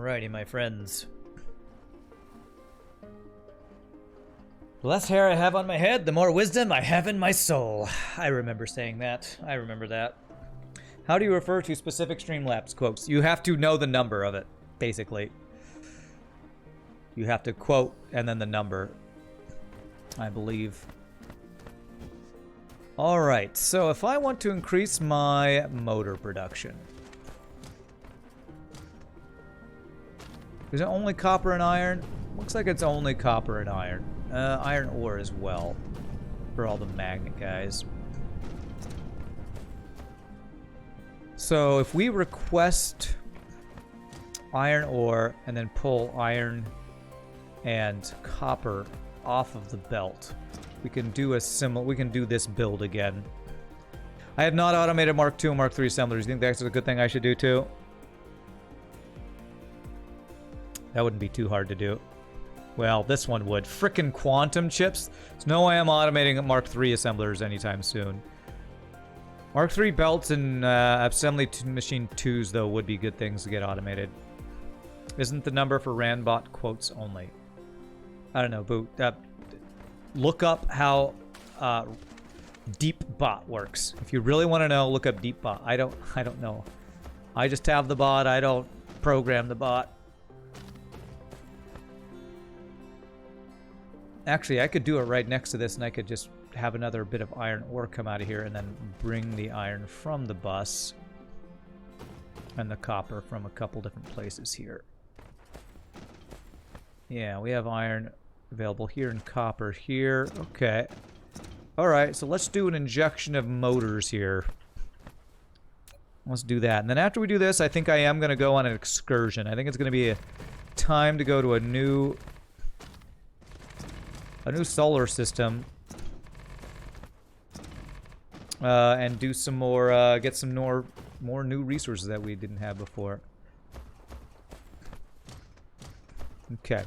Alrighty, my friends. The less hair I have on my head, the more wisdom I have in my soul. I remember saying that. I remember that. How do you refer to specific Streamlabs quotes? You have to know the number of it, basically. You have to quote and then the number, I believe. Alright, so if I want to increase my motor production. Is it only copper and iron? Looks like it's only copper and iron. Iron ore as well, for all the magnet guys. So if we request iron ore and then pull iron and copper off of the belt, we can do a similar. We can do this build again. I have not automated Mark II and Mark III assemblers. You think that's a good thing I should do too? That wouldn't be too hard to do. Well, this one would. Frickin' quantum chips. There's no way I'm automating Mark III assemblers anytime soon. Mark III belts and assembly machine 2s, though, would be good things to get automated. Isn't the number for Randbot quotes only? I don't know, Boot. Look up how DeepBot works. If you really want to know, look up DeepBot. I don't know. I just have the bot. I don't program the bot. Actually, I could do it right next to this, and I could just have another bit of iron ore come out of here and then bring the iron from the bus and the copper from a couple different places here. Yeah, we have iron available here and copper here. Okay. Alright, so let's do an injection of motors here. Let's do that. And then after we do this, I think I am going to go on an excursion. I think it's going to be a time to go to a new solar system. And do some more, get some more new resources that we didn't have before. Okay.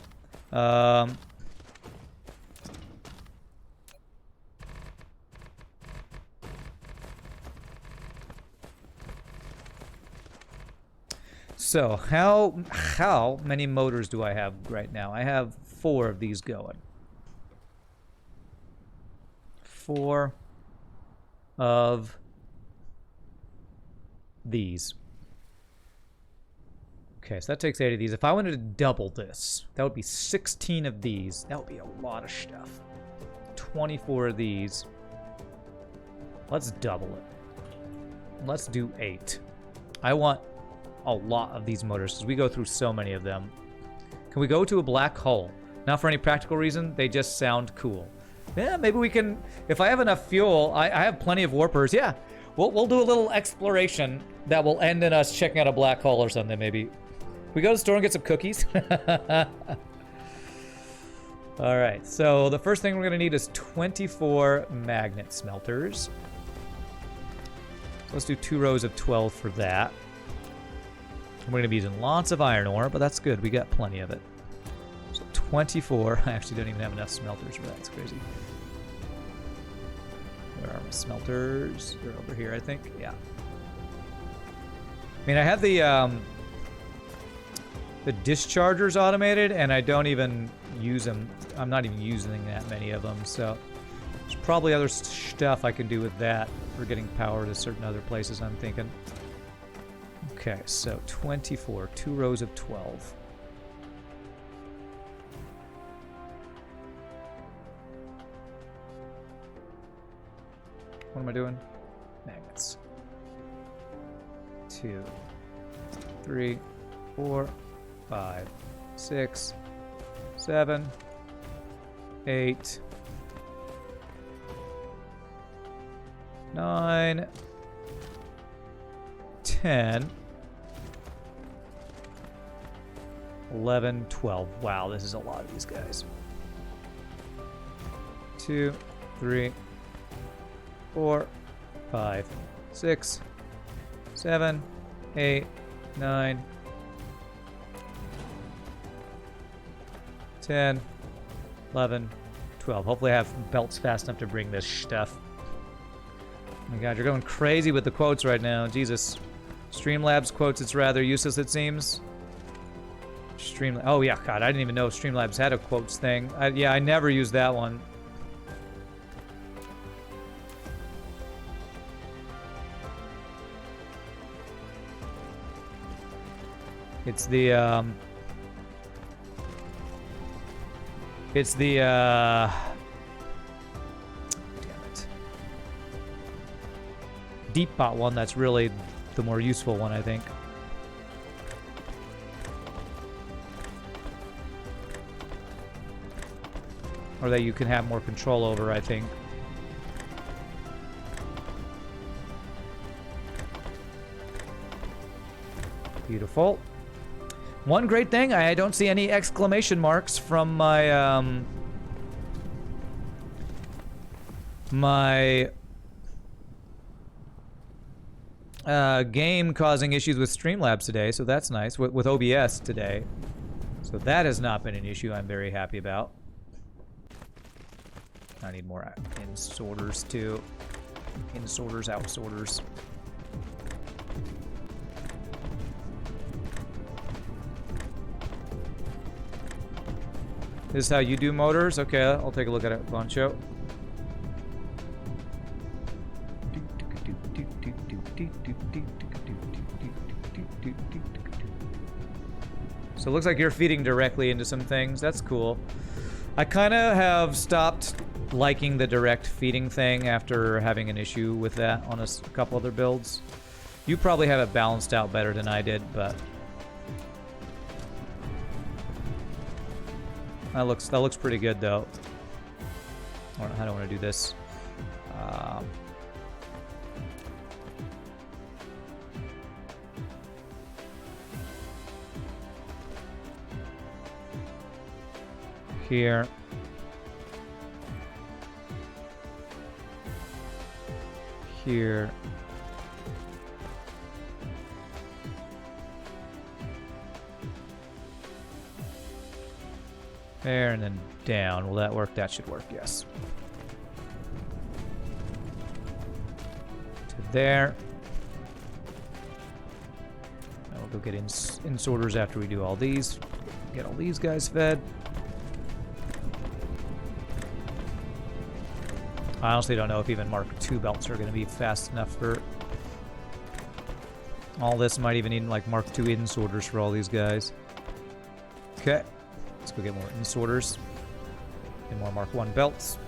So, how many motors do I have right now? I have 4 of these going. 4 of these. Okay, so that takes 8 of these. If I wanted to double this, that would be 16 of these. That would be a lot of stuff. 24 of these. Let's double it. Let's do 8. I want a lot of these motors because we go through so many of them. Can we go to a black hole? Not for any practical reason, they just sound cool. Yeah, maybe we can, if I have enough fuel, I have plenty of warpers. Yeah, we'll do a little exploration that will end in us checking out a black hole or something, maybe. We go to the store and get some cookies. All right, so the first thing we're gonna need is 24 magnet smelters. Let's do 2 rows of 12 for that. We're gonna be using lots of iron ore, but that's good, we got plenty of it. 24. I actually don't even have enough smelters for that. It's crazy. Where are my smelters? They're over here, I think. Yeah. I mean, I have the dischargers automated, and I don't even use them. I'm not even using that many of them, so there's probably other stuff I can do with that for getting power to certain other places, I'm thinking. Okay, so 24. 2 rows of 12. What am I doing? Magnets. 2, 3, 4, 5, 6, 7, 8, 9, 10, 11, 12. Wow, this is a lot of these guys. 2, 3, 4, 5, 6, 7, 8, 9, 10, 11, 12. Hopefully I have belts fast enough to bring this stuff. Oh my god, you're going crazy with the quotes right now. Jesus. Streamlabs quotes, it's rather useless, it seems. Streamlabs. Oh yeah, God, I didn't even know Streamlabs had a quotes thing. Yeah, I never used that one. It's the damn it. Deep bot one that's really the more useful one, I think. Or that you can have more control over, I think. Beautiful. One great thing, I don't see any exclamation marks from my, game causing issues with Streamlabs today, so that's nice, with OBS today. So that has not been an issue I'm very happy about. I need more in-sorters too. In-sorters, out-sorters. This is how you do motors? Okay, I'll take a look at it, Boncho. So it looks like you're feeding directly into some things. That's cool. I kind of have stopped liking the direct feeding thing after having an issue with that on a couple other builds. You probably have it balanced out better than I did, but that looks pretty good though. I don't know how I want to do this. Here. Here. There, and then down. Will that work? That should work, yes. To there. I'll go get in-sorters after we do all these. Get all these guys fed. I honestly don't know if even Mark II belts are going to be fast enough for all this. Might even need like Mark II in-sorters for all these guys. Okay, let's go get more in-sorters and more Mark I belts.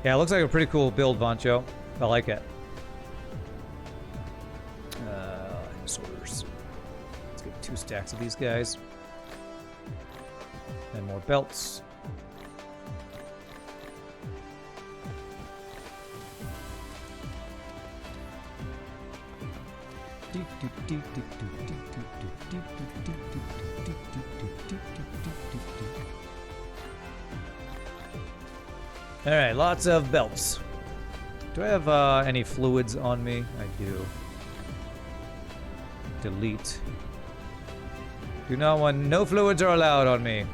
Yeah, it looks like a pretty cool build, Voncho. I like it. In-sorters. Let's get 2 stacks of these guys. And more belts. Alright, lots of belts. Do I have any fluids on me? I do. Delete. Do not want... No fluids are allowed on me.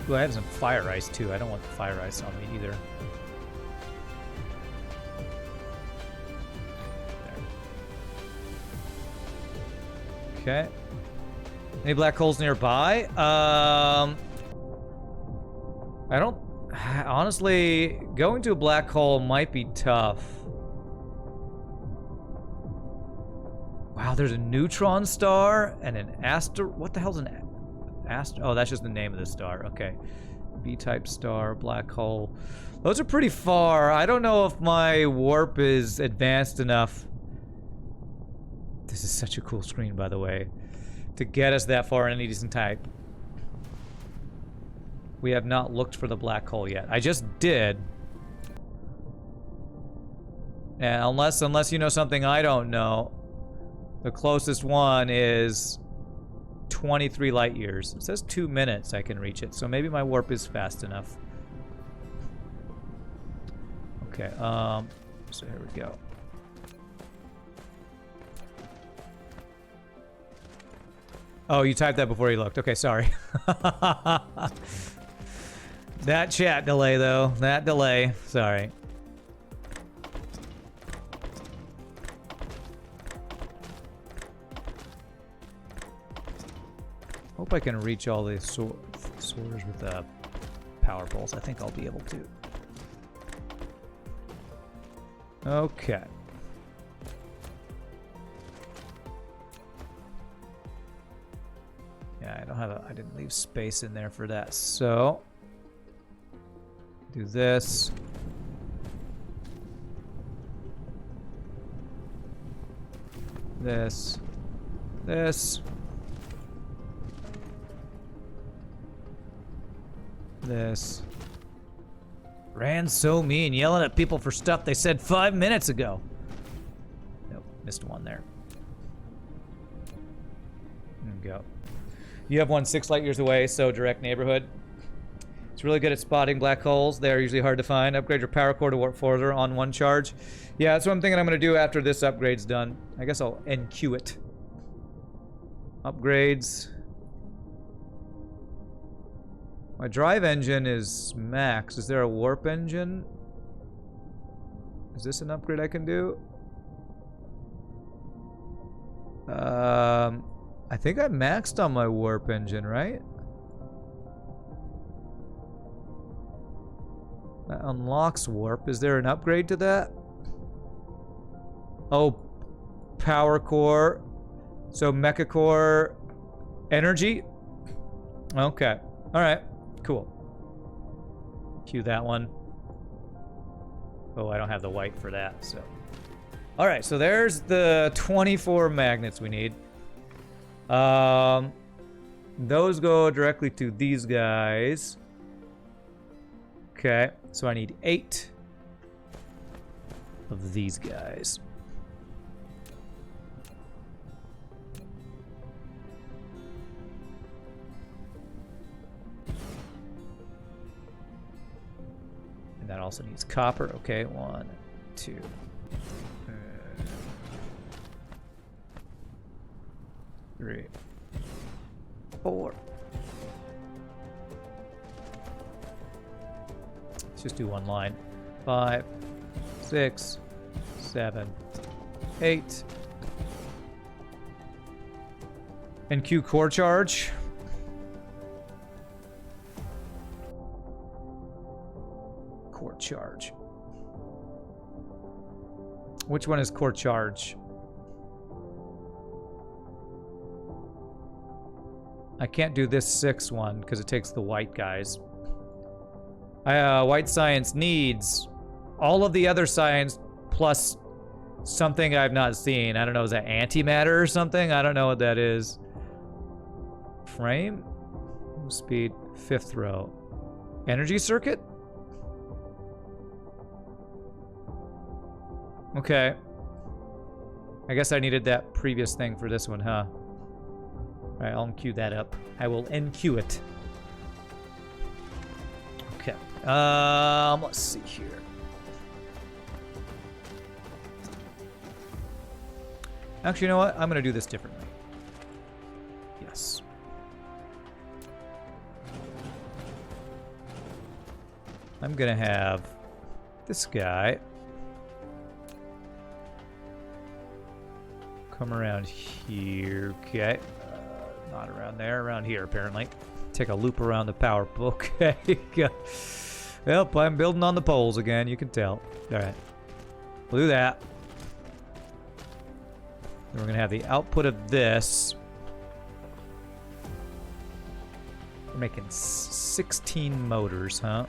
Ooh, I have some fire ice too. I don't want the fire ice on me either. Okay. Any black holes nearby? I don't... Honestly, going to a black hole might be tough. Wow, there's a neutron star and an asteroid. What the hell's an asteroid? Oh, that's just the name of the star. Okay. B-type star, black hole. Those are pretty far. I don't know if my warp is advanced enough. This is such a cool screen, by the way, to get us that far in any decent type. We have not looked for the black hole yet. I just did. And unless you know something I don't know, the closest one is 23 light years. It says 2 minutes I can reach it, so maybe my warp is fast enough. Okay, so here we go. Oh, you typed that before you looked. Okay, sorry. That chat delay, though. That delay. Sorry. Hope I can reach all the swords with the power poles. I think I'll be able to. Okay. Yeah, I didn't leave space in there for that. So do this. This. This. This. Ran so mean, yelling at people for stuff they said 5 minutes ago. Nope, missed one there. There we go. You have one 6 light years away, so direct neighborhood. It's really good at spotting black holes. They are usually hard to find. Upgrade your power core to warp further on 1 charge. Yeah, that's what I'm thinking I'm going to do after this upgrade's done. I guess I'll NQ it. Upgrades. My drive engine is max. Is there a warp engine? Is this an upgrade I can do? I think I maxed on my warp engine, right? That unlocks warp. Is there an upgrade to that? Oh, power core. So mecha core energy? Okay. All right. Cool. Cue that one. Oh, I don't have the white for that, so. All right, so there's the 24 magnets we need. Those go directly to these guys. Okay, so I need 8 of these guys. And that also needs copper. Okay, 1, 2. 3, 4. Let's just do one line. 5, 6, 7, 8. And Q core charge. Core charge. Which one is core charge? I can't do this 6 one because it takes the white guys. White science needs all of the other science plus something I've not seen. I don't know, is that antimatter or something? I don't know what that is. Frame? Speed, 5th row. Energy circuit? Okay. I guess I needed that previous thing for this one, huh? Alright, I'll NQ that up. I will NQ it. Okay. Let's see here. Actually, you know what? I'm gonna do this differently. Yes. I'm gonna have this guy come around here. Okay. Not around there, around here, apparently. Take a loop around the power. Okay. Yep, I'm building on the poles again, you can tell. Alright. We'll do that. Then we're going to have the output of this. We're making 16 motors, huh?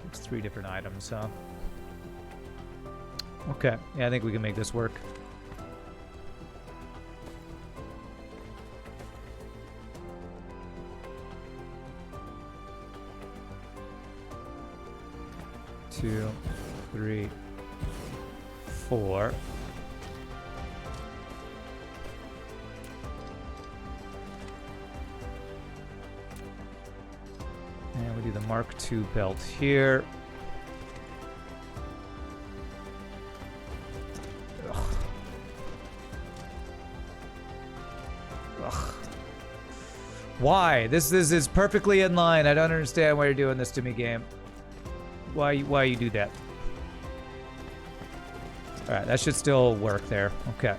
It's 3 different items, huh? Okay, yeah, I think we can make this work. Two, 3, 4. And we do the Mark II belt here. Ugh. Ugh. Why? This is perfectly in line. I don't understand why you're doing this to me, game. Why you do that? Alright, that should still work there. Okay.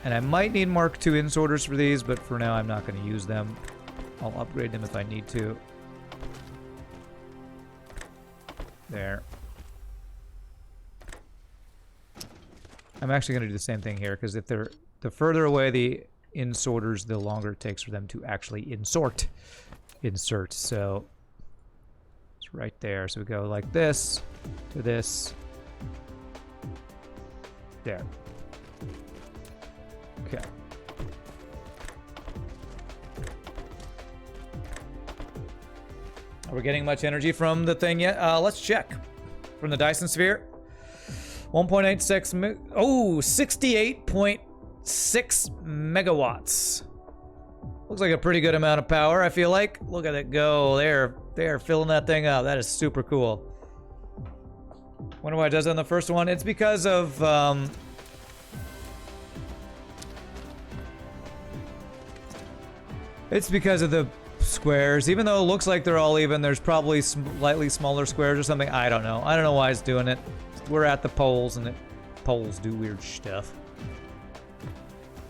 And I might need Mark II insorters for these, but for now I'm not going to use them. I'll upgrade them if I need to. There. I'm actually going to do the same thing here, because if they're the further away the insorters, the longer it takes for them to actually insert. So it's right there. So we go like this to this. There. Okay. Are we getting much energy from the thing yet? Let's check. From the Dyson Sphere. 1.86 68.6 megawatts. Looks like a pretty good amount of power, I feel like. Look at it go. They're filling that thing up. That is super cool. Wonder why it does it on the first one. It's because of the squares. Even though it looks like they're all even, there's probably slightly smaller squares or something. I don't know. I don't know why it's doing it. We're at the poles, and poles do weird stuff.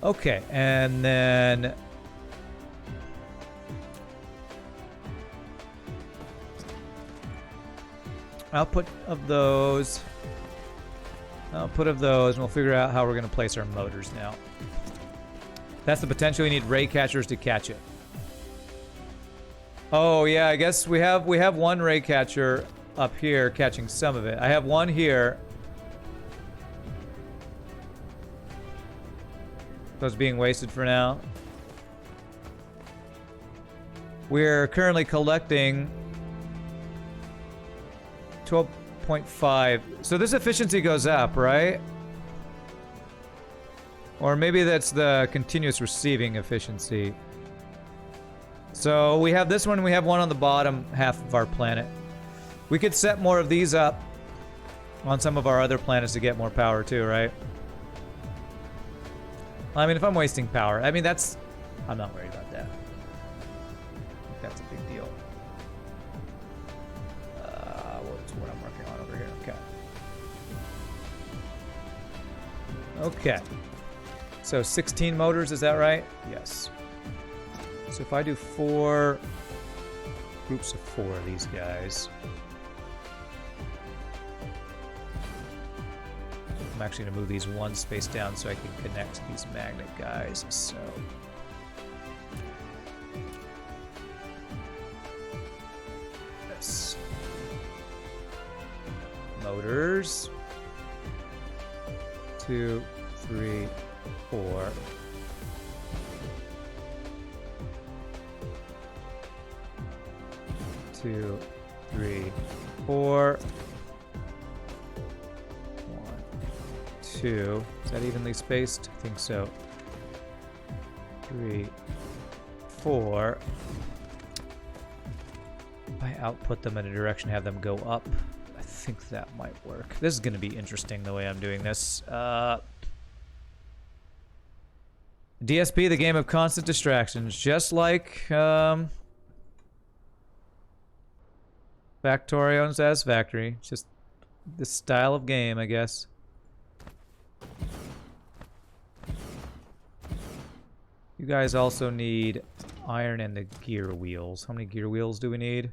Okay, and then output of those, and we'll figure out how we're going to place our motors now. That's the potential. We need ray catchers to catch it. Oh yeah, I guess we have one ray catcher up here catching some of it. I have one here. Those being wasted for now. We're currently collecting 12.5. So this efficiency goes up, right? Or maybe that's the continuous receiving efficiency. So we have this one, and we have one on the bottom half of our planet. We could set more of these up on some of our other planets to get more power too, right? I mean, if I'm wasting power, I mean, I'm not worried about that. I think that's a big deal. What's what I'm working on over here? Okay. Okay. So 16 motors, is that right? Yes. So if I do 4 groups of 4 of these guys, I'm actually going to move these one space down so I can connect these magnet guys. So this motors 2, 3, 4. 2, 3, 4. 1, 2. Is that evenly spaced? I think so. 3, 4. If I output them in a direction, have them go up, I think that might work. This is going to be interesting the way I'm doing this. DSP, the game of constant distractions, just like Factorio and Satisfactory. It's just this style of game, I guess. You guys also need iron and the gear wheels. How many gear wheels do we need?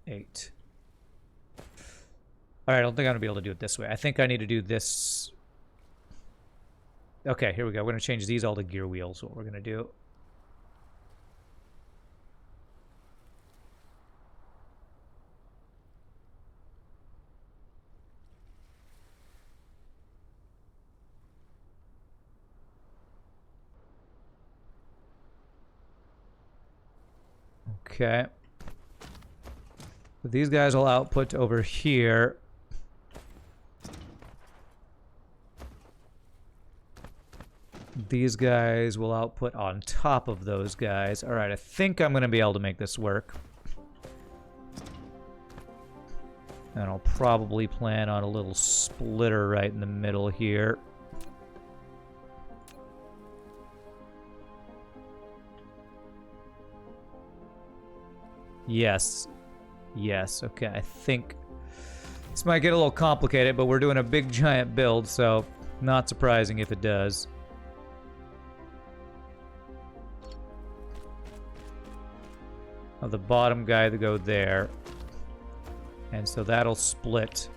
8. Alright, I don't think I'm going to be able to do it this way. I think I need to do this. Okay, here we go. We're going to change these all to gear wheels, what we're going to do. Okay. So these guys will output over here. These guys will output on top of those guys. All right, I think I'm going to be able to make this work. And I'll probably plan on a little splitter right in the middle here. Yes. Yes, okay. I think this might get a little complicated, but we're doing a big giant build, so not surprising if it does. The bottom guy to go there. And so that'll split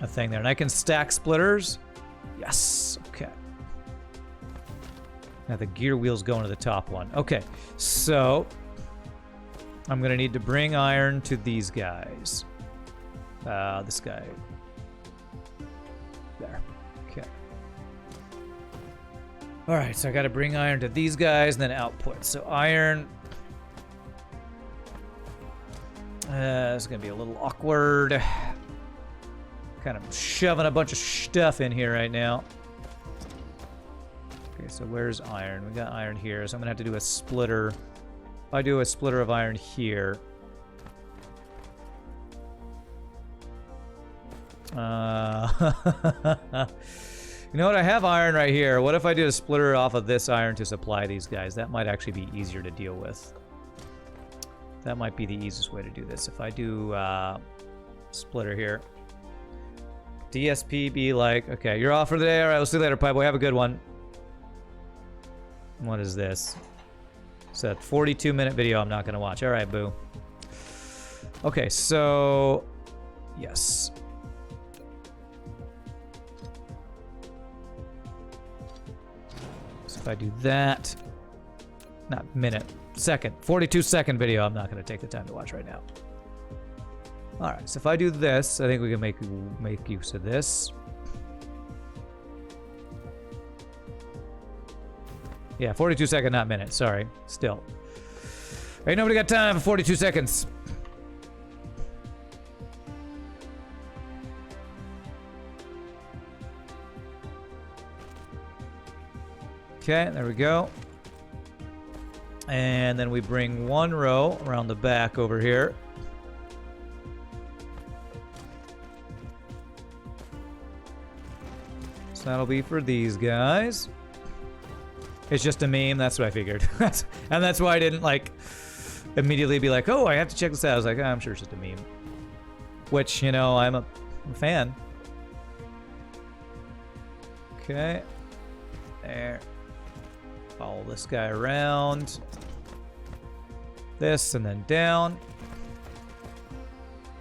a thing there. And I can stack splitters. Yes. Okay. Now the gear wheel's going to the top one. Okay. So I'm going to need to bring iron to these guys. This guy. There. Okay. All right. So I got to bring iron to these guys and then output. So iron. It's going to be a little awkward. Kind of shoving a bunch of stuff in here right now. Okay, so where's iron? We got iron here, so I'm going to have to do a splitter. If I do a splitter of iron here. You know what? I have iron right here. What if I did a splitter off of this iron to supply these guys? That might actually be easier to deal with. That might be the easiest way to do this. If I do splitter here. DSP be like, okay, you're off for the day. All right, we'll see you later, Pipe Boy. Have a good one. What is this? It's a 42-minute video I'm not going to watch. All right, boo. Okay, so... Yes. So if I do that... Not minute. Second. 42-second video I'm not going to take the time to watch right now. All right, so if I do this, I think we can make use of this. Yeah, 42-second, not minute. Sorry. Still. Ain't nobody got time for 42 seconds. Okay, there we go. And then we bring one row around the back over here. So that'll be for these guys. It's just a meme, that's what I figured. And that's why I didn't, like, immediately be like, oh, I have to check this out. I was like, oh, I'm sure it's just a meme. Which, you know, I'm a fan. Okay. There. Follow this guy around. This, and then down.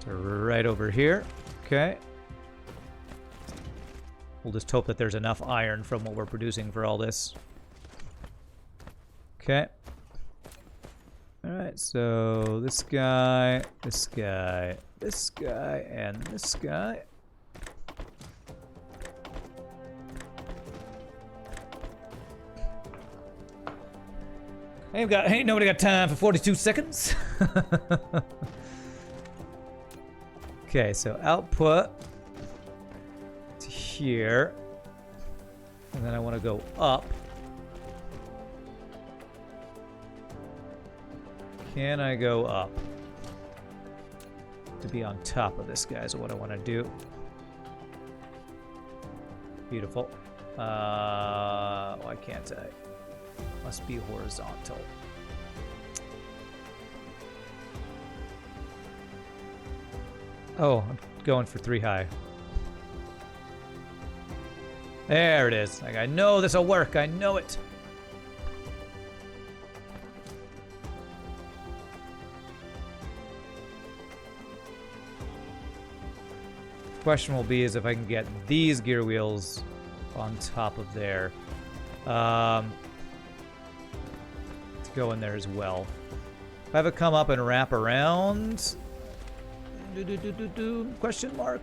To right over here. Okay. We'll just hope that there's enough iron from what we're producing for all this. Okay. Alright, so this guy, this guy, this guy, and this guy. Ain't nobody got time for 42 seconds. Okay, so output to here. And then I want to go up. Can I go up? To be on top of this guy is what I want to do. Beautiful. Why can't I? Must be horizontal. Oh, I'm going for 3 high. There it is. Like, I know this will work. I know it. Question will be is if I can get these gear wheels on top of there. To go in there as well. If I have it come up and wrap around. Question mark.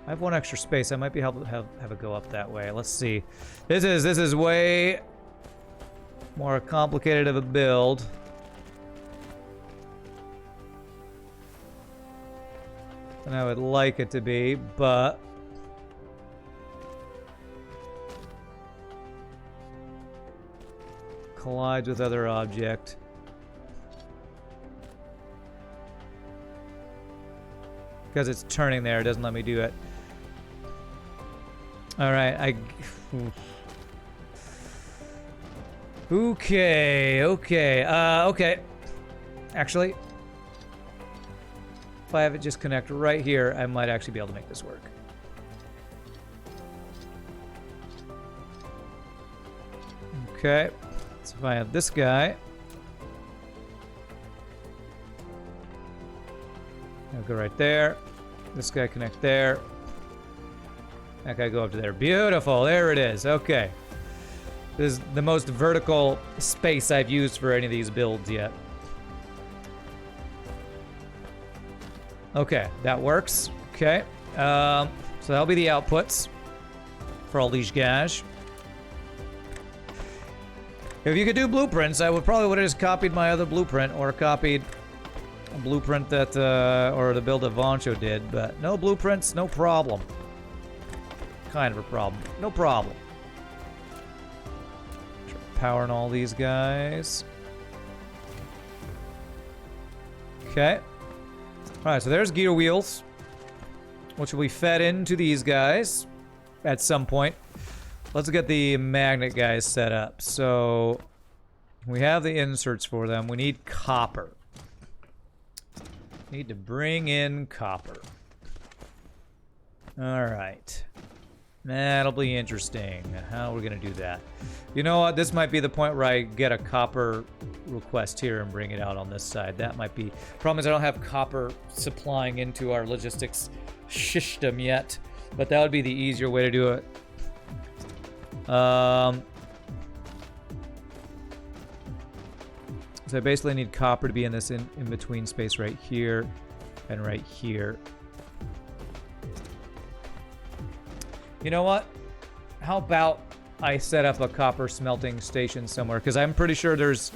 I have one extra space. I might be able to have it go up that way. Let's see. This is way more complicated of a build. Than I would like it to be, but collides with other object. Because it's turning there, it doesn't let me do it. Alright, Okay, okay. Actually, if I have it just connect right here, I might actually be able to make this work. Okay, so if I have this guy, I'll go right there. This guy connect there. That guy go up to there. Beautiful, there it is. Okay. This is the most vertical space I've used for any of these builds yet. Okay, that works. Okay. So that'll be the outputs for all these guys. If you could do blueprints, I would have just copied my other blueprint or copied a blueprint that, or the build that Voncho did, but no blueprints, no problem. Kind of a problem. No problem. Powering all these guys. Okay. Alright, so there's gear wheels, which will be fed into these guys at some point. Let's get the magnet guys set up. So we have the inserts for them. We need copper. Need to bring in copper. Alright. That'll be interesting. How are we gonna do that? You know what? This might be the point where I get a copper request here and bring it out on this side. That might be... Problem is I don't have copper supplying into our logistics system yet, but that would be the easier way to do it. So I basically need copper to be in this in-between space right here and right here. You know what? How about I set up a copper smelting station somewhere? Because I'm pretty sure there's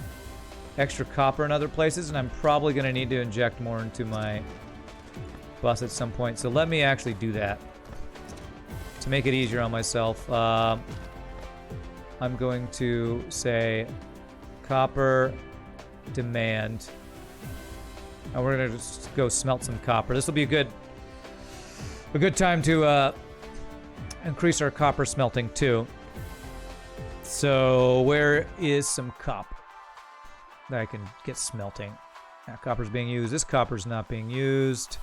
extra copper in other places, and I'm probably going to need to inject more into my bus at some point. So let me actually do that to make it easier on myself. I'm going to say copper demand, and we're going to just go smelt some copper. This will be a good time to increase our copper smelting too. So where is some copper that I can get smelting? That copper's being used. This copper's not being used.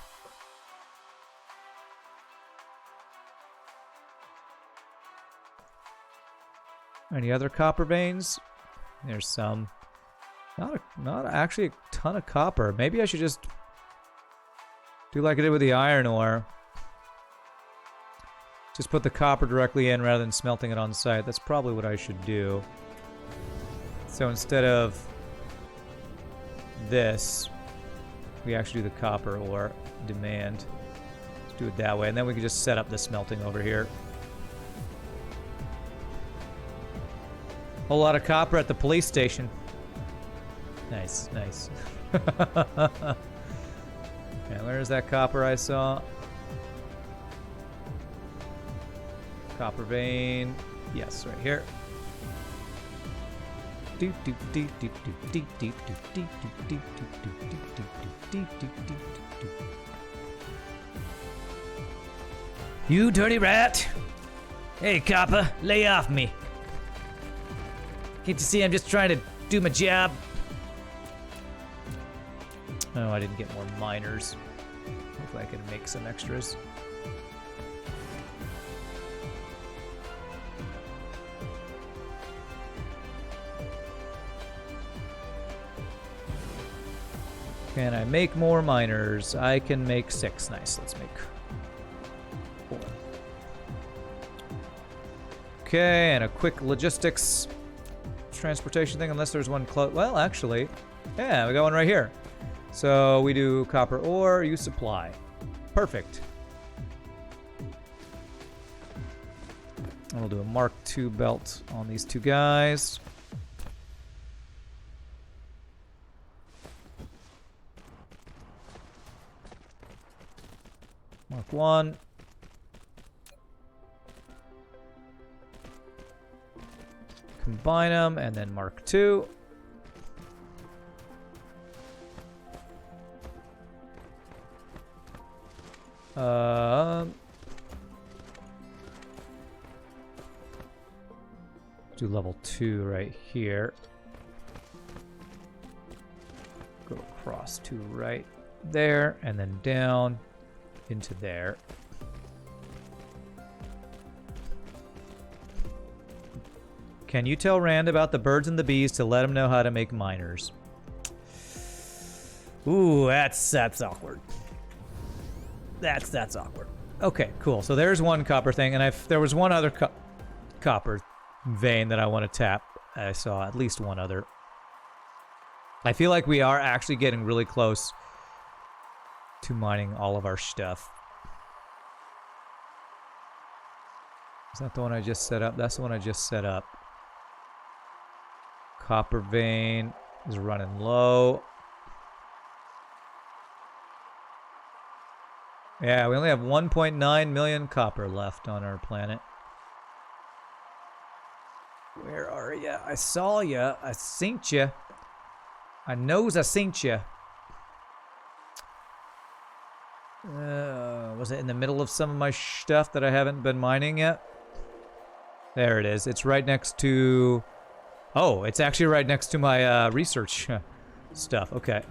Any other copper veins? There's some. Not actually a ton of copper. Maybe I should just do like I did with the iron ore. Just put the copper directly in rather than smelting it on site. That's probably what I should do. So instead of this, we actually do the copper ore demand. Let's do it that way. And then we can just set up the smelting over here. Whole lot of copper at the police station. Nice, nice. And where's that copper I saw? Copper vein. Yes, right here. You dirty rat! Hey, copper, lay off me. Can't you see I'm just trying to do my job? Oh, I didn't get more miners. Hopefully I can make some extras. Can I make more miners? I can make 6. Nice, let's make 4. Okay, and a quick logistics transportation thing, unless there's one close. Well, actually, yeah, we got one right here. So we do copper ore, you supply. Perfect. And we'll do a Mark II belt on these two guys. Mark 1. Combine them, and then Mark 2. Do level 2 right here. Go across to right there, and then down into there. Can you tell Rand about the birds and the bees to let him know how to make miners? Ooh, that's awkward. That's awkward. Okay, cool. So there's one copper thing, and there was one other copper vein that I want to tap. I saw at least one other. I feel like we are actually getting really close to mining all of our stuff. Is that the one I just set up? That's the one I just set up. Copper vein is running low. Yeah, we only have 1.9 million copper left on our planet. Where are ya? I saw ya. I seen ya. I knows I seen ya. Was it in the middle of some of my stuff that I haven't been mining yet? There it is. It's right next to... Oh, it's actually right next to my research stuff. Okay.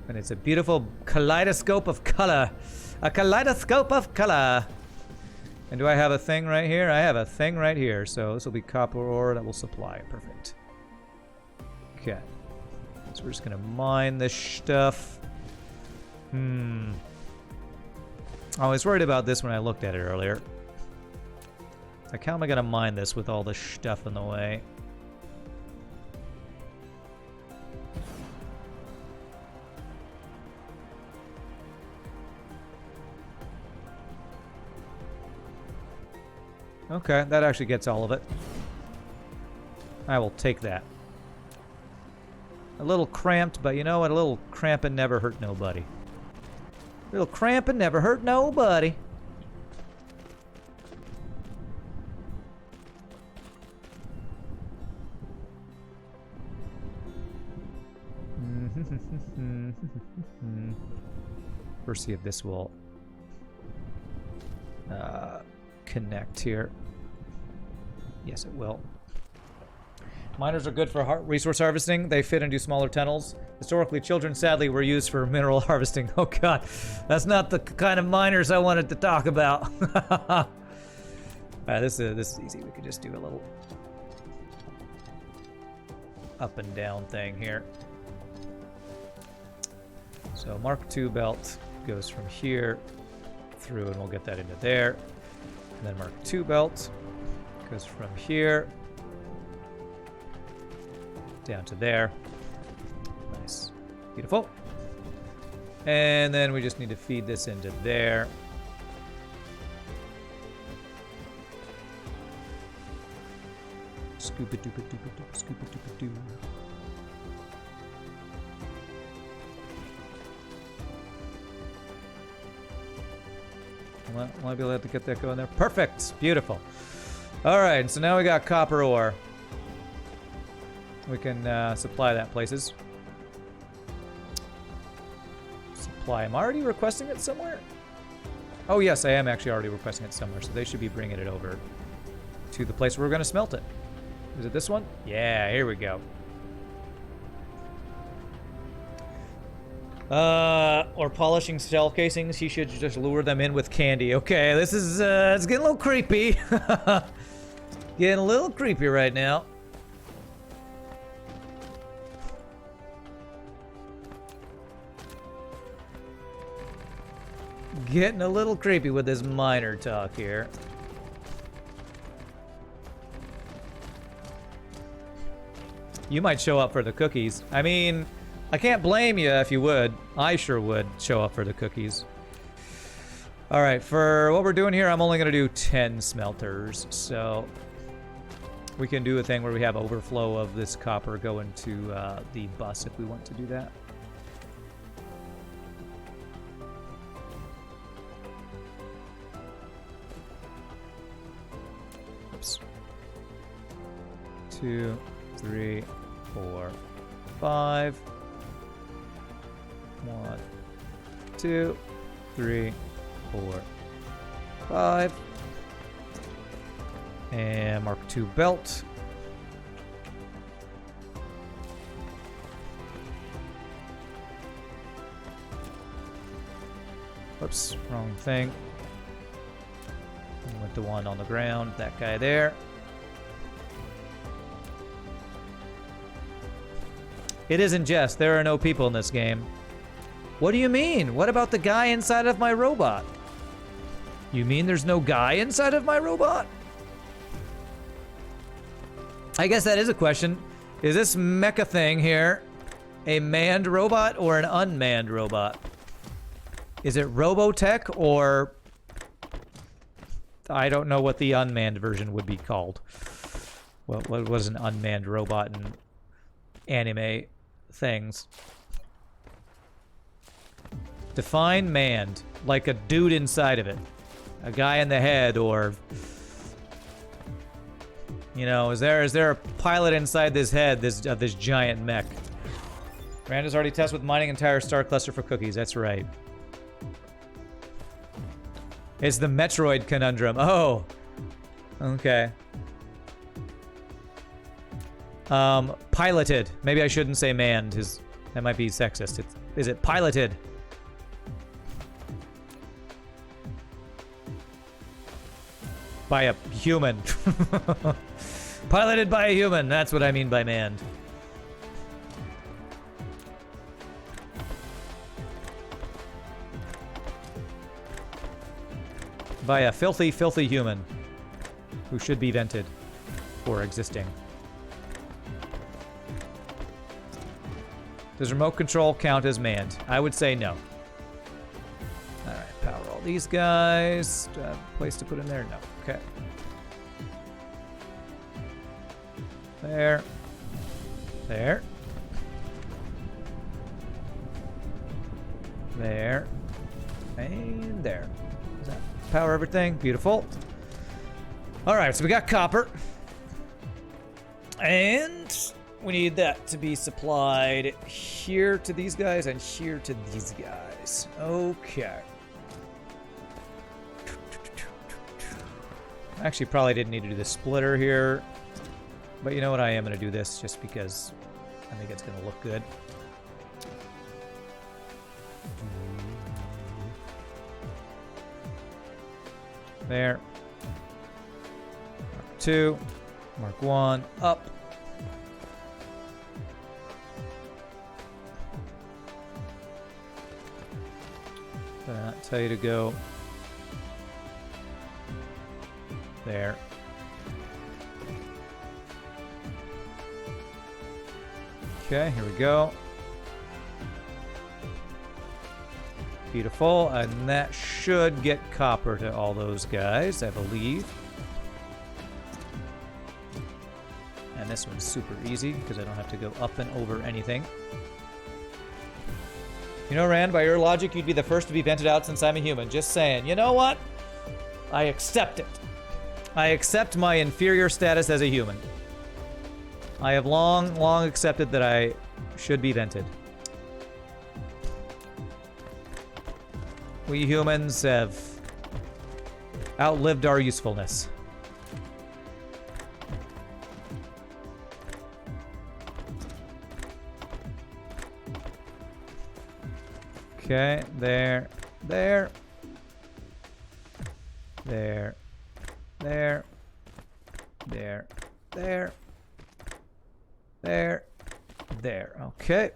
And it's a beautiful kaleidoscope of color. A kaleidoscope of color. And do I have a thing right here? I have a thing right here. So this will be copper ore that will supply. Perfect. Okay. So we're just going to mine this stuff. I was worried about this when I looked at it earlier. Like, how am I going to mine this with all this stuff in the way? Okay, that actually gets all of it. I will take that. A little cramped, but you know what? A little cramping never hurt nobody. A little cramping never hurt nobody. First, see if this will connect here. Yes, it will. Miners are good for resource harvesting. They fit into smaller tunnels. Historically, children, sadly, were used for mineral harvesting. Oh god, that's not the kind of miners I wanted to talk about. This is easy. We could just do a little up and down thing here. So Mark II belt goes from here through, and we'll get that into there. And then Mark II belt goes from here down to there. Nice. Beautiful. And then we just need to feed this into there. Scoop-a-doop-a-doop-a-doop, scoop-a-doop-a-doo. Want to be able to get that going there. Perfect. Beautiful. All right, so now we got copper ore. We can supply that places. Supply. Am I already requesting it somewhere? Oh, yes, I am actually already requesting it somewhere, so they should be bringing it over to the place where we're going to smelt it. Is it this one? Yeah, here we go. Or polishing shell casings. He should just lure them in with candy. Okay, this is, it's getting a little creepy. Getting a little creepy right now. Getting a little creepy with this miner talk here. You might show up for the cookies. I mean, I can't blame you if you would. I sure would show up for the cookies. All right, for what we're doing here, I'm only going to do 10 smelters. So we can do a thing where we have overflow of this copper going to the bus if we want to do that. Oops. 2, 3, 4, 5. 1, 2, 3, 4, 5. And Mark II belt. Whoops, wrong thing. Went to one on the ground, that guy there. It isn't just, there are no people in this game. What do you mean? What about the guy inside of my robot? You mean there's no guy inside of my robot? I guess that is a question. Is this mecha thing here a manned robot or an unmanned robot? Is it Robotech or... I don't know what the unmanned version would be called. Well, what was an unmanned robot in anime things? Define manned. Like a dude inside of it. A guy in the head, or... You know, is there a pilot inside this head, this giant mech? Miranda's already tested with mining entire star cluster for cookies, that's right. It's the Metroid conundrum. Oh. Okay. Piloted. Maybe I shouldn't say manned. That might be sexist. Is it piloted? By a human. Piloted by a human. That's what I mean by manned. By a filthy, filthy human who should be vented for existing. Does remote control count as manned? I would say no. Alright, power all these guys. Do I have a place to put in there? No. Okay. There. There. There. And there. Does that power everything? Beautiful. Alright, so we got copper. And we need that to be supplied here to these guys and here to these guys. Okay. Actually, probably didn't need to do the splitter here. But you know what? I am going to do this just because I think it's going to look good. There. Mark 2. Mark 1. Up. Did I not tell you to go there? Okay, here we go. Beautiful, and that should get copper to all those guys, I believe. And this one's super easy, because I don't have to go up and over anything. You know, Rand, by your logic, you'd be the first to be vented out since I'm a human. Just saying. You know what? I accept it. I accept my inferior status as a human. I have long, long accepted that I should be vented. We humans have outlived our usefulness. Okay, there, there, there, there, there, there, there, there. Okay.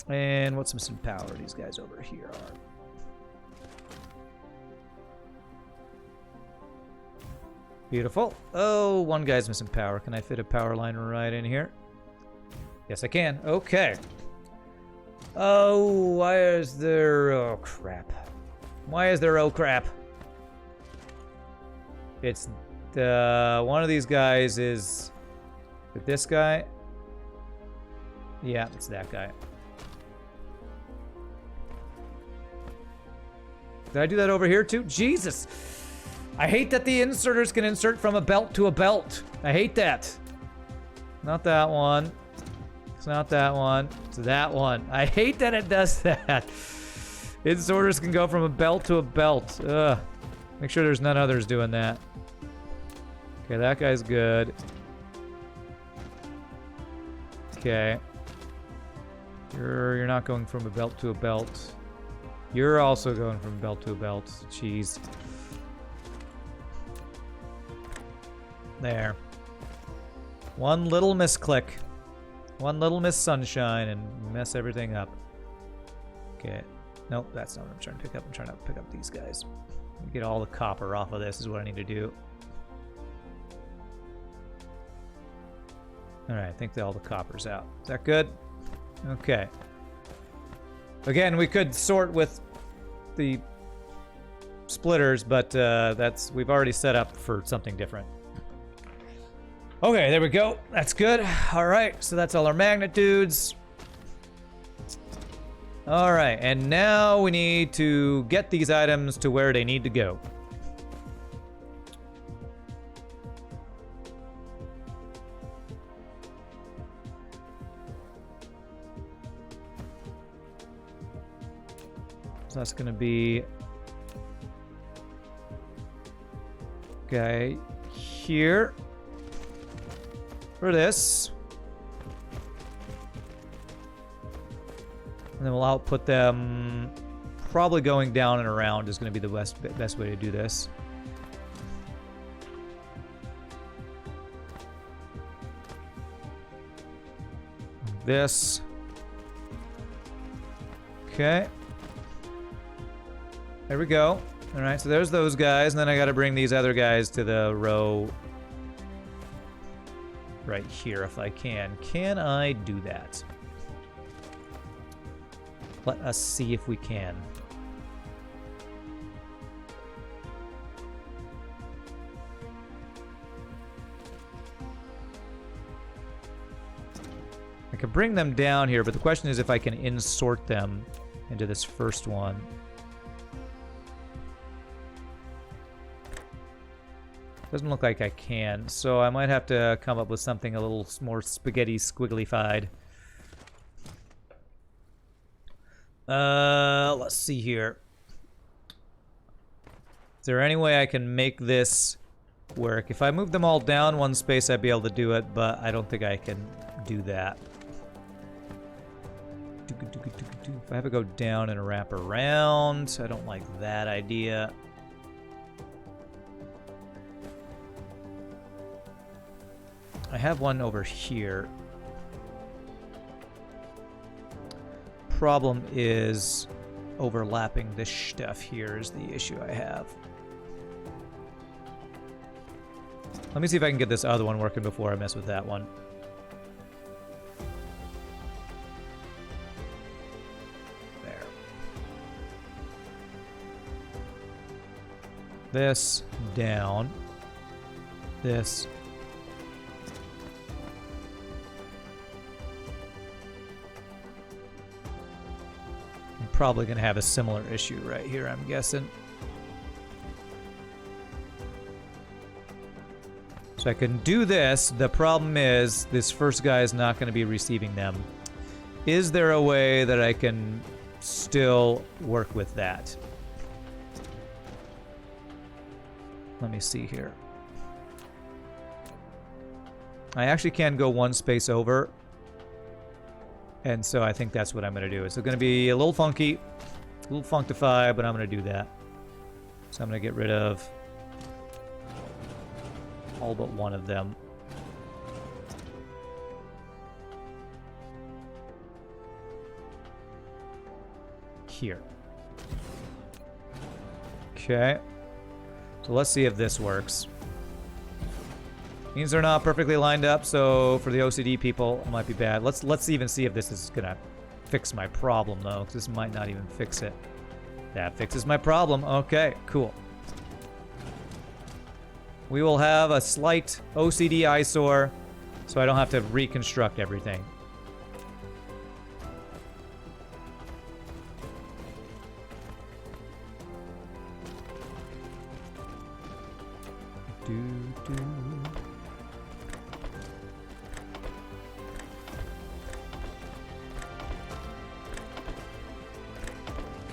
And what's missing power? These guys over here are. Beautiful. Oh, one guy's missing power. Can I fit a power line right in here? Yes, I can. Okay. Oh, why is there... Oh, crap. Why is there... Oh, crap. It's the... One of these guys is... This guy? Yeah, it's that guy. Did I do that over here, too? Jesus! I hate that the inserters can insert from a belt to a belt. I hate that. Not that one. It's not that one. It's that one. I hate that it does that. Inserters can go from a belt to a belt. Ugh. Make sure there's none others doing that. Okay, that guy's good. Okay. You're not going from a belt to a belt. You're also going from belt to a belt. Jeez. There. One little misclick. One little miss sunshine and mess everything up. Okay. Nope, that's not what I'm trying to pick up. I'm trying to pick up these guys. Get all the copper off of this is what I need to do. Alright, I think all the copper's out. Is that good? Okay. Again, we could sort with the splitters, but we've already set up for something different. Okay, there we go. That's good. Alright, so that's all our magnitudes. Alright, and now we need to get these items to where they need to go. So that's going to be guy here for this. And then we'll output them. Probably going down and around is going to be the best way to do this. This. Okay. There we go. All right, so there's those guys, and then I got to bring these other guys to the row right here if I can. Can I do that? Let us see if we can. I could bring them down here, but the question is if I can insort them into this first one. Doesn't look like I can, so I might have to come up with something a little more spaghetti squiggly-fied. Let's see here. Is there any way I can make this work? If I move them all down one space, I'd be able to do it, but I don't think I can do that. If I have to go down and wrap around, I don't like that idea. I have one over here. Problem is overlapping this stuff here is the issue I have. Let me see if I can get this other one working before I mess with that one. There. This down. This. Probably going to have a similar issue right here, I'm guessing. So I can do this. The problem is this first guy is not going to be receiving them. Is there a way that I can still work with that? Let me see here. I actually can go one space over. And so I think that's what I'm going to do. It's going to be a little funky, a little functified, but I'm going to do that. So I'm going to get rid of all but one of them. Here. Okay. So let's see if this works. Means they're not perfectly lined up, so for the OCD people, it might be bad. Let's even see if this is gonna fix my problem, though, because this might not even fix it. That fixes my problem. Okay, cool. We will have a slight OCD eyesore, so I don't have to reconstruct everything.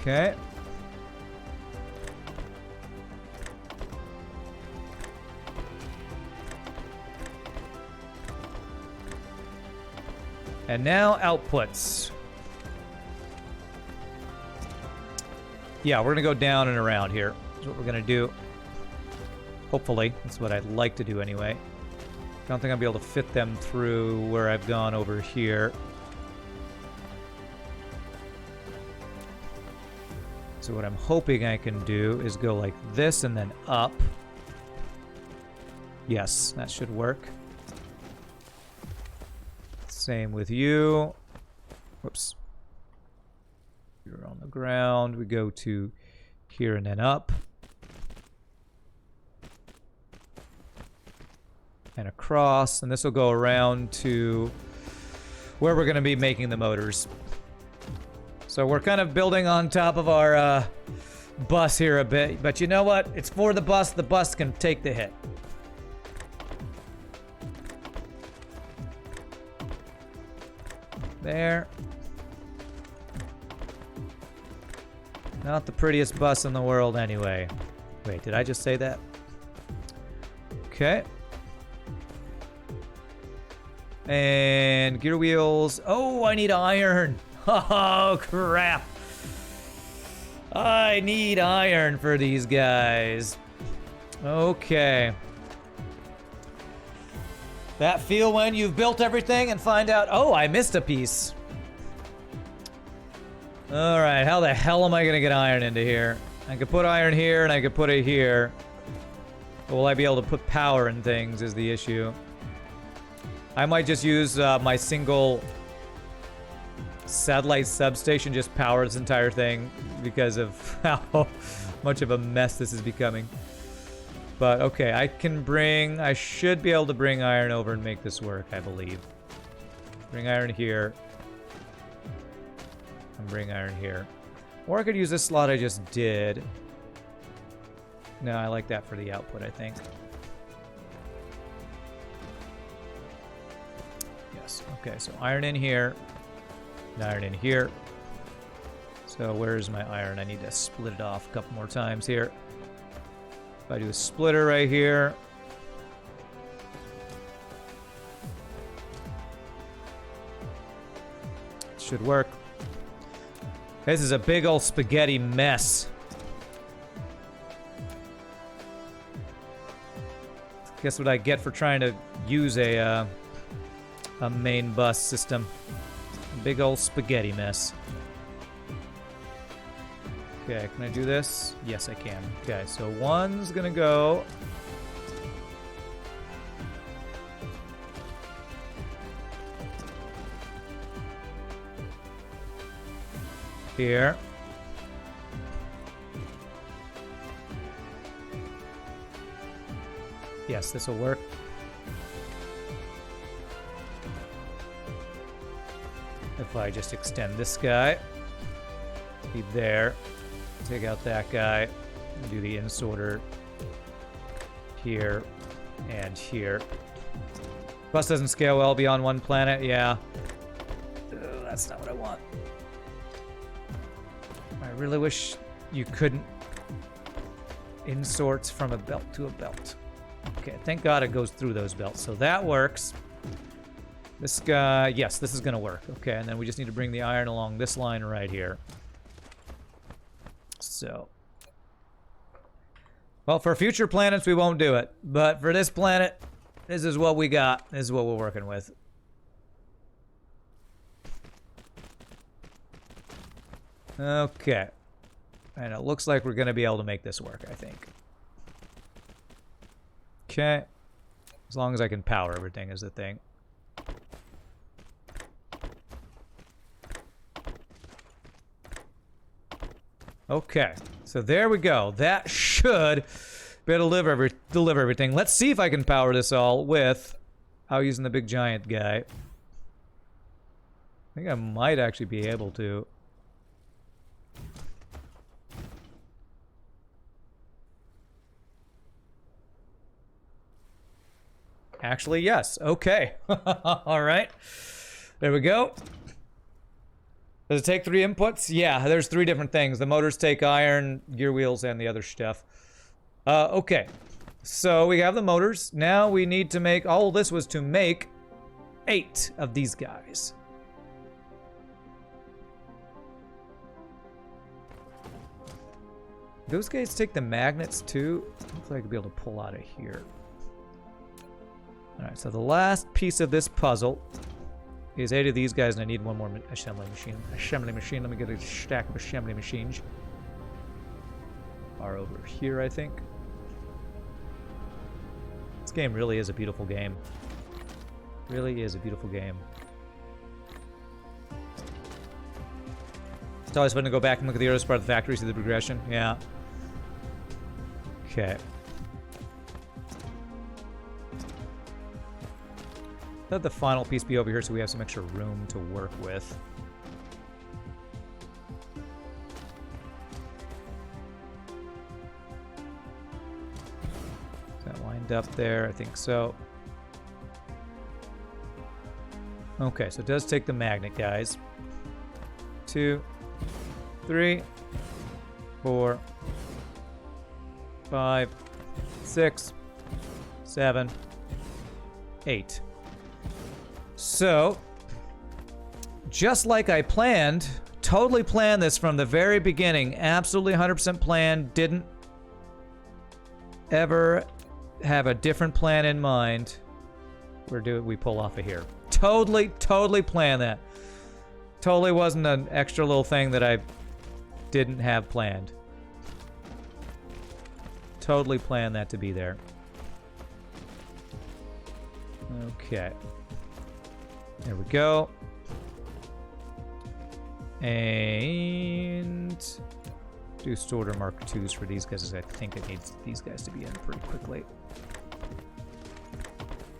Okay. And now outputs. Yeah, we're gonna go down and around here. That's what we're gonna do. Hopefully, that's what I'd like to do anyway. Don't think I'll be able to fit them through where I've gone over here. So what I'm hoping I can do is go like this and then up. Yes, that should work. Same with you. Whoops. You're on the ground. We go to here and then up. And across. And this will go around to where we're going to be making the motors. So we're kind of building on top of our bus here a bit. But you know what? It's for the bus. The bus can take the hit. There. Not the prettiest bus in the world anyway. Wait, did I just say that? Okay. And gear wheels. Oh, I need iron. Oh, crap. I need iron for these guys. Okay. That feel when you've built everything and find out, oh, I missed a piece. All right, how the hell am I going to get iron into here? I could put iron here and I could put it here. But will I be able to put power in things is the issue. I might just use my single satellite substation, just power this entire thing because of how much of a mess this is becoming. But okay, I should be able to bring iron over and make this work, I believe. Bring iron here. And bring iron here. Or I could use this slot I just did. No, I like that for the output, I think. Yes, okay, so iron in here. And iron in here. So where's my iron? I need to split it off a couple more times here. If I do a splitter right here. It should work. This is a big old spaghetti mess. Guess what I get for trying to use a main bus system. A big old spaghetti mess. Okay, can I do this? Yes, I can. Okay, so one's gonna go. Here. Yes, this will work. If I just extend this guy, be there, take out that guy, do the insorter here and here. Bus doesn't scale well beyond one planet, yeah. That's not what I want. I really wish you couldn't insort from a belt to a belt. Okay, thank God it goes through those belts, so that works. This guy, yes, this is gonna work. Okay, and then we just need to bring the iron along this line right here. So, well, for future planets we won't do it, but for this planet, this is what we got. This is what we're working with. Okay, and it looks like we're gonna be able to make this work, I think. Okay, as long as I can power everything is the thing. Okay, so there we go. That should be able to deliver everything. Let's see if I can power this all without using the big giant guy. I think I might actually be able to. Actually, yes. Okay. All right. There we go. Does it take 3 inputs? Yeah, there's 3 different things. The motors take iron, gear wheels, and the other stuff. Okay. So we have the motors. Now we need to make... All this was to make 8 of these guys. Those guys take the magnets too. Hopefully I could be able to pull out of here. Alright, so the last piece of this puzzle is 8 of these guys, and I need one more assembly machine. Assembly machine. Let me get a stack of assembly machines. Are over here, I think. This game really is a beautiful game. Really is a beautiful game. It's always fun to go back and look at the earliest part of the factory, see the progression. Yeah. Okay. Let the final piece be over here so we have some extra room to work with. Is that lined up there? I think so. Okay, so it does take the magnet, guys. 2, 3, 4, 5, 6, 7, 8. So, just like I planned, totally planned this from the very beginning, absolutely 100% planned, didn't ever have a different plan in mind. We pull off of here. Totally planned that. Totally wasn't an extra little thing that I didn't have planned. Totally planned that to be there. Okay. There we go. And do sorter Mark IIs for these guys, as I think it needs these guys to be in pretty quickly.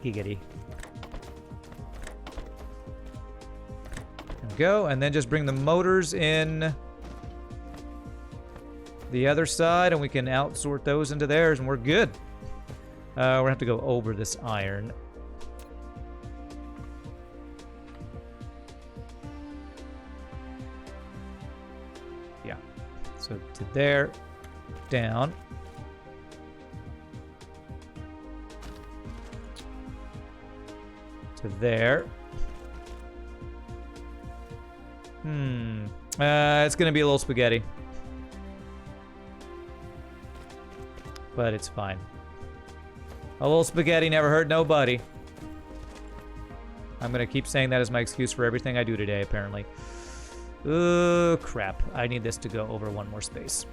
Giggity. There we go, and then just bring the motors in the other side, and we can outsort those into theirs, and we're good. We're gonna have to go over this iron. Yeah. So to there, down. To there. It's gonna be a little spaghetti. But it's fine. A little spaghetti never hurt nobody. I'm gonna keep saying that as my excuse for everything I do today, apparently. Ooh, crap. I need this to go over one more space.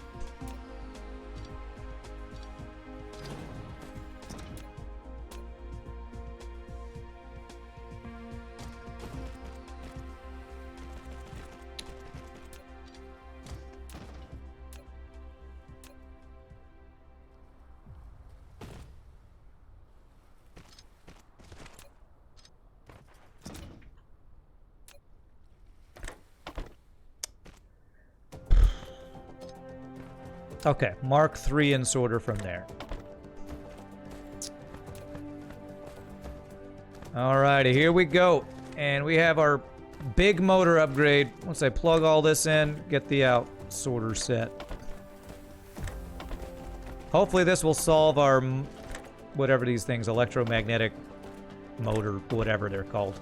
Okay, Mark III and sorter from there. Alrighty, here we go. And we have our big motor upgrade. Once I plug all this in, get the out sorter set. Hopefully this will solve our, whatever these things, electromagnetic motor, whatever they're called,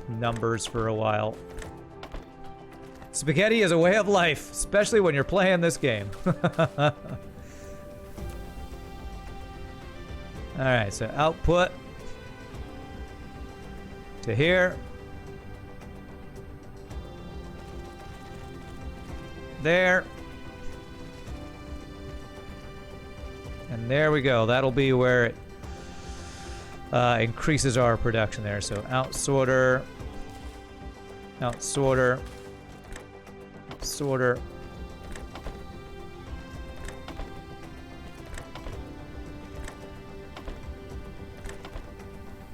numbers for a while. Spaghetti is a way of life, especially when you're playing this game. Alright, so output to here. There. And there we go. That'll be where it increases our production there. So out sorter, sorter.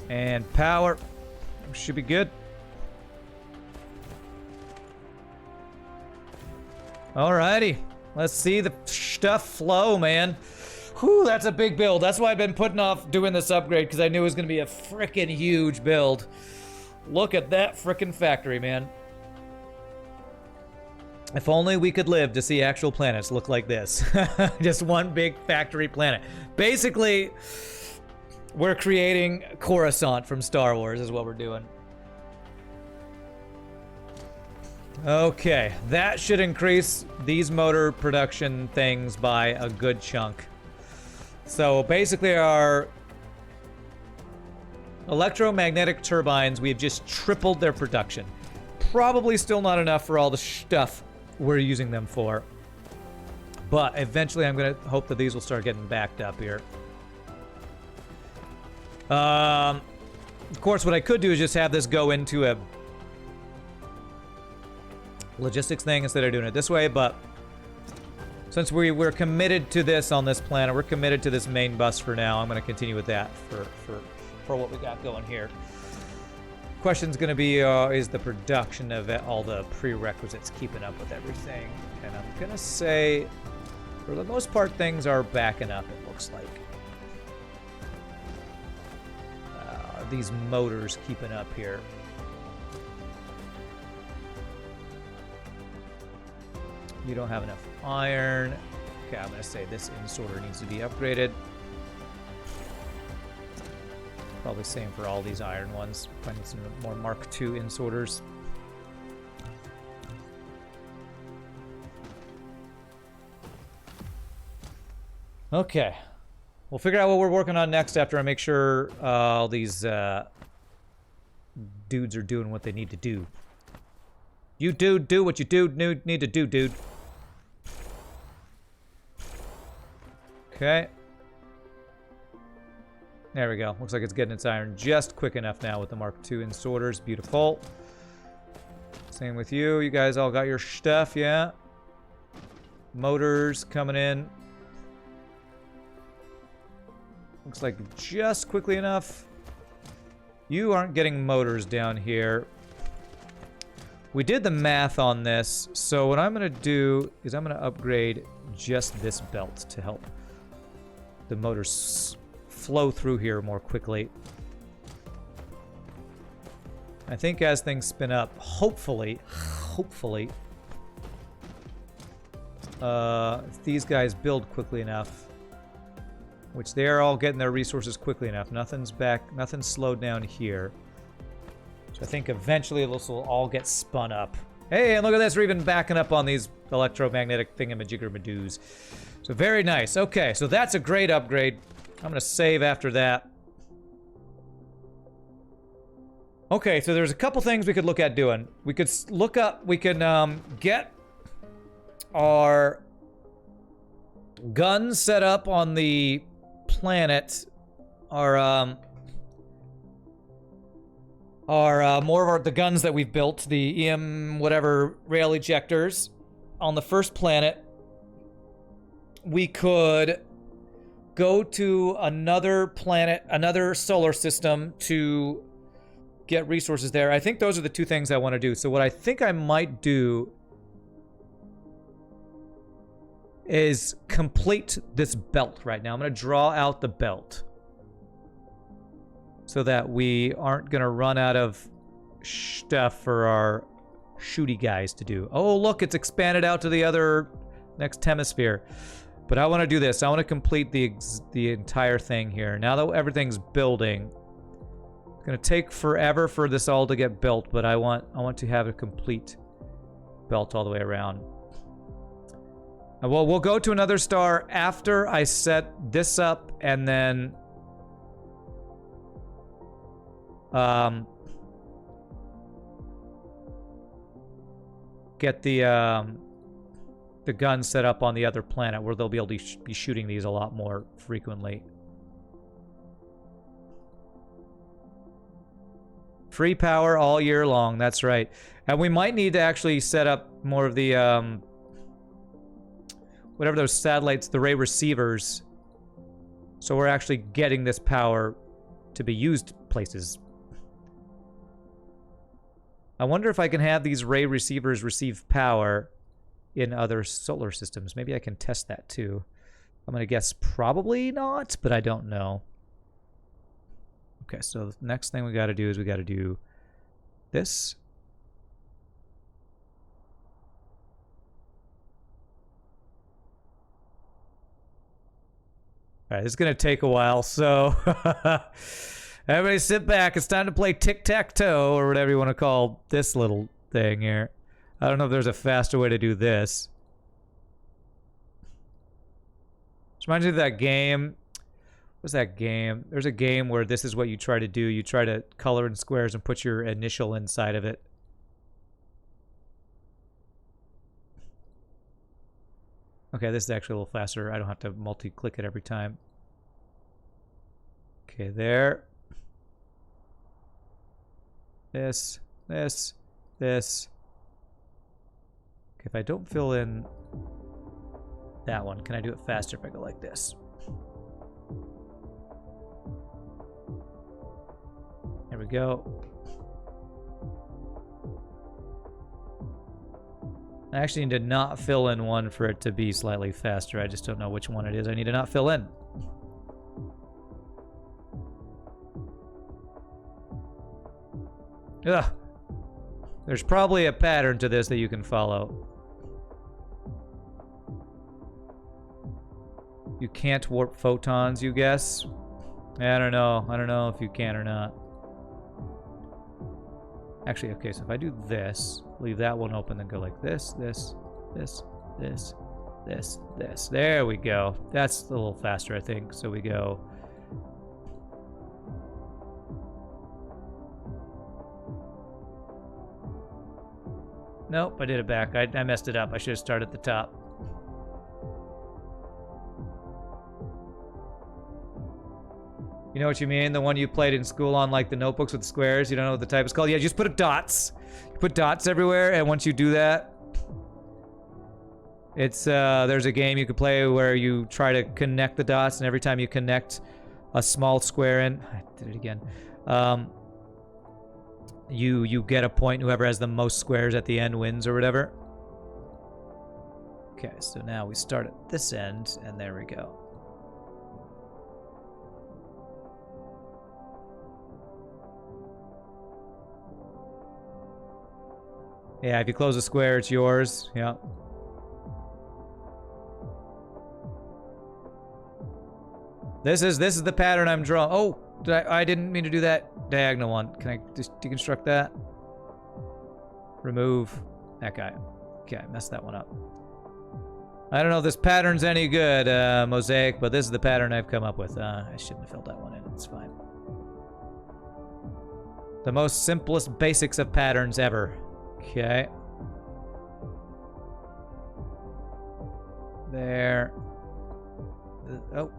And power. Should be good. Alrighty. Let's see the stuff flow, man. Whew, that's a big build. That's why I've been putting off doing this upgrade, because I knew it was going to be a freaking huge build. Look at that freaking factory, man. If only we could live to see actual planets look like this. Just one big factory planet. Basically, we're creating Coruscant from Star Wars is what we're doing. Okay, that should increase these motor production things by a good chunk. So basically our electromagnetic turbines, we've just tripled their production. Probably still not enough for all the stuff we're using them for. But eventually I'm going to hope that these will start getting backed up here. Of course, what I could do is just have this go into a logistics thing instead of doing it this way, but since we're committed to this on this planet, we're committed to this main bus for now, I'm going to continue with that for what we got going here. Question's going to be, is the production of all the prerequisites keeping up with everything? And I'm going to say, for the most part, things are backing up, it looks like. These motors keeping up here. You don't have enough iron. Okay, I'm going to say this in-sorter needs to be upgraded. Probably same for all these iron ones. Finding some more Mark II in-sorters. Okay. We'll figure out what we're working on next after I make sure all these dudes are doing what they need to do. You dude, do what you need to do, dude. Okay. There we go. Looks like it's getting its iron just quick enough now with the Mark II in-sorters. Beautiful. Same with you. You guys all got your stuff, yeah? Motors coming in. Looks like just quickly enough. You aren't getting motors down here. We did the math on this, so what I'm going to do is I'm going to upgrade just this belt to help the motors flow through here more quickly. I think as things spin up, hopefully, if these guys build quickly enough, which they are all getting their resources quickly enough, nothing's slowed down here. So I think eventually this will all get spun up. Hey, and look at this, we're even backing up on these electromagnetic thingamajigger-madoos. So very nice. Okay, so that's a great upgrade. I'm gonna save after that. Okay, so there's a couple things we could look at doing. We could look up, we can get our guns set up on the planet, our more of the guns that we've built, the EM whatever rail ejectors on the first planet. We could go to another planet, another solar system to get resources there. I think those are the two things I want to do. So what I think I might do is complete this belt right now. I'm going to draw out the belt so that we aren't going to run out of stuff for our shooty guys to do. Oh, look, it's expanded out to the other next hemisphere. But I want to do this. I want to complete the entire thing here. Now that everything's building, it's going to take forever for this all to get built, but I want to have a complete belt all the way around. Well, we'll go to another star after I set this up, and then get the gun set up on the other planet where they'll be able to be shooting these a lot more frequently. Free power all year long, that's right. And we might need to actually set up more of the whatever those satellites, the ray receivers, so we're actually getting this power to be used places. I wonder if I can have these ray receivers receive power in other solar systems. Maybe I can test that too. I'm gonna guess probably not, but I don't know. Okay, so the next thing we gotta do is we gotta do this. All right, this is gonna take a while, so everybody sit back. It's time to play tic-tac-toe, or whatever you want to call this little thing here. I don't know if there's a faster way to do this. This reminds me of that game. What's that game? There's a game where this is what you try to do. You try to color in squares and put your initial inside of it. Okay, this is actually a little faster. I don't have to multi-click it every time. Okay, there. This. Okay, if I don't fill in that one, can I do it faster if I go like this? There we go. I actually need to not fill in one for it to be slightly faster. I just don't know which one it is I need to not fill in. Ugh. There's probably a pattern to this that you can follow. You can't warp photons, you guess? I don't know. I don't know if you can or not. Actually, okay, so if I do this, leave that one open, then go like this. There we go. That's a little faster, I think. So we go... Nope, I did it back. I messed it up. I should have started at the top. You know what you mean? The one you played in school on, like, the notebooks with squares? You don't know what the type is called? Yeah, just put dots. You put dots everywhere, and once you do that, it's, there's a game you can play where you try to connect the dots, and every time you connect a small square in... I did it again. You get a point. Whoever has the most squares at the end wins or whatever. Okay, so now we start at this end, and there we go. Yeah, if you close a square, it's yours. Yeah. This is the pattern I'm drawing. Oh, I didn't mean to do that diagonal one. Can I just deconstruct that? Remove that guy. Okay, I messed that one up. I don't know if this pattern's any good, Mosaic, but this is the pattern I've come up with. I shouldn't have filled that one in. It's fine. The most simplest basics of patterns ever. Okay. There. Oh.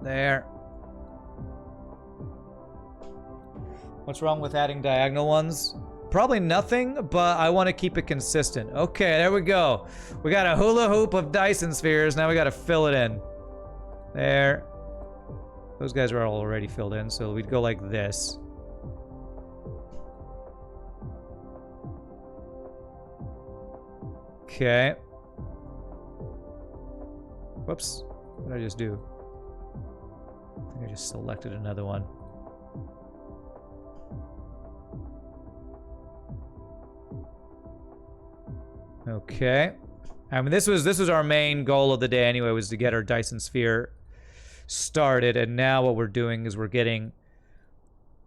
There. What's wrong with adding diagonal ones? Probably nothing, but I want to keep it consistent. Okay, there we go. We got a hula hoop of Dyson spheres. Now we got to fill it in. There. Those guys are already filled in, so we'd go like this. Okay. Whoops. What did I just do? I think I just selected another one. Okay. I mean, this was our main goal of the day anyway, was to get our Dyson Sphere started, and now what we're doing is we're getting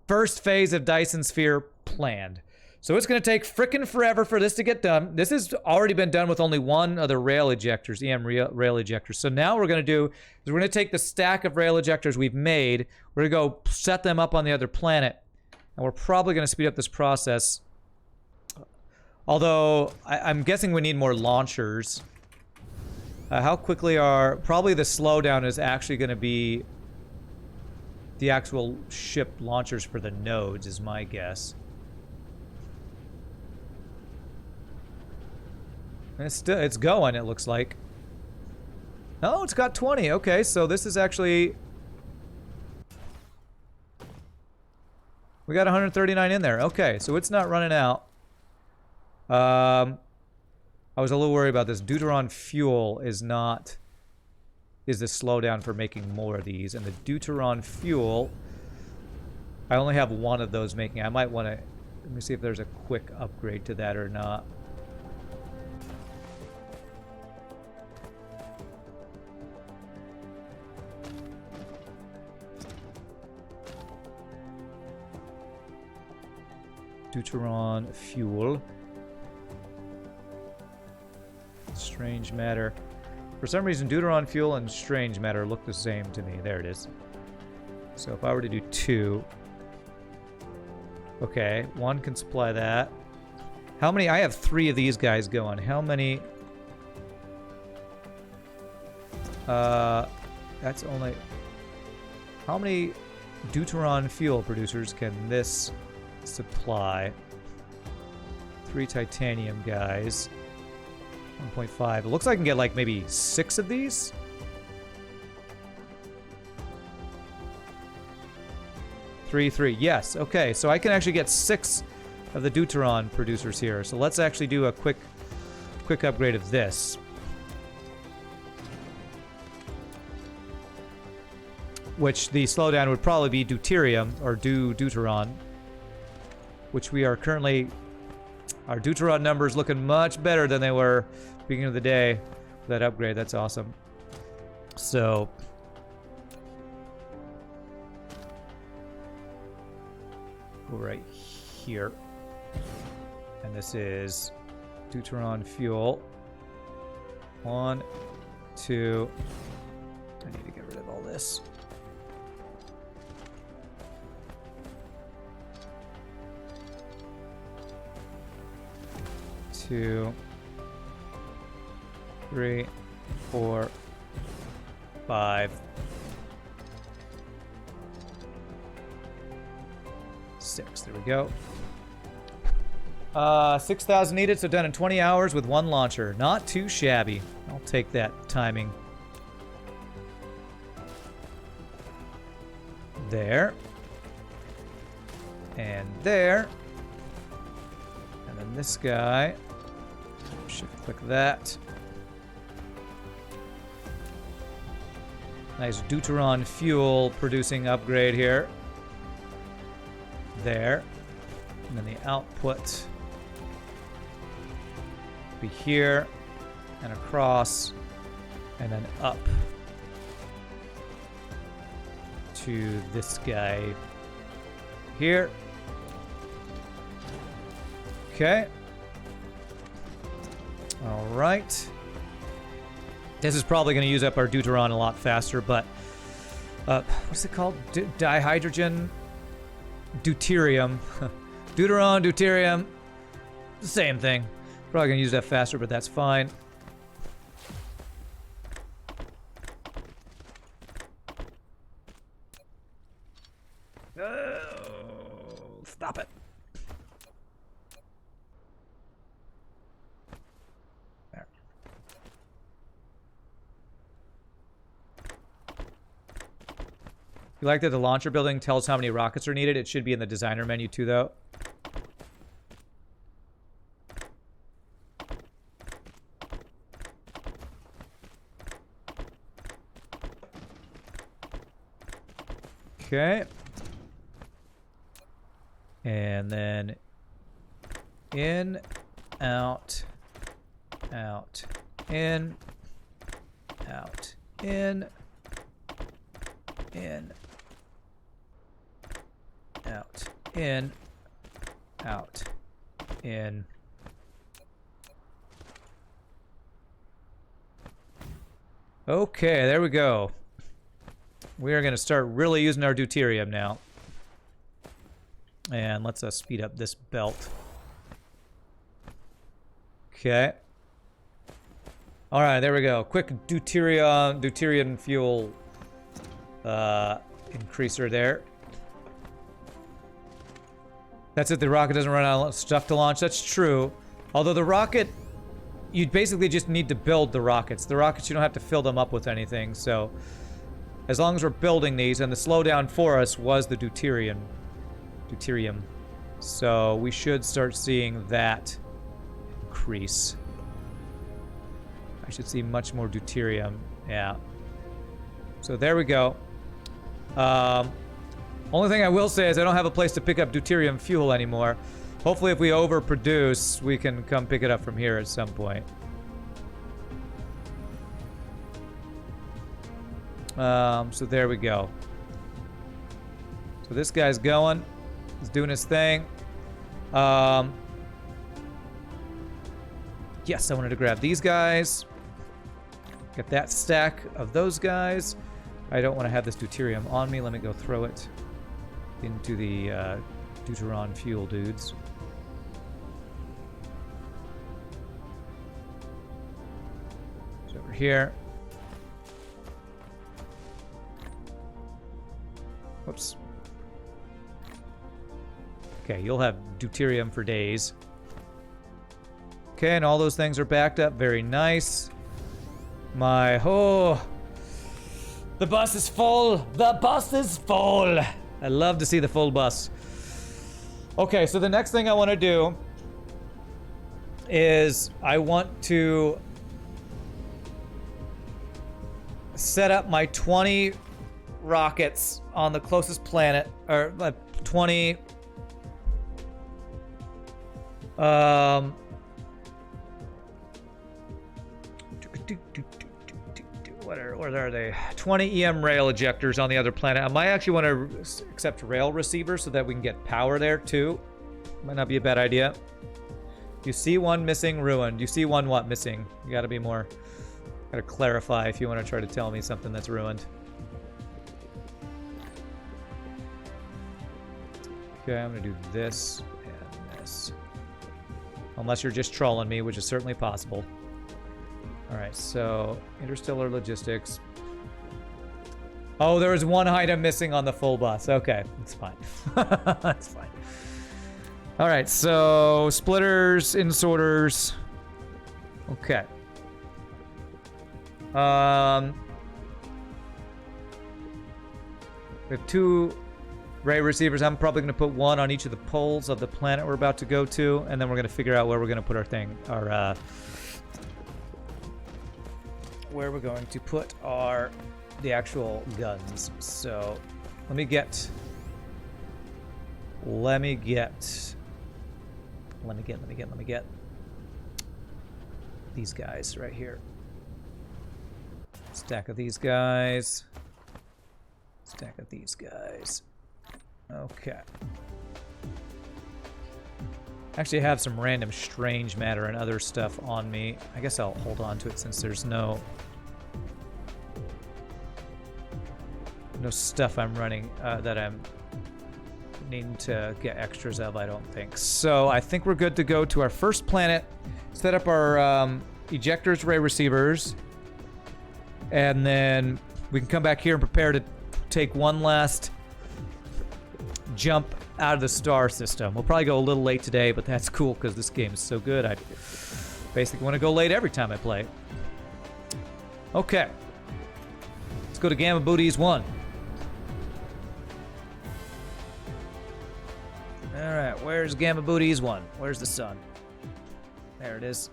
first phase of Dyson Sphere planned. So it's going to take frickin' forever for this to get done. This has already been done with only one of the rail ejectors, EM rail ejectors. So now what we're going to do is we're going to take the stack of rail ejectors we've made, we're going to go set them up on the other planet, and we're probably going to speed up this process. Although, I'm guessing we need more launchers. How quickly are... Probably the slowdown is actually going to be the actual ship launchers for the nodes, is my guess. It's going, it looks like. Oh, it's got 20. Okay, so this is actually... We got 139 in there. Okay, so it's not running out. I was a little worried about this. Deuteron fuel is the slowdown for making more of these. And the Deuteron fuel, I only have one of those making. I might want to... Let me see if there's a quick upgrade to that or not. Deuteron fuel. Strange matter. For some reason, deuteron fuel and strange matter look the same to me. There it is. So if I were to do 2... Okay, 1 can supply that. How many? I have 3 of these guys going. How many? That's only... How many deuteron fuel producers can this supply? 3 titanium guys. 1.5. It looks like I can get like maybe 6 of these. Three. Yes. Okay. So I can actually get 6 of the deuteron producers here. So let's actually do a quick upgrade of this. Which the slowdown would probably be deuterium or deuteron. Which we are currently... Our deuteron numbers looking much better than they were at the beginning of the day with that upgrade. That's awesome. So... Go right here. And this is deuteron fuel. 1, 2... I need to get rid of all this. 2, 3, 4, 5, 6. There we go. 6,000 needed, so done in 20 hours with 1 launcher. Not too shabby. I'll take that timing. There. And there. And then this guy. Shift click that. Nice deuteron fuel producing upgrade here. There. And then the output be here and across and then up to this guy here. Okay. All right. This is probably going to use up our deuteron a lot faster, but what's it called? Dihydrogen deuterium. Deuteron, deuterium, the same thing. Probably going to use that faster, but that's fine. Oh, stop it. There. You like that the launcher building tells how many rockets are needed? It should be in the designer menu too, though. Okay. And then in, out, out, in, out, in, out, in, out, in. Okay, there we go. We are going to start really using our deuterium now. And let's speed up this belt. Okay. Alright, there we go. Quick deuterium fuel increaser there. That's it, the rocket doesn't run out of stuff to launch. That's true. Although the rocket, you basically just need to build the rockets. The rockets, you don't have to fill them up with anything, so... As long as we're building these, and the slowdown for us was the deuterium. So we should start seeing that increase. I should see much more deuterium. Yeah. So there we go. Only thing I will say is I don't have a place to pick up deuterium fuel anymore. Hopefully if we overproduce, we can come pick it up from here at some point. So there we go. So this guy's going. He's doing his thing. Yes, I wanted to grab these guys. Get that stack of those guys. I don't want to have this deuterium on me. Let me go throw it into the deuteron fuel dudes. It's over here. Whoops. Okay, you'll have deuterium for days. Okay, and all those things are backed up. Very nice. The bus is full. The bus is full. I love to see the full bus. Okay, so the next thing I want to do is I want to set up my 20 rockets on the closest planet, or 20 what are they? 20 EM rail ejectors on the other planet. I might actually want to accept rail receivers so that we can get power there too. Might not be a bad idea. You see one missing, ruined. You see one what missing? You gotta be more, gotta clarify if you want to try to tell me something that's ruined. Okay, I'm gonna do this and this. Unless you're just trolling me, which is certainly possible. Alright, so interstellar logistics. Oh, there was one item missing on the full bus. Okay, it's fine. That's fine. Alright, so splitters, insorters. Okay. We have 2 ray receivers. I'm probably going to put 1 on each of the poles of the planet we're about to go to, and then we're going to figure out where we're going to put our thing, where we're going to put the actual guns. So let me get these guys right here. Stack of these guys. Stack of these guys. Okay. Actually, I have some random strange matter and other stuff on me. I guess I'll hold on to it since there's no stuff I'm running that I'm needing to get extras of, I don't think. So I think we're good to go to our first planet, set up our ejectors, ray receivers, and then we can come back here and prepare to take one last jump out of the star system. We'll probably go a little late today, but that's cool because this game is so good. I basically want to go late every time I play. Okay. Let's go to Gamma Booties 1. Alright, where's Gamma Booties 1? Where's the sun? There it is.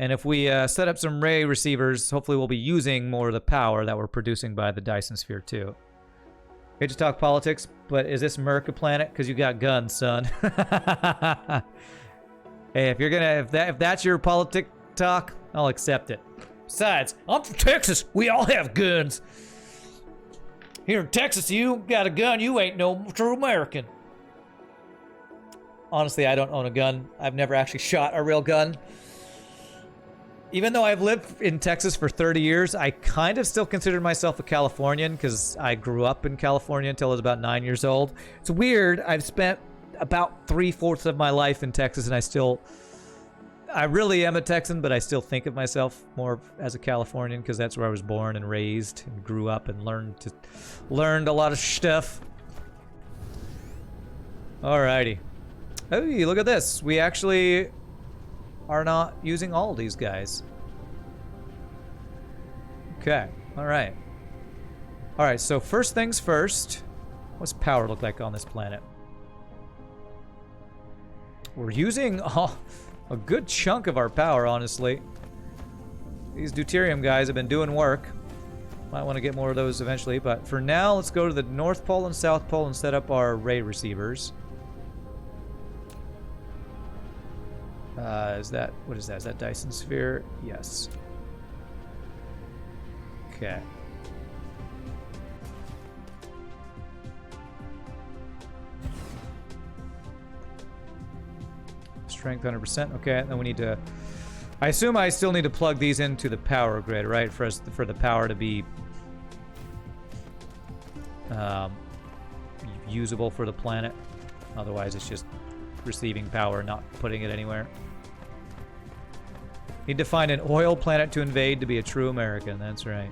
And if we set up some ray receivers, hopefully we'll be using more of the power that we're producing by the Dyson Sphere 2. Hate to talk politics, but is this America planet? Because you got guns, son. Hey, if that's your politic talk, I'll accept it. Besides, I'm from Texas. We all have guns. Here in Texas, you got a gun, you ain't no true American. Honestly, I don't own a gun. I've never actually shot a real gun. Even though I've lived in Texas for 30 years, I kind of still consider myself a Californian because I grew up in California until I was about 9 years old. It's weird. I've spent about 3/4 of my life in Texas, and I really am a Texan, but I still think of myself more as a Californian because that's where I was born and raised and grew up and learned a lot of stuff. Alrighty. Hey, look at this. We actually are not using all these guys. Okay, alright. Alright, so first things first. What's power look like on this planet? We're using a good chunk of our power, honestly. These deuterium guys have been doing work. Might want to get more of those eventually, but for now, let's go to the North Pole and South Pole and set up our ray receivers. What is that? Is that Dyson Sphere? Yes. Okay. Strength 100%. Okay, then we need to... I assume I still need to plug these into the power grid, right? For the power to be usable for the planet. Otherwise, it's just receiving power, not putting it anywhere. Need to find an oil planet to invade to be a true American. That's right.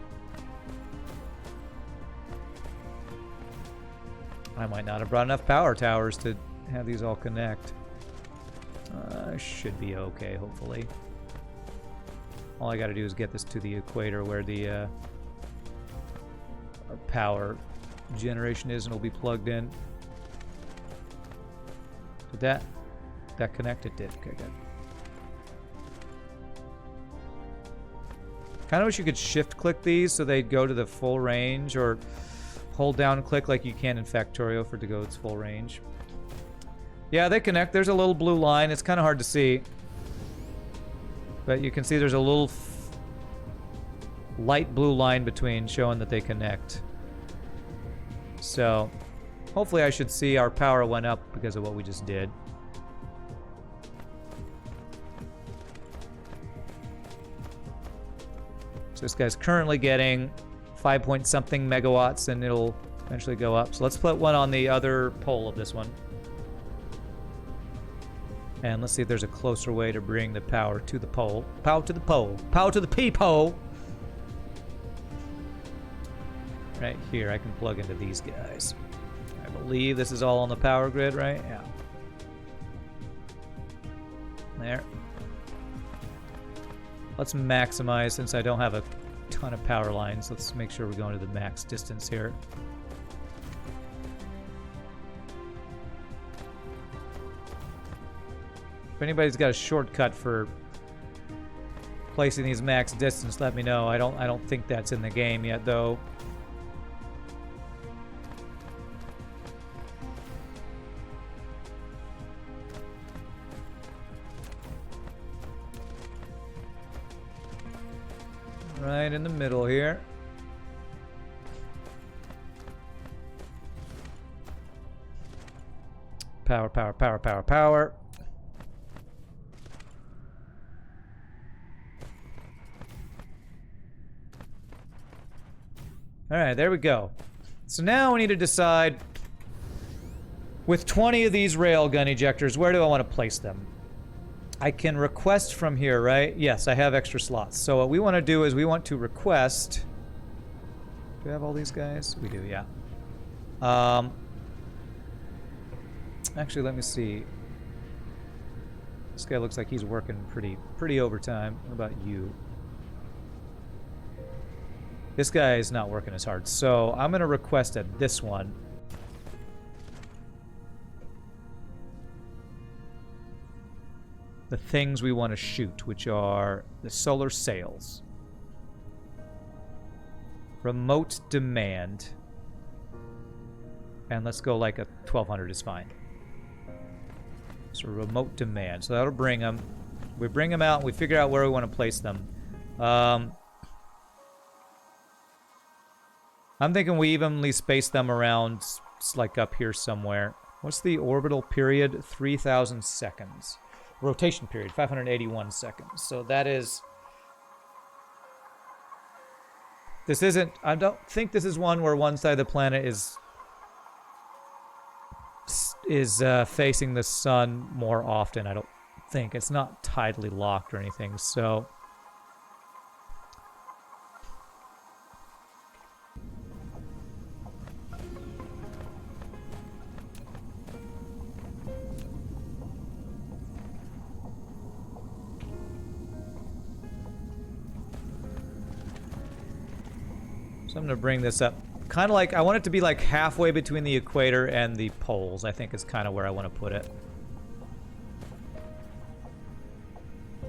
I might not have brought enough power towers to have these all connect. Should be okay, hopefully. All I gotta do is get this to the equator where the our power generation is, and it'll be plugged in. Did that connect? It did. Okay, good. Kind of wish you could shift click these so they'd go to the full range, or hold down and click like you can in Factorio for it to go its full range. Yeah, they connect. There's a little blue line. It's kind of hard to see. But you can see there's a little light blue line between, showing that they connect. So, hopefully I should see our power went up because of what we just did. So this guy's currently getting 5 point something megawatts, and it'll eventually go up. So let's put one on the other pole of this one. And let's see if there's a closer way to bring the power to the pole. Power to the pole. Power to the P-pole! Right here, I can plug into these guys. I believe this is all on the power grid, right? Yeah. There. Let's maximize, since I don't have a ton of power lines. Let's make sure we're going to the max distance here. If anybody's got a shortcut for placing these max distance, let me know. I don't think that's in the game yet, though. Right in the middle here. Power, power, power, power, power. Alright, there we go. So now we need to decide, with 20 of these railgun ejectors, where do I want to place them? I can request from here, right? Yes, I have extra slots. So what we want to do is we want to request... Do we have all these guys? We do, yeah. Actually, let me see. This guy looks like he's working pretty overtime. What about you? This guy is not working as hard. So I'm going to request at this one. The things we want to shoot, which are the solar sails. Remote demand. And let's go like a 1200 is fine. So remote demand. So that'll bring them. We bring them out and we figure out where we want to place them. I'm thinking we evenly space them around, like up here somewhere. What's the orbital period? 3,000 seconds. Rotation period, 581 seconds. So that is... This isn't... I don't think this is one where one side of the planet is facing the sun more often. I don't think. It's not tidally locked or anything, so... So I'm going to bring this up. Kind of like, I want it to be like halfway between the equator and the poles, I think is kind of where I want to put it.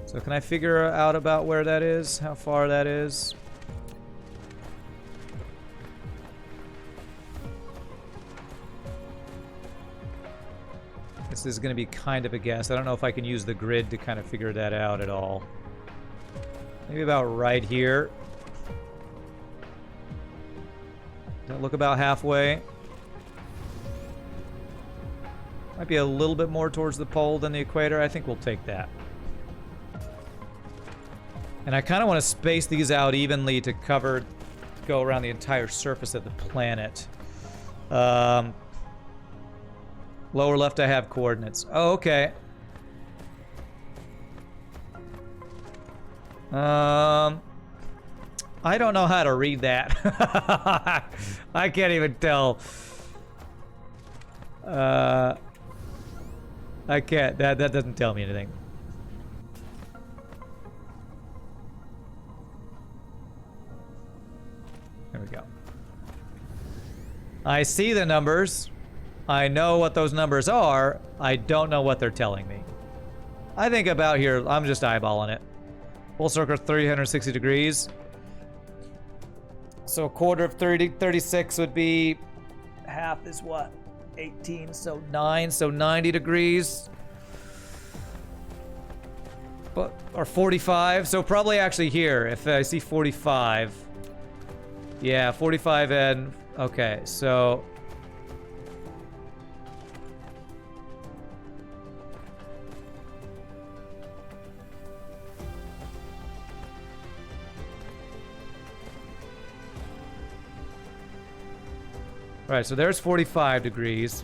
So can I figure out about where that is? How far that is? This is going to be kind of a guess. I don't know if I can use the grid to kind of figure that out at all. Maybe about right here. Does that look about halfway? Might be a little bit more towards the pole than the equator. I think we'll take that. And I kind of want to space these out evenly to go around the entire surface of the planet. Lower left, I have coordinates. Oh, okay. I don't know how to read that. I can't even tell. I can't. That doesn't tell me anything. There we go. I see the numbers. I know what those numbers are. I don't know what they're telling me. I think about here, I'm just eyeballing it. Full circle 360 degrees. So a quarter of 36 would be, half is what? 18, so 9, so 90 degrees. But, or 45, so probably actually here, if I see 45. Yeah, 45 and, okay, so. Right, so there's 45 degrees.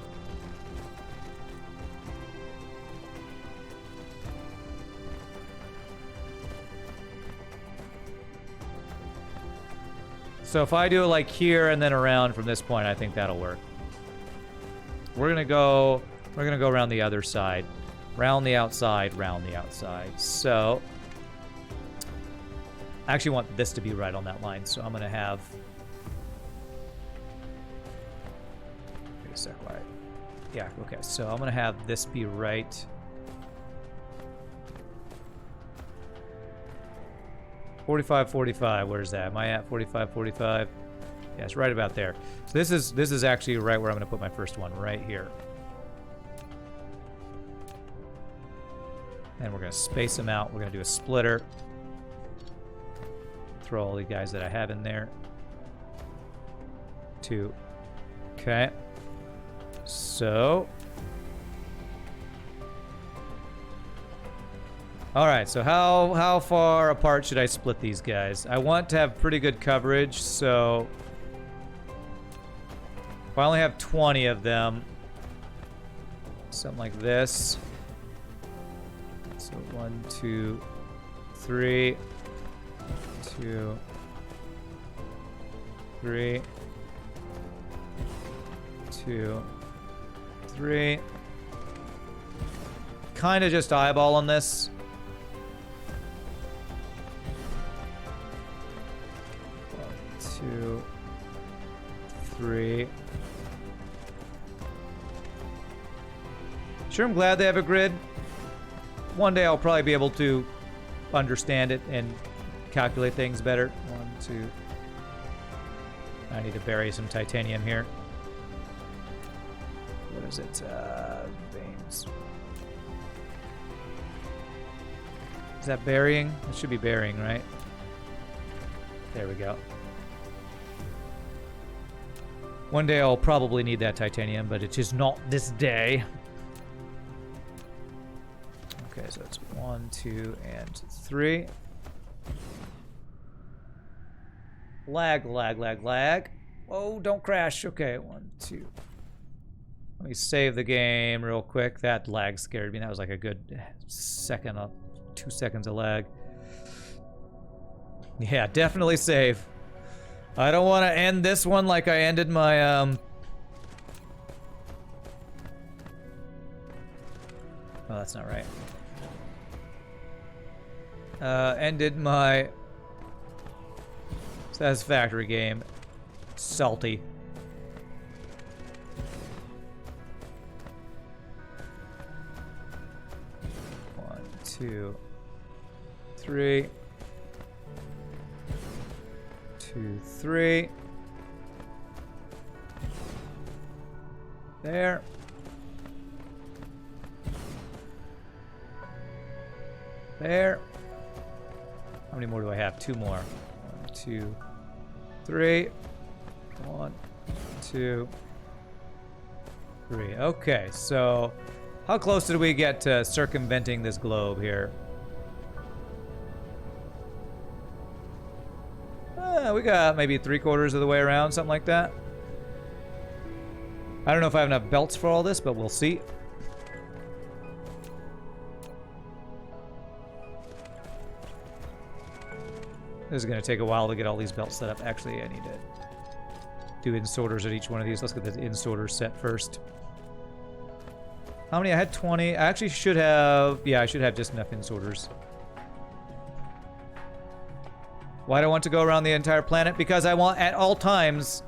So if I do it like here and then around from this point, I think that'll work. We're gonna go around the other side. Round the outside, round the outside. So I actually want this to be right on that line, so I'm gonna have, wait a sec, why? Yeah, okay, so I'm gonna have this be right. 45, 45, where's that? Am I at 45, 45? Yeah, it's right about there. So this is actually right where I'm gonna put my first one, right here. And we're gonna space them out. We're gonna do a splitter. Throw all the guys that I have in there. 2. Okay. So. Alright, so how far apart should I split these guys? I want to have pretty good coverage, so if I only have 20 of them, something like this. So 1, 2, 3, 2, 3, 2, 3. Kind of just eyeballing this. 2, 3. Sure, I'm glad they have a grid. One day I'll probably be able to understand it and calculate things better. 1, 2. I need to bury some titanium here. What is it? Veins. Is that burying? It should be burying, right? There we go. One day I'll probably need that titanium, but it is not this day. Okay, so it's 1, 2, and 3. Lag, lag, lag, lag. Oh, don't crash. Okay, 1, 2. Let me save the game real quick. That lag scared me. That was like a good second, 2 seconds of lag. Yeah, definitely save. I don't want to end this one like I ended my, Oh, that's not right. Ended my Satisfactory game. Salty. One, 2, 3. 2, 3. There. There. How many more do I have? 2 more. 1, 2, 3. 1, 2, 3. Okay, so how close did we get to circumventing this globe here? We got maybe 3/4 of the way around, something like that. I don't know if I have enough belts for all this, but we'll see. This is going to take a while to get all these belts set up. Actually, I need to do in-sorters at each one of these. Let's get the in-sorters set first. How many? I had 20. I actually should have... Yeah, I should have just enough in-sorters. Why do I want to go around the entire planet? Because I want, at all times...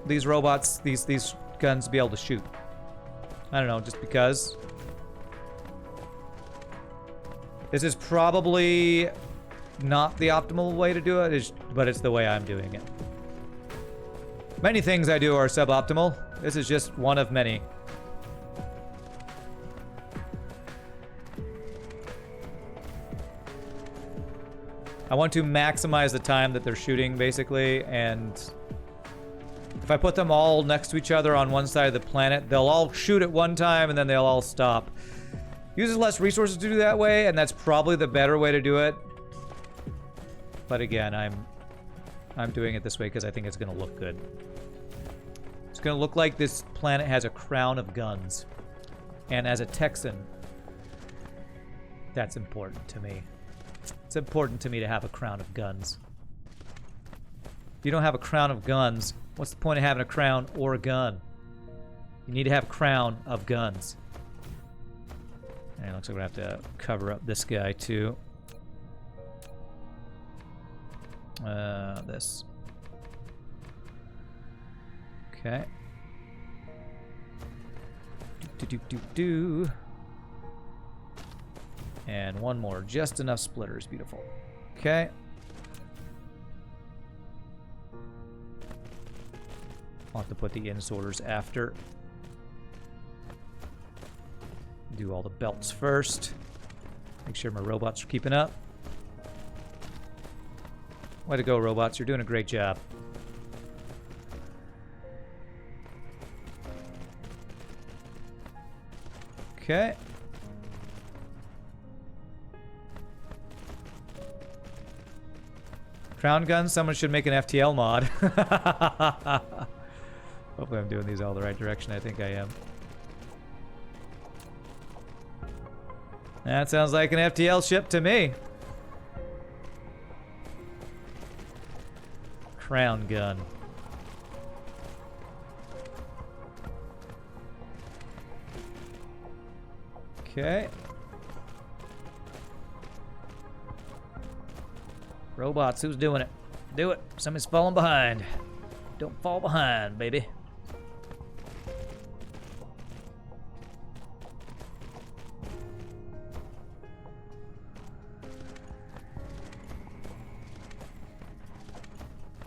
these robots, these guns to be able to shoot. I don't know, just because... This is probably not the optimal way to do it, but it's the way I'm doing it. Many things I do are suboptimal. This is just one of many. I want to maximize the time that they're shooting, basically, and if I put them all next to each other on one side of the planet, they'll all shoot at one time and then they'll all stop. Uses less resources to do that way, and that's probably the better way to do it. But again, I'm doing it this way because I think it's going to look good. It's going to look like this planet has a crown of guns. And as a Texan, that's important to me. It's important to me to have a crown of guns. If you don't have a crown of guns, what's the point of having a crown or a gun? You need to have a crown of guns. And it looks like we're going to have to cover up this guy, too. This. Okay. Do. And one more. Just enough splitters. Beautiful. Okay. I'll have to put the in-sorters after. Do all the belts first. Make sure my robots are keeping up. Way to go, robots. You're doing a great job. Okay. Crown guns? Someone should make an FTL mod. Hopefully I'm doing these all the right direction. I think I am. That sounds like an FTL ship to me. Crown gun. Okay. Robots, who's doing it? Do it. Somebody's falling behind. Don't fall behind, baby.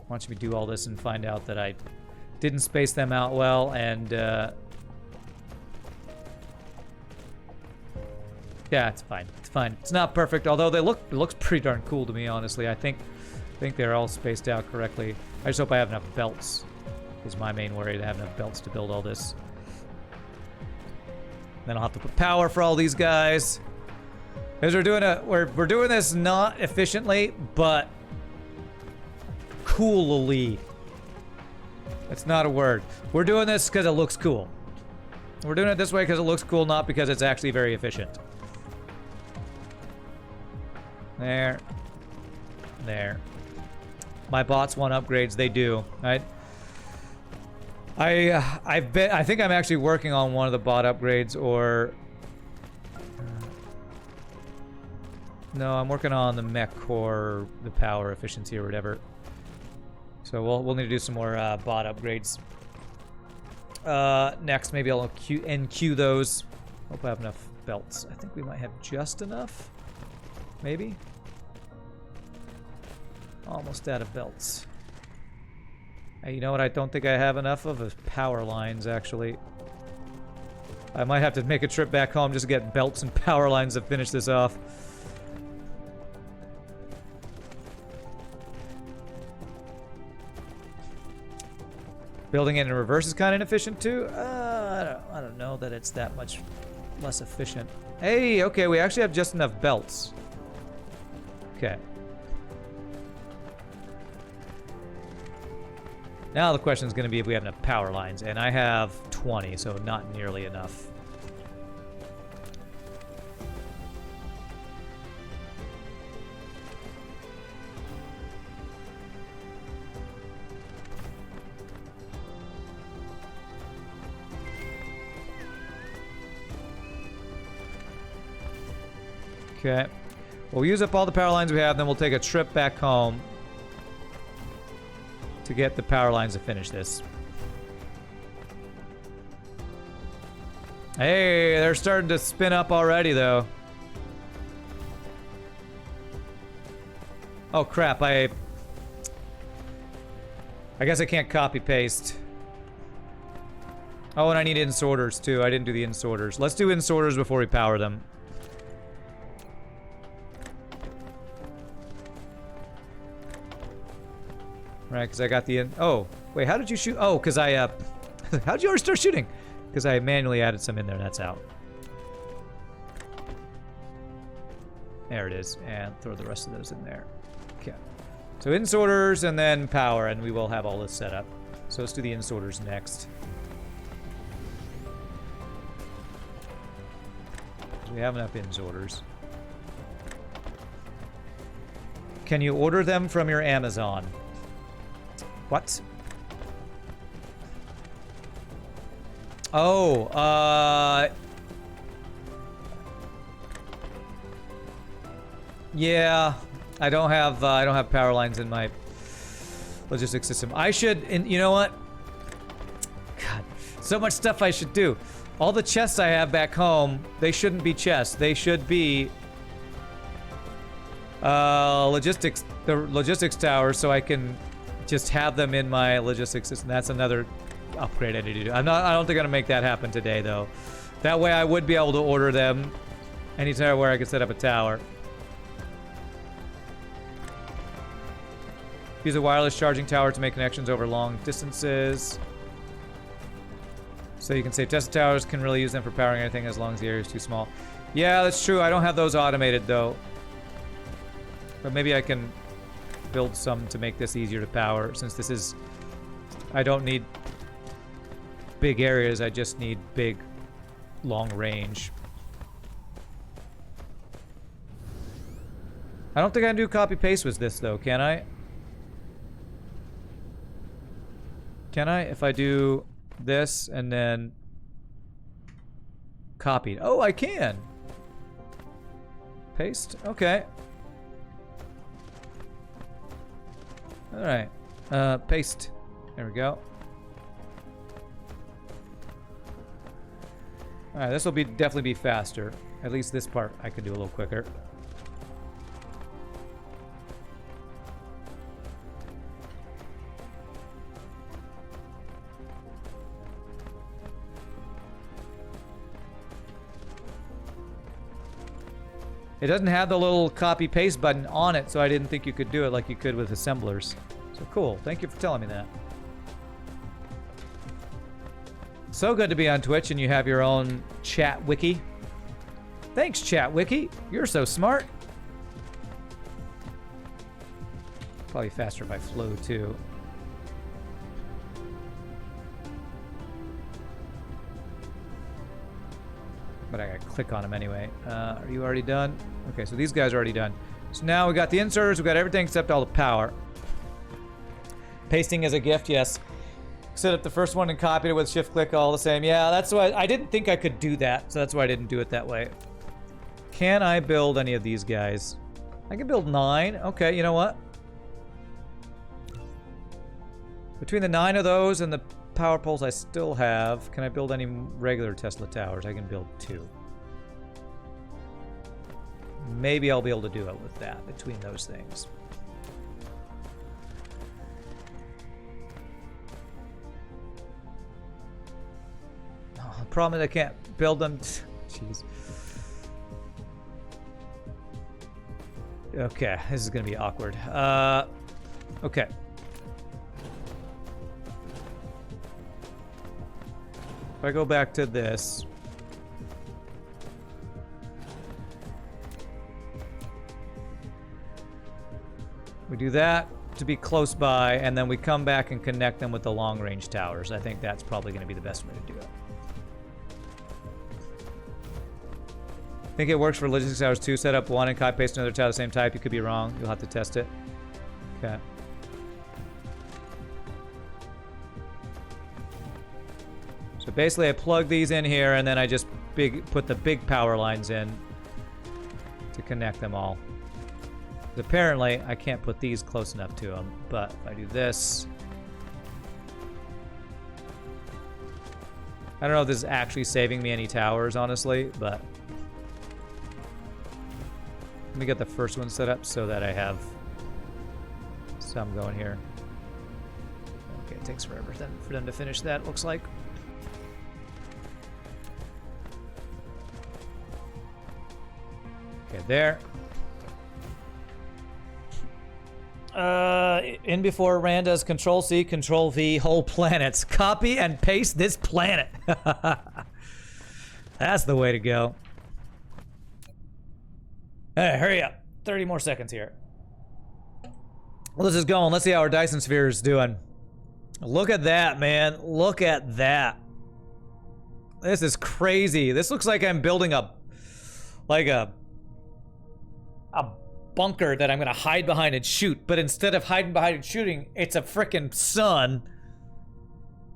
Watch me do all this and find out that I didn't space them out well, and yeah, it's fine. It's fine. It's not perfect, although it looks pretty darn cool to me, honestly. I think they're all spaced out correctly. I just hope I have enough belts. Is my main worry, to have enough belts to build all this. Then I'll have to put power for all these guys. Because we're doing this not efficiently, but coolly. It's not a word. We're doing this because it looks cool. We're doing it this way because it looks cool, not because it's actually very efficient. There. There. My bots want upgrades. They do. Right? I think I'm actually working on one of the bot upgrades, or no, I'm working on the mech core, the power efficiency or whatever. So we'll need to do some more bot upgrades. Next, maybe I'll NQ those. Hope I have enough belts. I think we might have just enough. Maybe. Almost out of belts. Hey, you know what I don't think I have enough of? Is power lines, actually. I might have to make a trip back home just to get belts and power lines to finish this off. Building it in reverse is kind of inefficient too. I don't know that it's that much less efficient. Hey, okay, we actually have just enough belts. Okay. Now the question is going to be if we have enough power lines, and I have 20, so not nearly enough. Okay. We'll use up all the power lines we have, then we'll take a trip back home to get the power lines to finish this. Hey, they're starting to spin up already, though. Oh, crap. I guess I can't copy-paste. Oh, and I need in-sorters, too. I didn't do the in-sorters. Let's do in-sorters before we power them. Right, because I got the in. Oh, wait, how did you shoot? Oh, because I, how did you already start shooting? Because I manually added some in there, and that's out. There it is, and throw the rest of those in there. Okay. So in-sorters and then power, and we will have all this set up. So let's do the in-sorters next. We have enough in-sorters. Can you order them from your Amazon? What? Oh, yeah, I don't have power lines in my logistics system. I should, and you know what? God, so much stuff I should do. All the chests I have back home, they shouldn't be chests. They should be logistics tower, so I can just have them in my logistics system. That's another upgrade I need to do. I don't think I'm gonna make that happen today, though. That way I would be able to order them anytime where I could set up a tower. Use a wireless charging tower to make connections over long distances. So you can say Tesla towers can really use them for powering anything as long as the area is too small. Yeah, that's true. I don't have those automated, though. But maybe I can build some to make this easier to power, since this is... I don't need big areas, I just need big, long range. I don't think I can do copy-paste with this, though, can I? Can I? If I do this and then copy. Oh, I can! Paste? Okay. Alright. Paste. There we go. Alright, this will definitely be faster. At least this part I can do a little quicker. It doesn't have the little copy-paste button on it, so I didn't think you could do it like you could with assemblers. So cool. Thank you for telling me that. So good to be on Twitch and you have your own chat wiki. Thanks, chat wiki. You're so smart. Probably faster by flow, too. But I gotta click on them anyway. Are you already done? Okay, so these guys are already done. So now we got the inserters, we got everything except all the power. Pasting is a gift, yes. Set up the first one and copied it with shift click all the same. Yeah, that's why I didn't think I could do that, so that's why I didn't do it that way. Can I build any of these guys? I can build 9. Okay, you know what? Between the 9 of those and the power poles I still have, can I build any regular Tesla towers? I can build 2. Maybe I'll be able to do it with that, between those things. Oh, the problem is I can't build them. Jeez. Okay, this is gonna be awkward. Okay. if I go back to this, we do that to be close by, and then we come back and connect them with the long-range towers. I think that's probably going to be the best way to do it. I think it works for logistics towers too. Set up one and copy paste another tower of the same type. You could be wrong. You'll have to test it. Okay. So basically I plug these in here and then I just put the big power lines in to connect them all. Apparently I can't put these close enough to them, but if I do this, I don't know if this is actually saving me any towers, honestly, but let me get the first one set up so that I have some going here. Okay, it takes forever then for them to finish that, looks like. Okay, there. In before Rand does Control-C, Control-V, whole planets. Copy and paste this planet. That's the way to go. Hey, hurry up. 30 more seconds here. Well, this is going. Let's see how our Dyson Sphere is doing. Look at that, man. Look at that. This is crazy. This looks like I'm building a bunker that I'm gonna hide behind and shoot, but instead of hiding behind and shooting, it's a frickin' sun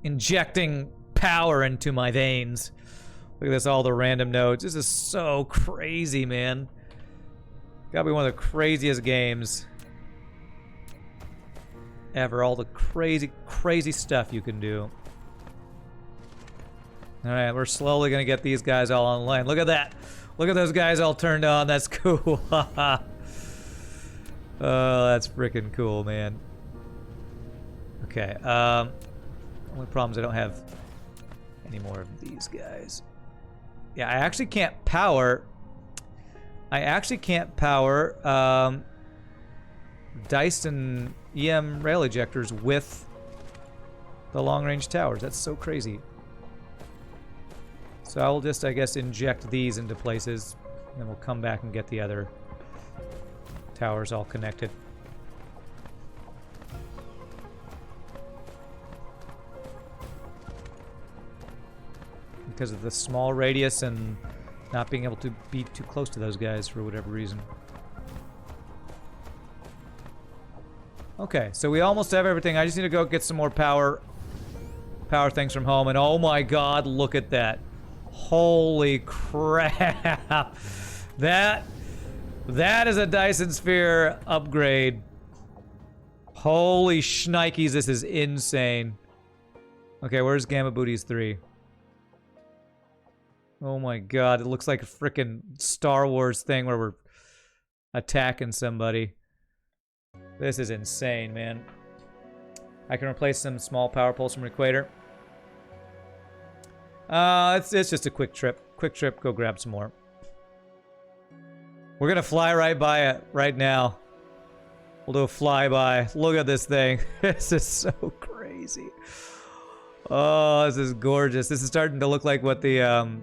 injecting power into my veins. Look at this, all the random nodes. This is so crazy, man. Gotta be one of the craziest games ever. All the crazy stuff you can do. Alright, we're slowly gonna get these guys all online. Look at that. Look at those guys all turned on. That's cool. Oh, that's freaking cool, man. Okay, only problem is I don't have any more of these guys. Yeah, I actually can't power Dyson EM rail ejectors with the long-range towers. That's so crazy. So I will just, I guess, inject these into places, and then we'll come back and get the other towers all connected. Because of the small radius and not being able to be too close to those guys for whatever reason. Okay, so we almost have everything. I just need to go get some more power things from home, and oh my god, look at that. Holy crap. That is a Dyson Sphere upgrade. Holy shnikes, this is insane. Okay, where's Gamma Booties 3? Oh my god, it looks like a frickin' Star Wars thing where we're attacking somebody. This is insane, man. I can replace some small power poles from Equator. It's just a quick trip. Quick trip, go grab some more. We're gonna fly right by it right now. We'll do a flyby. Look at this thing. This is so crazy. Oh, this is gorgeous. This is starting to look like what the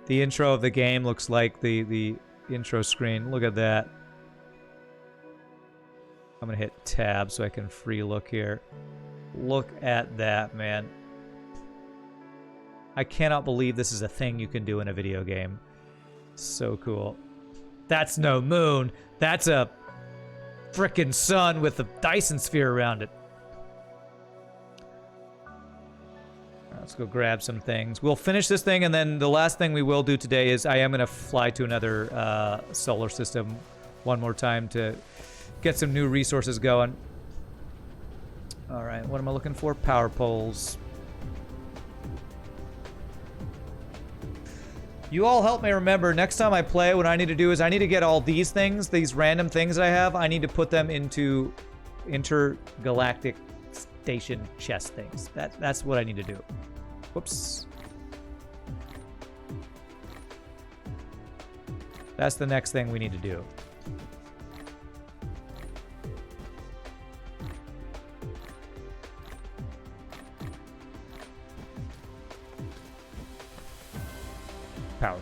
intro of the game looks like. The intro screen. Look at that. I'm gonna hit tab so I can free look here. Look at that, man. I cannot believe this is a thing you can do in a video game. So cool. That's no moon. That's a frickin' sun with a Dyson Sphere around it. Let's go grab some things. We'll finish this thing, and then the last thing we will do today is I am going to fly to another solar system one more time to get some new resources going. Alright, what am I looking for? Power poles. You all help me remember, next time I play, what I need to do is I need to get all these things, these random things that I have, I need to put them into intergalactic station chest things. That's what I need to do. Whoops. That's the next thing we need to do.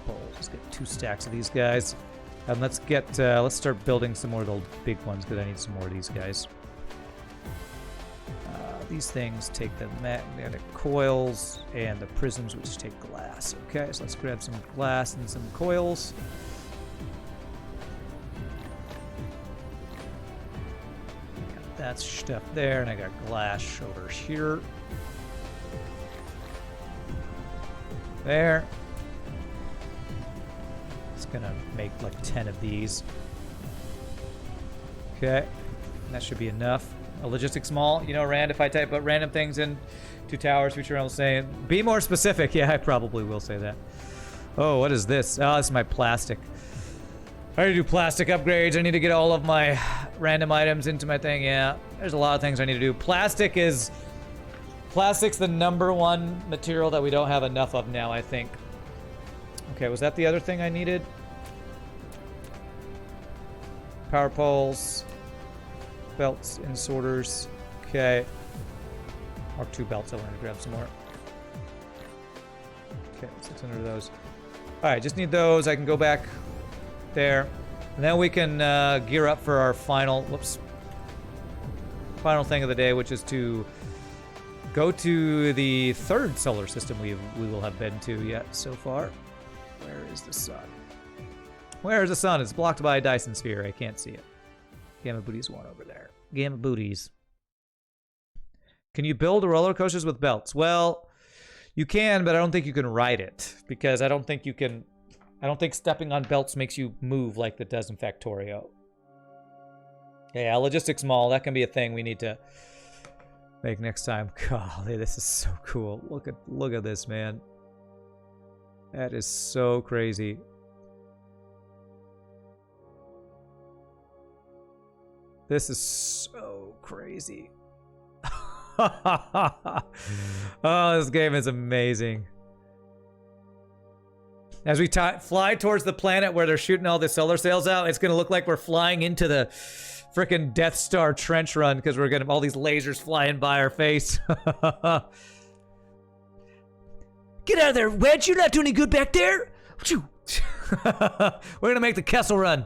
power poles. Let's get 2 stacks of these guys. And let's start building some more of the big ones because I need some more of these guys. These things take the magnetic coils and the prisms, which take glass. Okay, so let's grab some glass and some coils. Got that stuff there, and I got glass over here. There. It's gonna make like 10 of these. Okay, that should be enough. A logistics mall, you know, Rand, if I type out random things in 2 towers, future I'll say, be more specific. Yeah, I probably will say that. Oh, what is this? Oh, this is my plastic. I need to do plastic upgrades. I need to get all of my random items into my thing. Yeah, there's a lot of things I need to do. Plastic's the #1 material that we don't have enough of now, I think. Okay, was that the other thing I needed? Power poles. Belts and sorters. Okay. Mark 2 belts. I want to grab some more. Okay, 600 of those. Alright, just need those. I can go back there. And then we can gear up for our final thing of the day, which is to go to the 3rd solar system we will have been to yet so far. Where is the sun? Where is the sun? It's blocked by a Dyson Sphere. I can't see it. Gamma Booties 1 over there. Gamma Booties. Can you build roller coasters with belts? Well, you can, but I don't think you can ride it. Because I don't think stepping on belts makes you move like it does in Factorio. Yeah, logistics mall, that can be a thing we need to make next time. Golly, this is so cool. Look at this, man. That is so crazy. This is so crazy. Oh, this game is amazing. As we fly towards the planet where they're shooting all the solar sails out, it's going to look like we're flying into the frickin' Death Star trench run because we're getting all these lasers flying by our face. Get out of there, Wedge. You're not doing any good back there. We're going to make the Kessel run.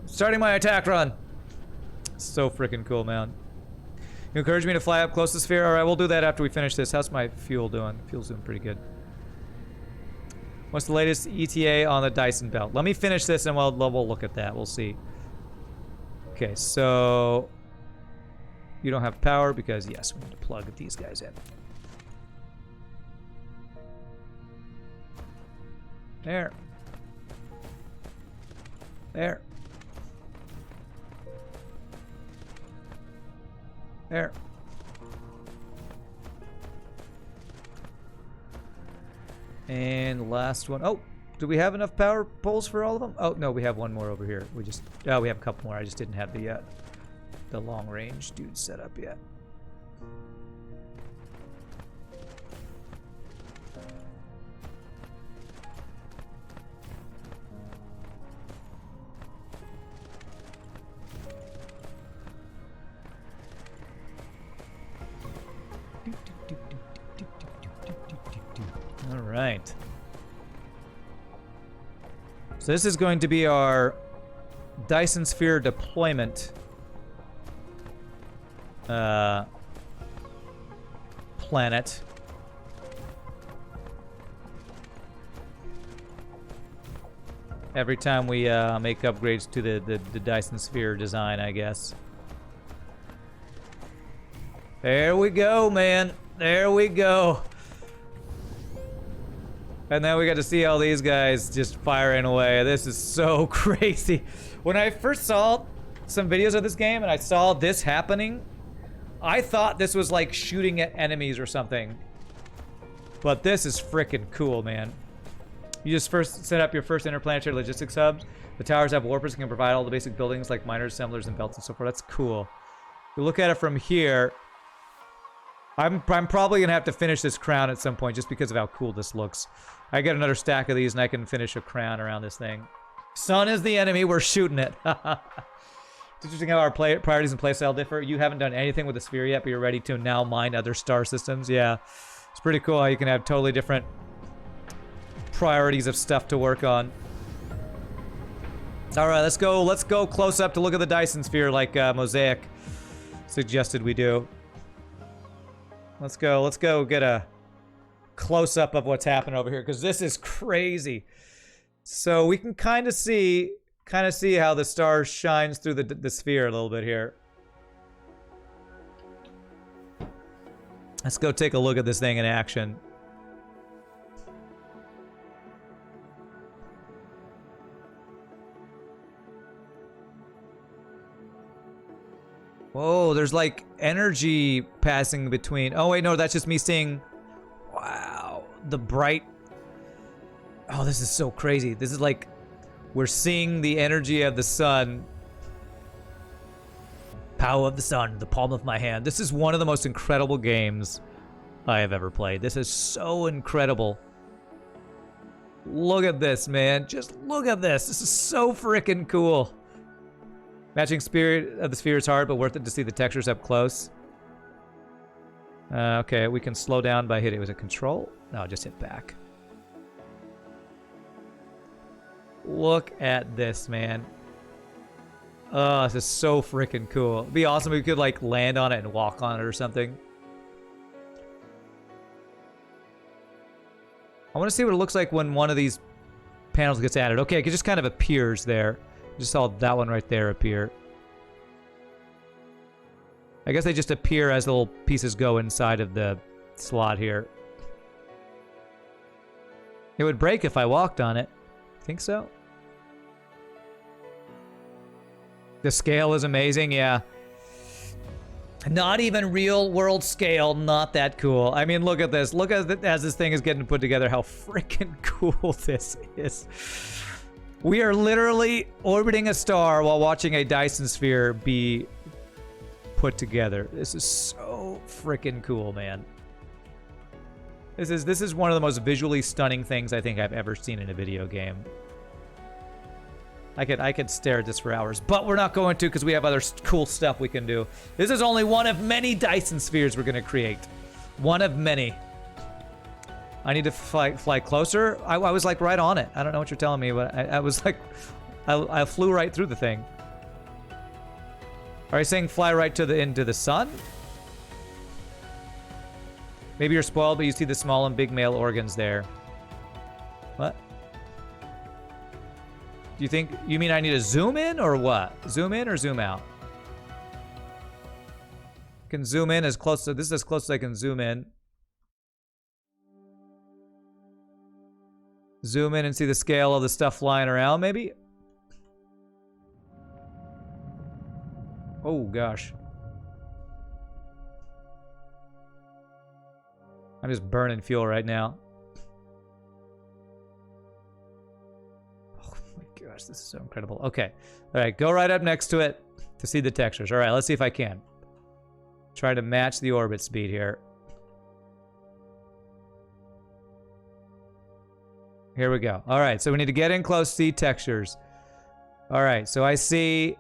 Starting my attack run. So freaking cool, man. You encourage me to fly up close to the sphere? Alright, we'll do that after we finish this. How's my fuel doing? Fuel's doing pretty good. What's the latest ETA on the Dyson belt? Let me finish this and we'll look at that. We'll see. Okay, so... You don't have power because, yes, we need to plug these guys in. There. There. There. And the last one. Oh, do we have enough power poles for all of them? Oh, no, we have one more over here. We have a couple more. I just didn't have the long range dude set up yet. Right. So this is going to be our Dyson Sphere deployment planet. Every time we make upgrades to the Dyson Sphere design, I guess. There we go, man. There we go. And then we got to see all these guys just firing away. This is so crazy. When I first saw some videos of this game and I saw this happening, I thought this was like shooting at enemies or something. But this is freaking cool, man. You just first set up your first interplanetary logistics hubs. The towers have warpers and can provide all the basic buildings like miners, assemblers, and belts and so forth. That's cool. You look at it from here. I'm probably gonna have to finish this crown at some point just because of how cool this looks. I get another stack of these and I can finish a crown around this thing. Sun is the enemy, we're shooting it. It's interesting how our priorities and playstyle differ. You haven't done anything with the sphere yet, but you're ready to now mine other star systems. Yeah, it's pretty cool how you can have totally different priorities of stuff to work on. All right, let's go close up to look at the Dyson Sphere like Mosaic suggested we do. Let's go get a close up of what's happening over here, because this is crazy. So we can kind of see how the star shines through the sphere a little bit here. Let's go take a look at this thing in action. Whoa, there's like energy passing between. Oh wait, no, that's just me seeing. Wow, the bright. Oh, this is so crazy. This is like we're seeing the energy of the sun. Power of the sun, the palm of my hand. This is one of the most incredible games I have ever played. This is so incredible. Look at this, man. Just look at this. This is so freaking cool. Matching spirit of the sphere is hard, but worth it to see the textures up close. Okay, we can slow down by hitting. Was it control? No, just hit back. Look at this, man. Oh, this is so freaking cool. It'd be awesome if we could like land on it and walk on it or something. I want to see what it looks like when one of these panels gets added. Okay, it just kind of appears there. Just saw that one right there appear. I guess they just appear as the little pieces go inside of the slot here. It would break if I walked on it. Think so? The scale is amazing, yeah. Not even real world scale, not that cool. I mean, look at this. Look at it as this thing is getting put together, how freaking cool this is. We are literally orbiting a star while watching a Dyson Sphere be put together. This is so freaking cool, man. This is one of the most visually stunning things I think I've ever seen in a video game. I could stare at this for hours, but we're not going to because we have other cool stuff we can do. This is only one of many Dyson Spheres we're going to create. One of many. I need to fly closer. I was like right on it. I don't know what you're telling me, but I was like, I flew right through the thing. Are you saying fly right into the sun? Maybe you're spoiled, but you see the small and big male organs there. What? Do you think, you mean I need to zoom in or what? Zoom in or zoom out? Can zoom in as close to, this is as close as I can zoom in. Zoom in and see the scale of the stuff flying around, maybe? Oh, gosh. I'm just burning fuel right now. Oh my gosh, this is so incredible. Okay. All right, go right up next to it to see the textures. All right, let's see if I can. Try to match the orbit speed here. Here we go. All right, so we need to get in close, see textures. All right, so I see...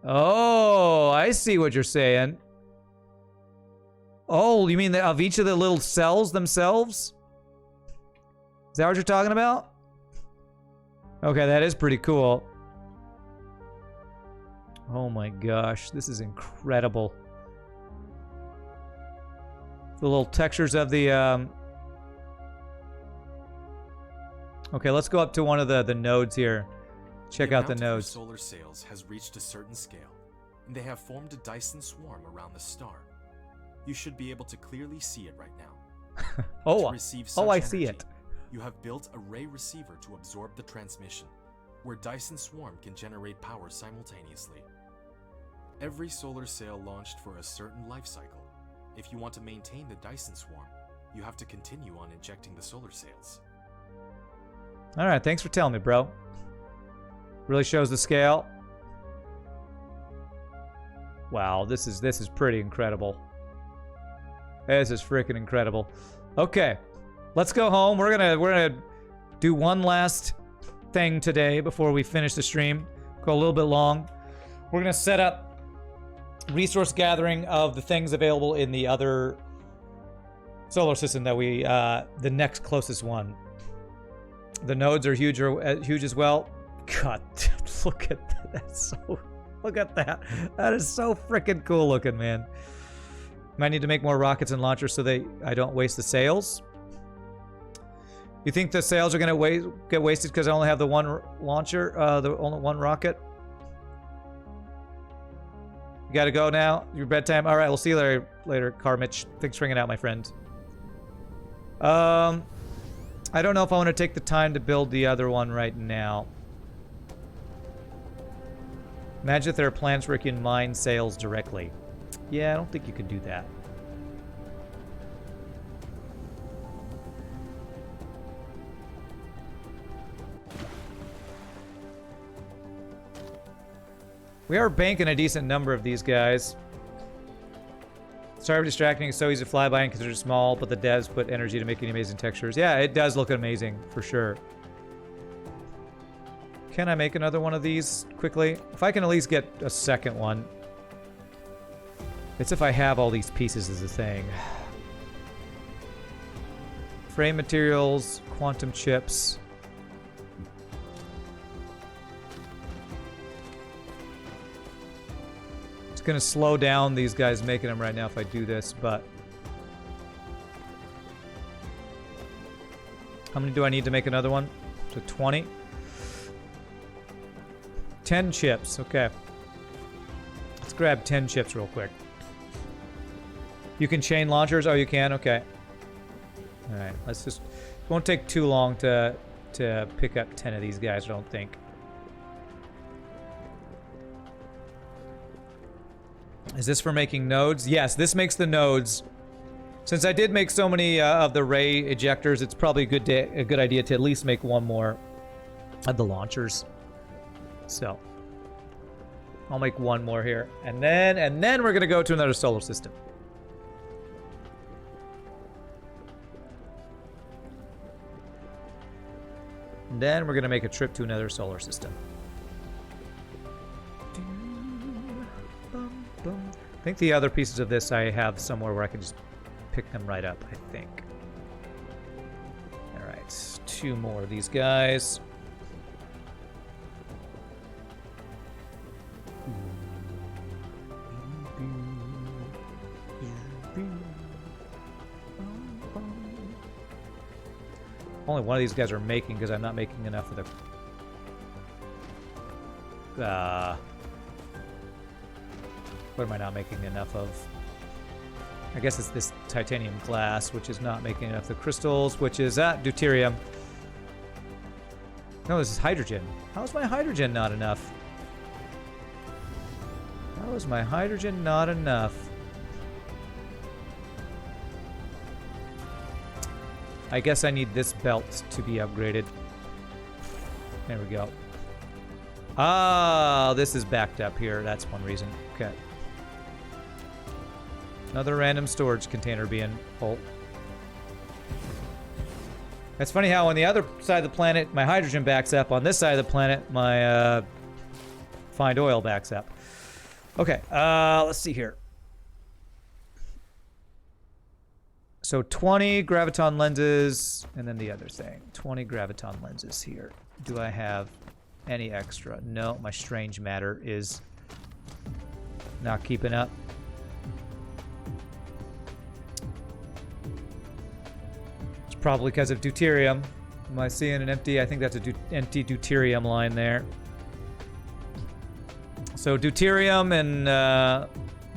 Oh, I see what you're saying. Oh, you mean of each of the little cells themselves? Is that what you're talking about? Okay, that is pretty cool. Oh my gosh, this is incredible. The little textures of the... Okay, let's go up to one of the nodes here. Check out the nodes. The solar sails has reached a certain scale, and they have formed a Dyson swarm around the star. You should be able to clearly see it right now. Oh, I see it. You have built a ray receiver to absorb the transmission, where Dyson Swarm can generate power simultaneously. Every solar sail launched for a certain life cycle. If you want to maintain the Dyson Swarm, you have to continue on injecting the solar sails. All right, thanks for telling me, bro. Really shows the scale. Wow, this is pretty incredible. This is freaking incredible. Okay, let's go home. We're gonna do one last thing today before we finish the stream. Go a little bit long. We're gonna set up resource gathering of the things available in the other solar system that we, the next closest one. The nodes are huge as well. God, look at that. Look at that. That is so freaking cool looking, man. Might need to make more rockets and launchers so I don't waste the sails. You think the sails are gonna get wasted because I only have the one launcher, the only one rocket? You gotta go now. Your bedtime. All right, we'll see you later, Carmich. Thanks for hanging out, my friend. I don't know if I want to take the time to build the other one right now. Imagine if there are plans where you can mine sails directly. Yeah, I don't think you could do that. We are banking a decent number of these guys. Sorry for distracting. It's so easy to fly by and because they're small, but the devs put energy to making amazing textures. Yeah, it does look amazing, for sure. Can I make another one of these quickly? If I can at least get a second one. It's if I have all these pieces is the thing. Frame materials, quantum chips. It's gonna slow down these guys making them right now if I do this, but... How many do I need to make another one? So 20. 10 chips, okay. Let's grab 10 chips real quick. You can chain launchers? Oh, you can? Okay. Alright, let's just... It won't take too long to pick up 10 of these guys, I don't think. Is this for making nodes? Yes, this makes the nodes. Since I did make so many of the ray ejectors, it's probably a good idea to at least make one more of the launchers. So, I'll make one more here. And then we're gonna go to another solar system. And then we're gonna make a trip to another solar system. I think the other pieces of this I have somewhere where I can just pick them right up, I think. Alright, 2 more of these guys. Only one of these guys are making because I'm not making enough of the... What am I not making enough of? I guess it's this titanium glass, which is not making enough. The crystals, which is deuterium. No, this is hydrogen. How is my hydrogen not enough? How is my hydrogen not enough? I guess I need this belt to be upgraded. There we go. Ah, this is backed up here. That's one reason. Okay. Another random storage container being full. It's funny how on the other side of the planet, my hydrogen backs up. On this side of the planet, my refined oil backs up. Okay, let's see here. So 20 graviton lenses, and then the other thing. 20 graviton lenses here. Do I have any extra? No, my strange matter is not keeping up. It's probably because of deuterium. Am I seeing an empty? I think that's an empty deuterium line there. So deuterium and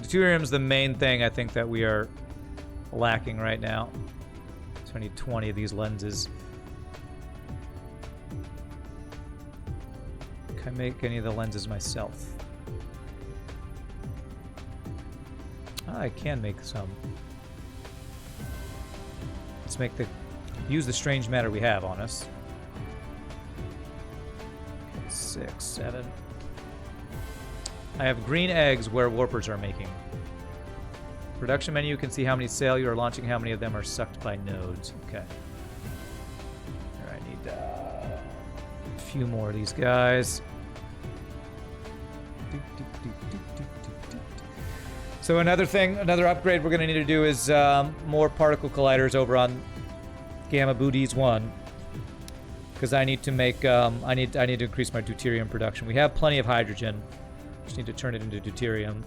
deuterium's the main thing I think that we are lacking right now. So I need 20 of these lenses. Can I make any of the lenses myself? I can make some. Let's make use the strange matter we have on us. 6, 7. I have green eggs where warpers are making. Production menu, you can see how many sail you are launching, how many of them are sucked by nodes. Okay. Here, I need a few more of these guys. So another upgrade we're gonna need to do is more particle colliders over on Gamma Booties 1. Because I need to make, I need to increase my deuterium production. We have plenty of hydrogen. Just need to turn it into deuterium.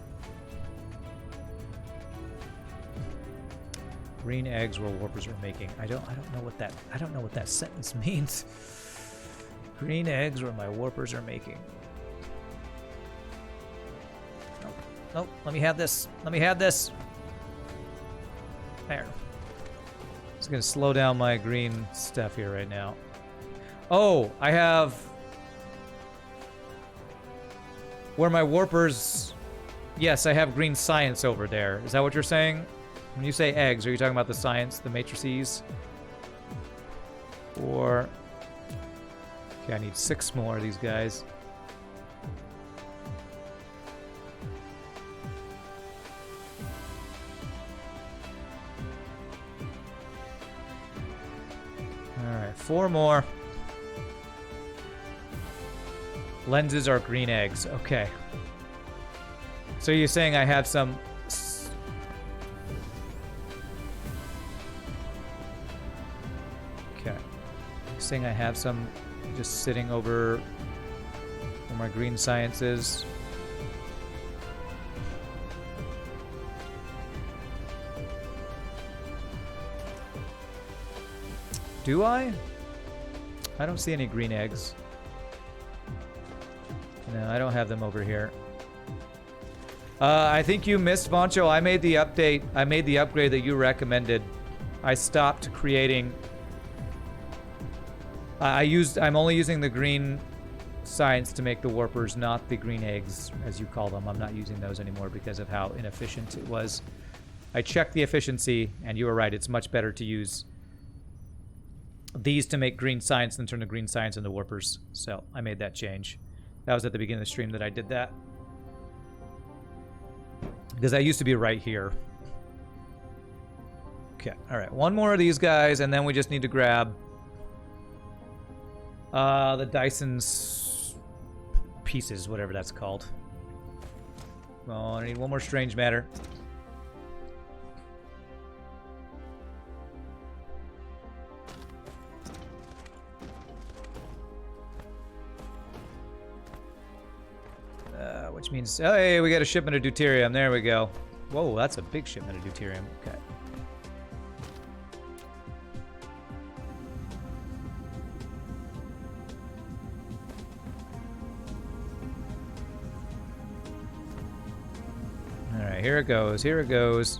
Green eggs where warpers are making. I don't know what that sentence means. Green eggs where my warpers are making. Nope. Nope. Let me have this. Let me have this. There. It's gonna slow down my green stuff here right now. Oh, I have where my warpers. Yes, I have green science over there. Is that what you're saying? When you say eggs, are you talking about the science, the matrices? Or... Okay, I need 6 more of these guys. Alright, 4 more. Lenses are green eggs. Okay. So you're saying I have some... Okay. You're saying I have some just sitting over where my green science is. Do I? I don't see any green eggs. No, I don't have them over here. I think you missed, Voncho. I made the update. I made the upgrade that you recommended. I stopped creating... I'm only using the green science to make the warpers, not the green eggs, as you call them. I'm not using those anymore because of how inefficient it was. I checked the efficiency, and you were right. It's much better to use these to make green science than turn the green science into warpers. So I made that change. That was at the beginning of the stream that I did that. Because that used to be right here. Okay, alright. 1 more of these guys, and then we just need to grab the Dyson's pieces, whatever that's called. Oh, I need 1 more strange matter. Which means, oh, hey, we got a shipment of deuterium. There we go. Whoa, that's a big shipment of deuterium. Okay. All right, here it goes. Here it goes.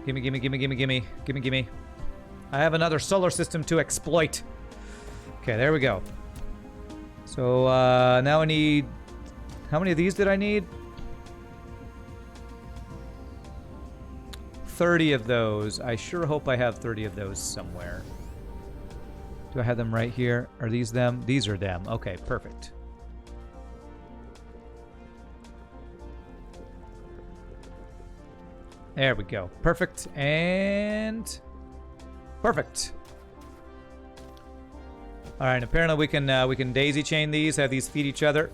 Gimme, gimme, gimme, gimme, gimme, gimme, gimme. I have another solar system to exploit. Okay, there we go. So, now I need... How many of these did I need? 30 of those. I sure hope I have 30 of those somewhere. Do I have them right here? Are these them? These are them. Okay, perfect. There we go. Perfect. And... Perfect. All right. Apparently, we can daisy chain these. Have these feed each other.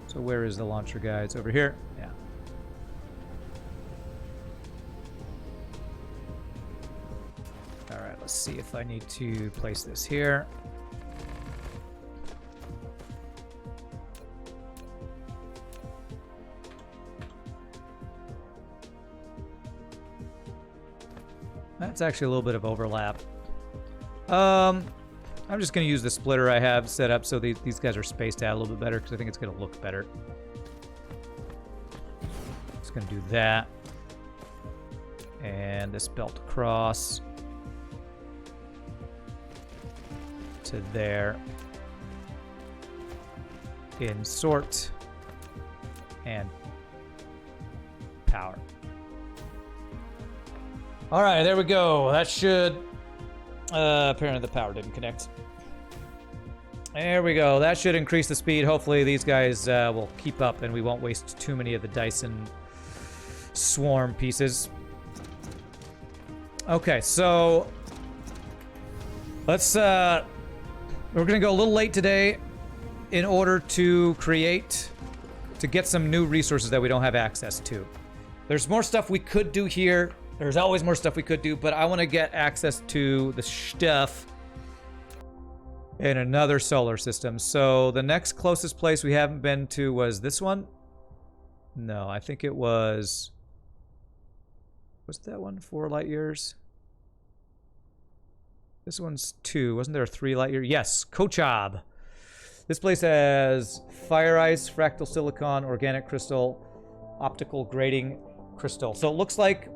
So where is the launcher guy? It's over here. Yeah. All right. Let's see if I need to place this here. That's actually a little bit of overlap. I'm just going to use the splitter I have set up so these guys are spaced out a little bit better because I think it's going to look better. Just going to do that. And this belt across to there. In sort and power. All right, there we go. That should... apparently the power didn't connect. There we go. That should increase the speed. Hopefully these guys will keep up and we won't waste too many of the Dyson Swarm pieces. Okay, so... Let's, we're gonna go a little late today in order to get some new resources that we don't have access to. There's more stuff we could do here. There's always more stuff we could do, but I want to get access to the stuff in another solar system. So the next closest place we haven't been to was this one. No, I think it was that one 4 light years? This one's 2. Wasn't there a 3 light year? Yes, Kochab. This place has fire ice, fractal silicon, organic crystal, optical grating crystal. So it looks like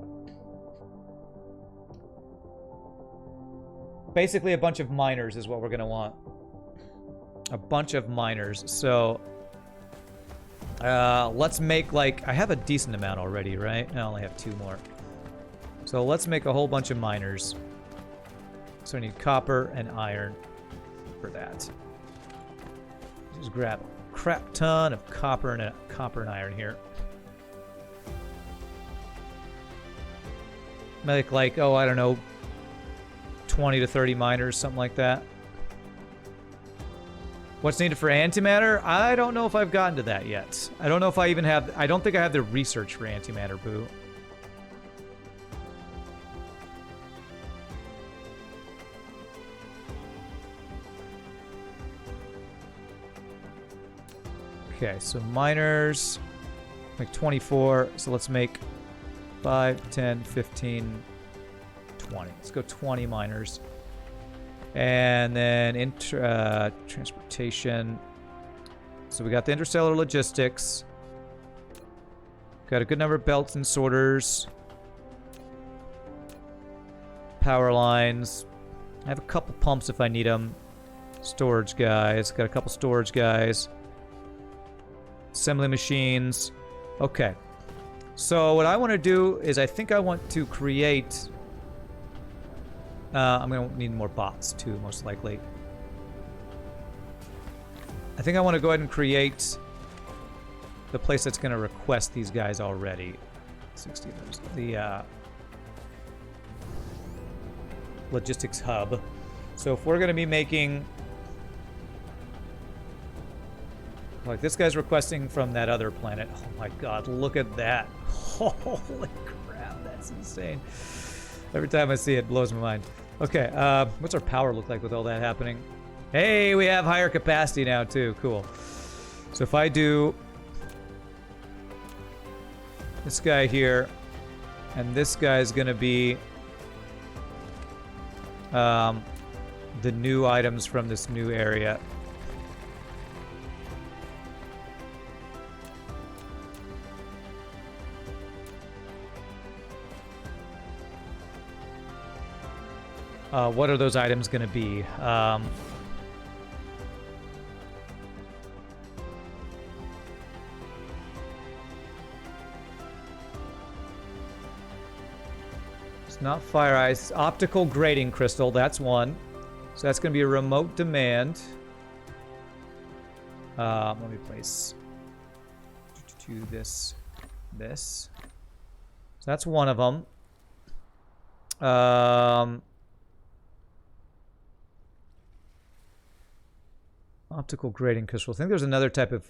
basically a bunch of miners is what we're gonna want. A bunch of miners. So let's make, like, I have a decent amount already, right? I only have 2 more. So let's make a whole bunch of miners. So I need copper and iron for that. Just grab a crap ton of copper and iron here. Make, like, oh, I don't know, 20 to 30 miners, something like that. What's needed for antimatter? I don't know if I've gotten to that yet. I don't know if I even have... I don't think I have the research for antimatter, boo. Okay, so miners, make 24. So let's make 5, 10, 15, 20. Let's go 20 miners. And then transportation. So we got the interstellar logistics. Got a good number of belts and sorters. Power lines. I have a couple pumps if I need them. Storage guys. Got a couple storage guys. Assembly machines. Okay. So what I want to do is I think I want to create... I'm going to need more bots too, most likely. I think I want to go ahead and create the place that's going to request these guys already. 60 of those. The logistics hub. So if we're going to be making... Like, this guy's requesting from that other planet. Oh my god, look at that. Holy crap, that's insane. Every time I see it, it blows my mind. Okay, what's our power look like with all that happening? Hey, we have higher capacity now, too. Cool. So if I do this guy here, and this guy's gonna be the new items from this new area. What are those items going to be? It's not fire ice. Optical grating crystal. That's one. So that's going to be a remote demand. Let me place to this. So that's one of them. Optical grating crystal. I think there's another type of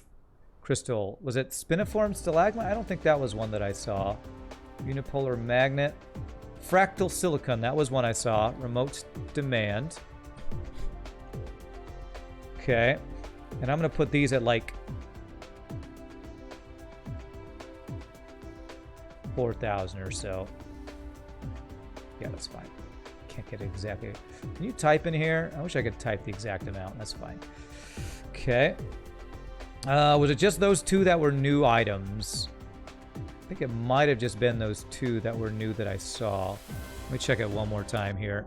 crystal. Was it spiniform stalagmite? I don't think that was one that I saw. Unipolar magnet. Fractal silicon. That was one I saw. Remote demand. Okay. And I'm going to put these at like 4,000 or so. Yeah, that's fine. Can't get it exactly. Can you type in here? I wish I could type the exact amount. That's fine. Okay. Was it just those 2 that were new items? I think it might have just been those 2 that were new that I saw. Let me check it one more time here.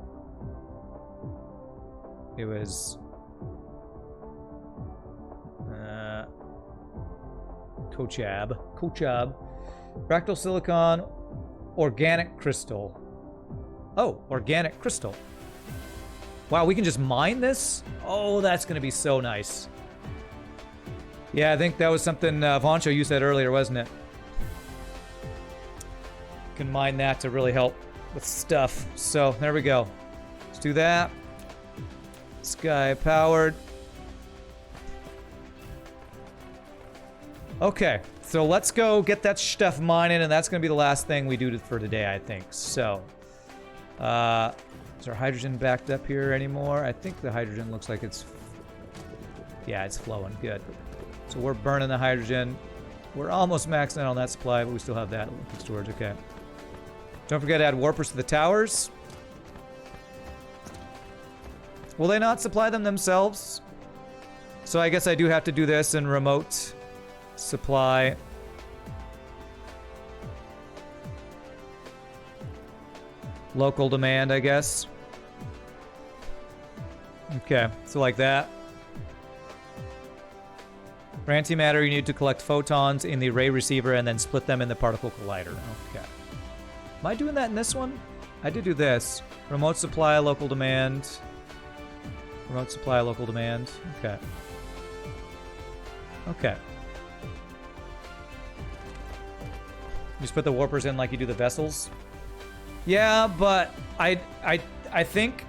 It was... Kochab. Fractal silicon. Organic crystal. Oh, organic crystal. Wow, we can just mine this? Oh, that's going to be so nice. Yeah, I think that was something, Voncho, you said earlier, wasn't it? You can mine that to really help with stuff. So, there we go. Let's do that. Sky powered. Okay, so let's go get that stuff mining, and that's going to be the last thing we do for today, I think. So, is our hydrogen backed up here anymore? I think the hydrogen looks like it's... Yeah, it's flowing. Good. So we're burning the hydrogen. We're almost maxed out on that supply, but we still have that liquid storage. Okay. Don't forget to add warpers to the towers. Will they not supply them themselves? So I guess I do have to do this in remote supply. Local demand, I guess. Okay, so like that. For antimatter, you need to collect photons in the array receiver and then split them in the particle collider. Okay. Am I doing that in this one? I did do this. Remote supply, local demand. Remote supply, local demand. Okay. Okay. Just put the warpers in like you do the vessels. Yeah, but I think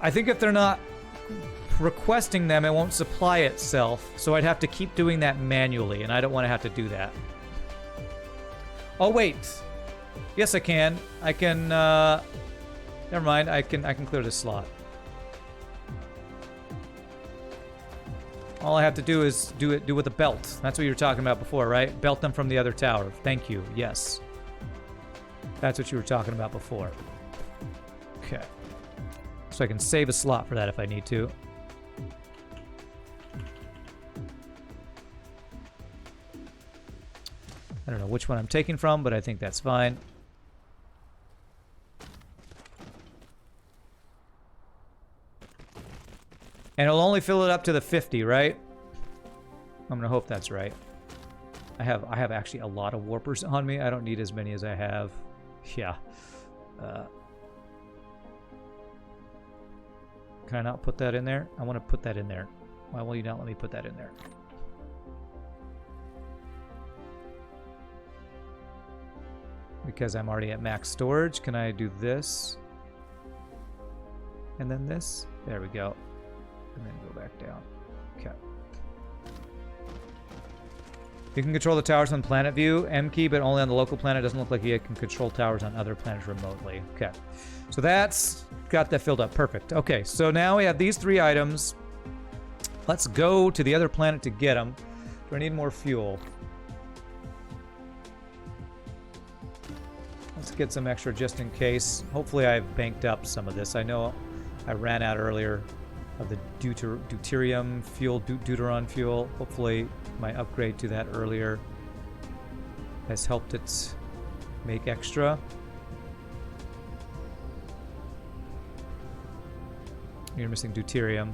if they're not requesting them, it won't supply itself. So I'd have to keep doing that manually, and I don't want to have to do that. Oh wait. Yes, I can. I can never mind. I can clear this slot. All I have to do is do with a belt. That's what you were talking about before, right? Belt them from the other tower. Thank you. Yes. That's what you were talking about before. Okay. So I can save a slot for that if I need to. I don't know which one I'm taking from, but I think that's fine. And it'll only fill it up to the 50, right? I'm gonna hope that's right. I have actually a lot of warpers on me. I don't need as many as I have. Yeah. Can I not put that in there? I want to put that in there. Why will you not let me put that in there? Because I'm already at max storage. Can I do this? And then this? There we go. And then go back down. Okay. You can control the towers on planet view, M key, but only on the local planet. Doesn't look like you can control towers on other planets remotely. Okay. So that's got that filled up. Perfect. Okay, so now we have these 3 items. Let's go to the other planet to get them. Do I need more fuel? Let's get some extra just in case. Hopefully I've banked up some of this. I know I ran out earlier of the deuterium fuel, deuteron fuel. Hopefully my upgrade to that earlier has helped it make extra. You're missing deuterium.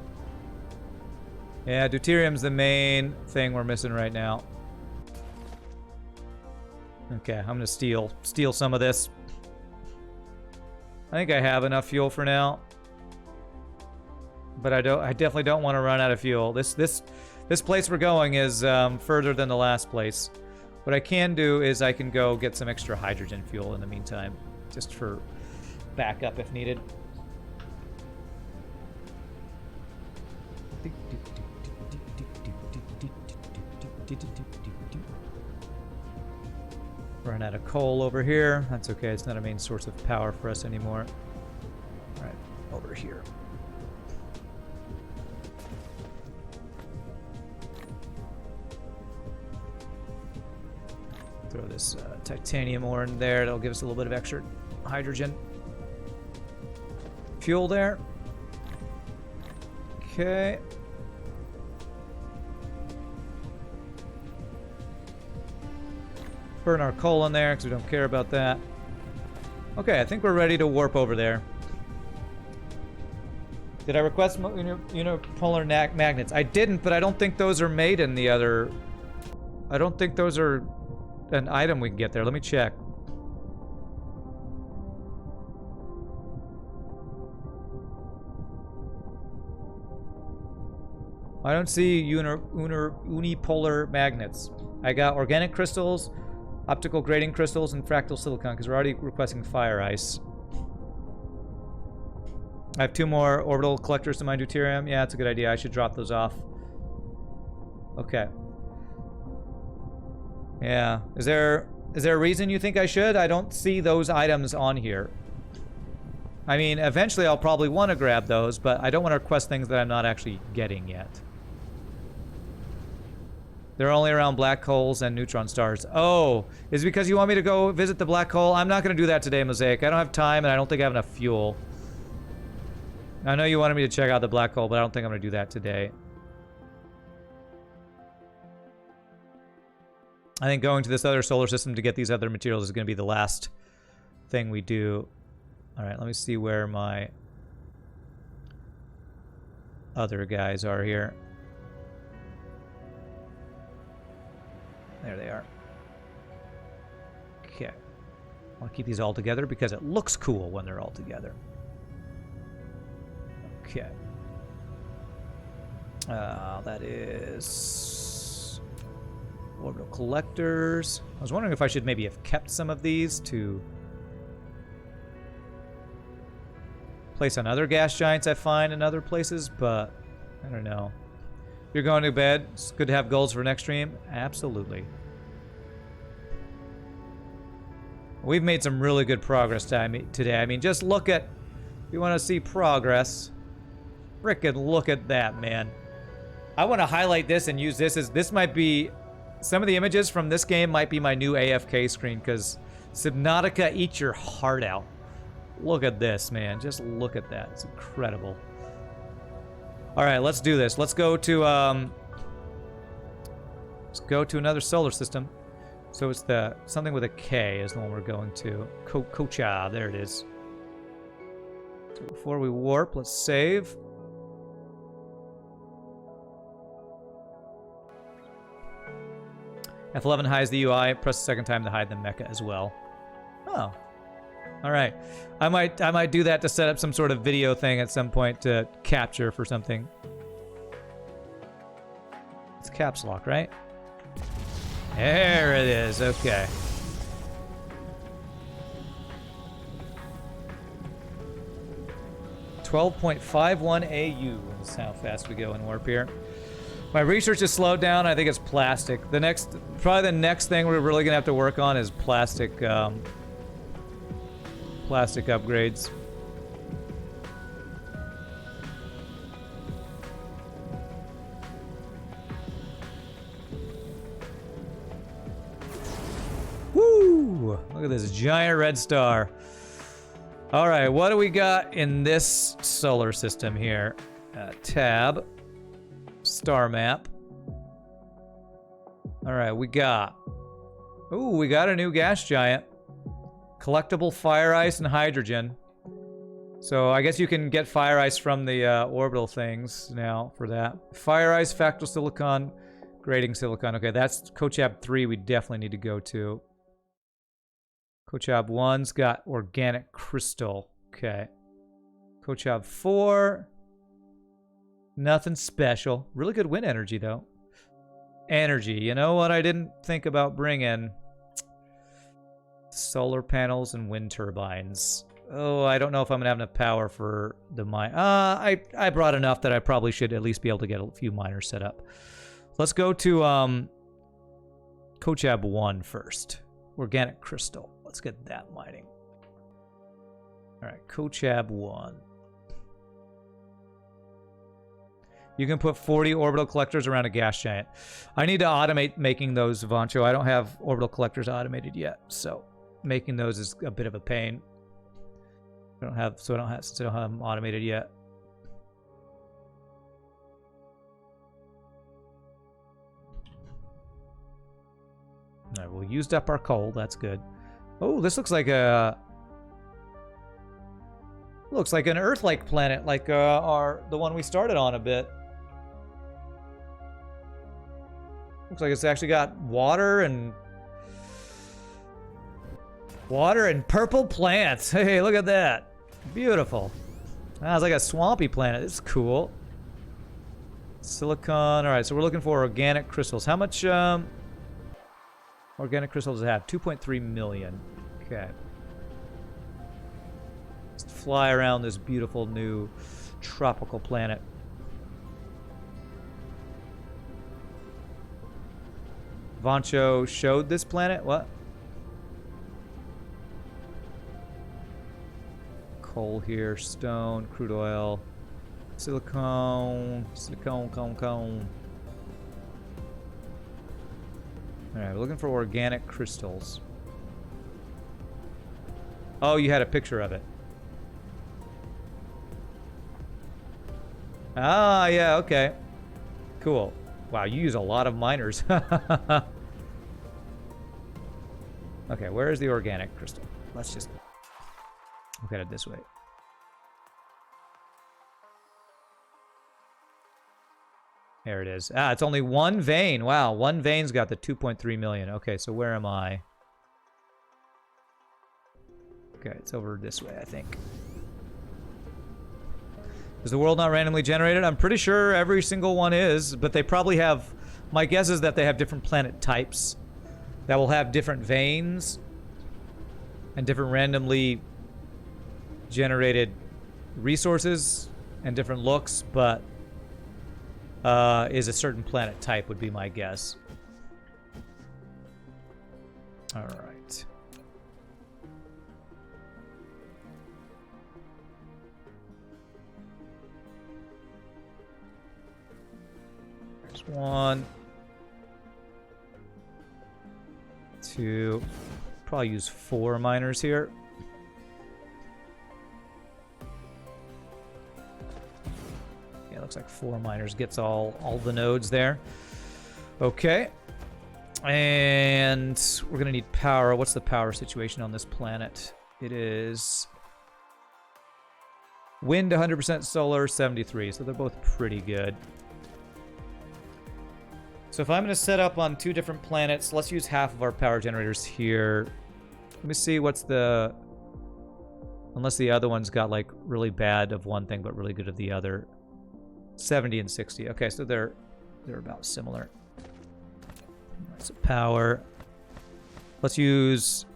Yeah, deuterium's the main thing we're missing right now. Okay, I'm gonna steal some of this. I think I have enough fuel for now. But I definitely don't want to run out of fuel. This place we're going is further than the last place. What I can do is I can go get some extra hydrogen fuel in the meantime, just for backup if needed. Run out of coal over here. That's okay. It's not a main source of power for us anymore. All right, over here. Throw this titanium ore in there. That'll give us a little bit of extra hydrogen. Fuel there. Okay. Burn our coal in there because we don't care about that. Okay, I think we're ready to warp over there. Did I request unipolar magnets? I didn't, but I don't think those are made in the other... I don't think those are an item we can get there. Let me check. I don't see unipolar magnets. I got organic crystals, optical grading crystals, and fractal silicon because we're already requesting fire ice. I have 2 more orbital collectors to mine deuterium. Yeah, that's a good idea. I should drop those off. Okay. Yeah. Is there a reason you think I should? I don't see those items on here. I mean, eventually I'll probably want to grab those, but I don't want to request things that I'm not actually getting yet. They're only around black holes and neutron stars. Oh, is it because you want me to go visit the black hole? I'm not going to do that today, Mosaic. I don't have time, and I don't think I have enough fuel. I know you wanted me to check out the black hole, but I don't think I'm going to do that today. I think going to this other solar system to get these other materials is going to be the last thing we do. All right, let me see where my other guys are here. There they are. Okay. I want to keep these all together because it looks cool when they're all together. Okay. That is orbital collectors. I was wondering if I should maybe have kept some of these to place on other gas giants I find in other places, but I don't know. You're going to bed. It's good to have goals for next stream. Absolutely. We've made some really good progress today. I mean, just look at... If you want to see progress, frickin' look at that, man. I want to highlight this and use this as... This might be... Some of the images from this game might be my new AFK screen, because Subnautica eats your heart out. Look at this, man. Just look at that. It's incredible. All right, let's do this. Let's go to another solar system. So it's the something with a K is the one we're going to. Kocha, there it is. So before we warp, let's save. F11 hides the UI. Press the second time to hide the mecha as well. Oh. All right, I might do that to set up some sort of video thing at some point to capture for something. It's caps lock, right? There it is. Okay. .51 AU is how fast we go in warp here. My research is slowed down. I think it's plastic. Probably the next thing we're really gonna have to work on is plastic. Plastic upgrades. Woo! Look at this giant red star. All right, what do we got in this solar system here? Tab. Star map. All right, we got a new gas giant. Collectible fire ice and hydrogen. So I guess you can get fire ice from the orbital things now for that. Fire ice, fractal silicon, grading silicon. Okay, that's Kochab 3 we definitely need to go to. Kochab 1's got organic crystal. Okay. Kochab 4. Nothing special. Really good wind energy, though. Energy. You know what I didn't think about bringing? Solar panels and wind turbines. Oh, I don't know if I'm gonna have enough power for the mine. I brought enough that I probably should at least be able to get a few miners set up. Let's go to Kochab 1 first. Organic crystal. Let's get that mining. All right, Kochab 1. You can put 40 orbital collectors around a gas giant. I need to automate making those, Vancho. I don't have orbital collectors automated yet, so making those is a bit of a pain. Since I don't have them automated yet. All right, we used up our coal. That's good. Oh, this looks like an Earth-like planet, like the one we started on a bit. Looks like it's actually got water and purple plants. Hey, look at that. Beautiful. Ah, it's like a swampy planet. It's cool. Silicon. All right, so we're looking for organic crystals. How much organic crystals does it have? 2.3 million. Okay. fly around this beautiful new tropical planet. Vancho showed this planet? What? Coal here, stone, crude oil, silicone, cone. Alright, we're looking for organic crystals. Oh, you had a picture of it. Ah, yeah, okay. Cool. Wow, you use a lot of miners. Okay, where is the organic crystal? Let's just look at it this way. There it is. Ah, it's only one vein. Wow, one vein's got the 2.3 million. Okay, so where am I? Okay, it's over this way, I think. Is the world not randomly generated? I'm pretty sure every single one is, but they probably have... My guess is that they have different planet types that will have different veins and different randomly generated resources and different looks, but is a certain planet type would be my guess. All right. There's 1, 2, probably use 4 miners here. Yeah, looks like 4 miners gets all the nodes there. Okay. And we're gonna need power. What's the power situation on this planet? It is wind 100%, solar 73, so they're both pretty good. So if I'm going to set up on 2 different planets, let's use half of our power generators here. Let me see what's the... Unless the other one's got, like, really bad of one thing, but really good of the other. 70 and 60. Okay, so they're about similar. So power. Let's use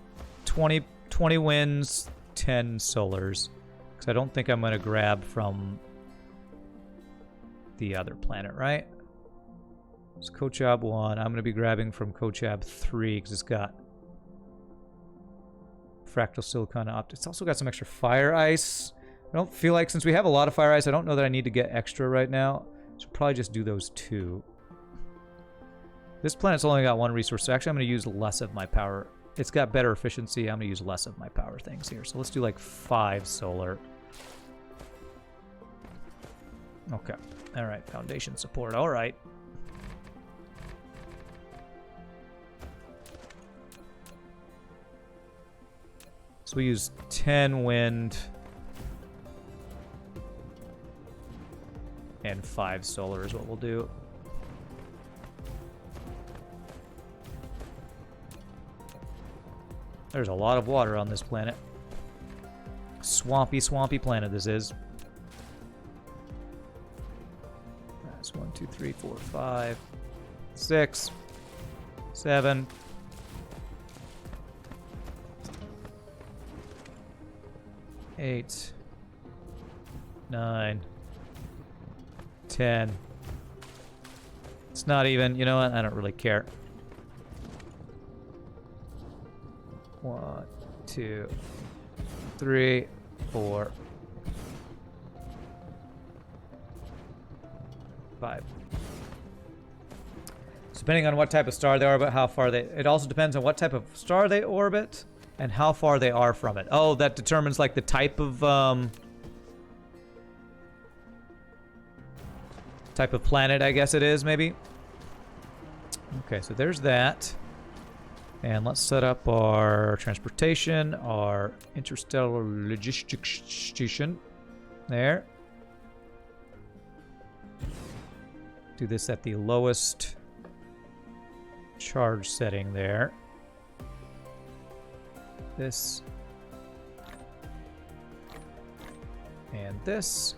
20 winds, 10 solars. Because I don't think I'm going to grab from the other planet, right? It's Kochab 1. I'm going to be grabbing from Kochab 3 because it's got fractal silicon optics. It's also got some extra fire ice. I don't feel like, since we have a lot of fire ice, I don't know that I need to get extra right now. So probably just do those 2. This planet's only got 1 resource, so actually I'm going to use less of my power. It's got better efficiency. I'm going to use less of my power things here. So let's do like 5 solar. Okay. All right. Foundation support. All right. So we use 10 wind and 5 solar is what we'll do. There's a lot of water on this planet. Swampy, swampy planet this is. That's 1, 2, 3, 4, 5, 6, 7. 8, 9, 10. It's not even, you know what? I don't really care. 1, 2, 3, 4, 5. So depending on what type of star they orbit, how far they... It also depends on what type of star they orbit and how far they are from it. Oh, that determines like the type of planet, I guess it is, maybe. Okay, so there's that. And let's set up our transportation, our interstellar logistics station. There. Do this at the lowest charge setting there. This. And this.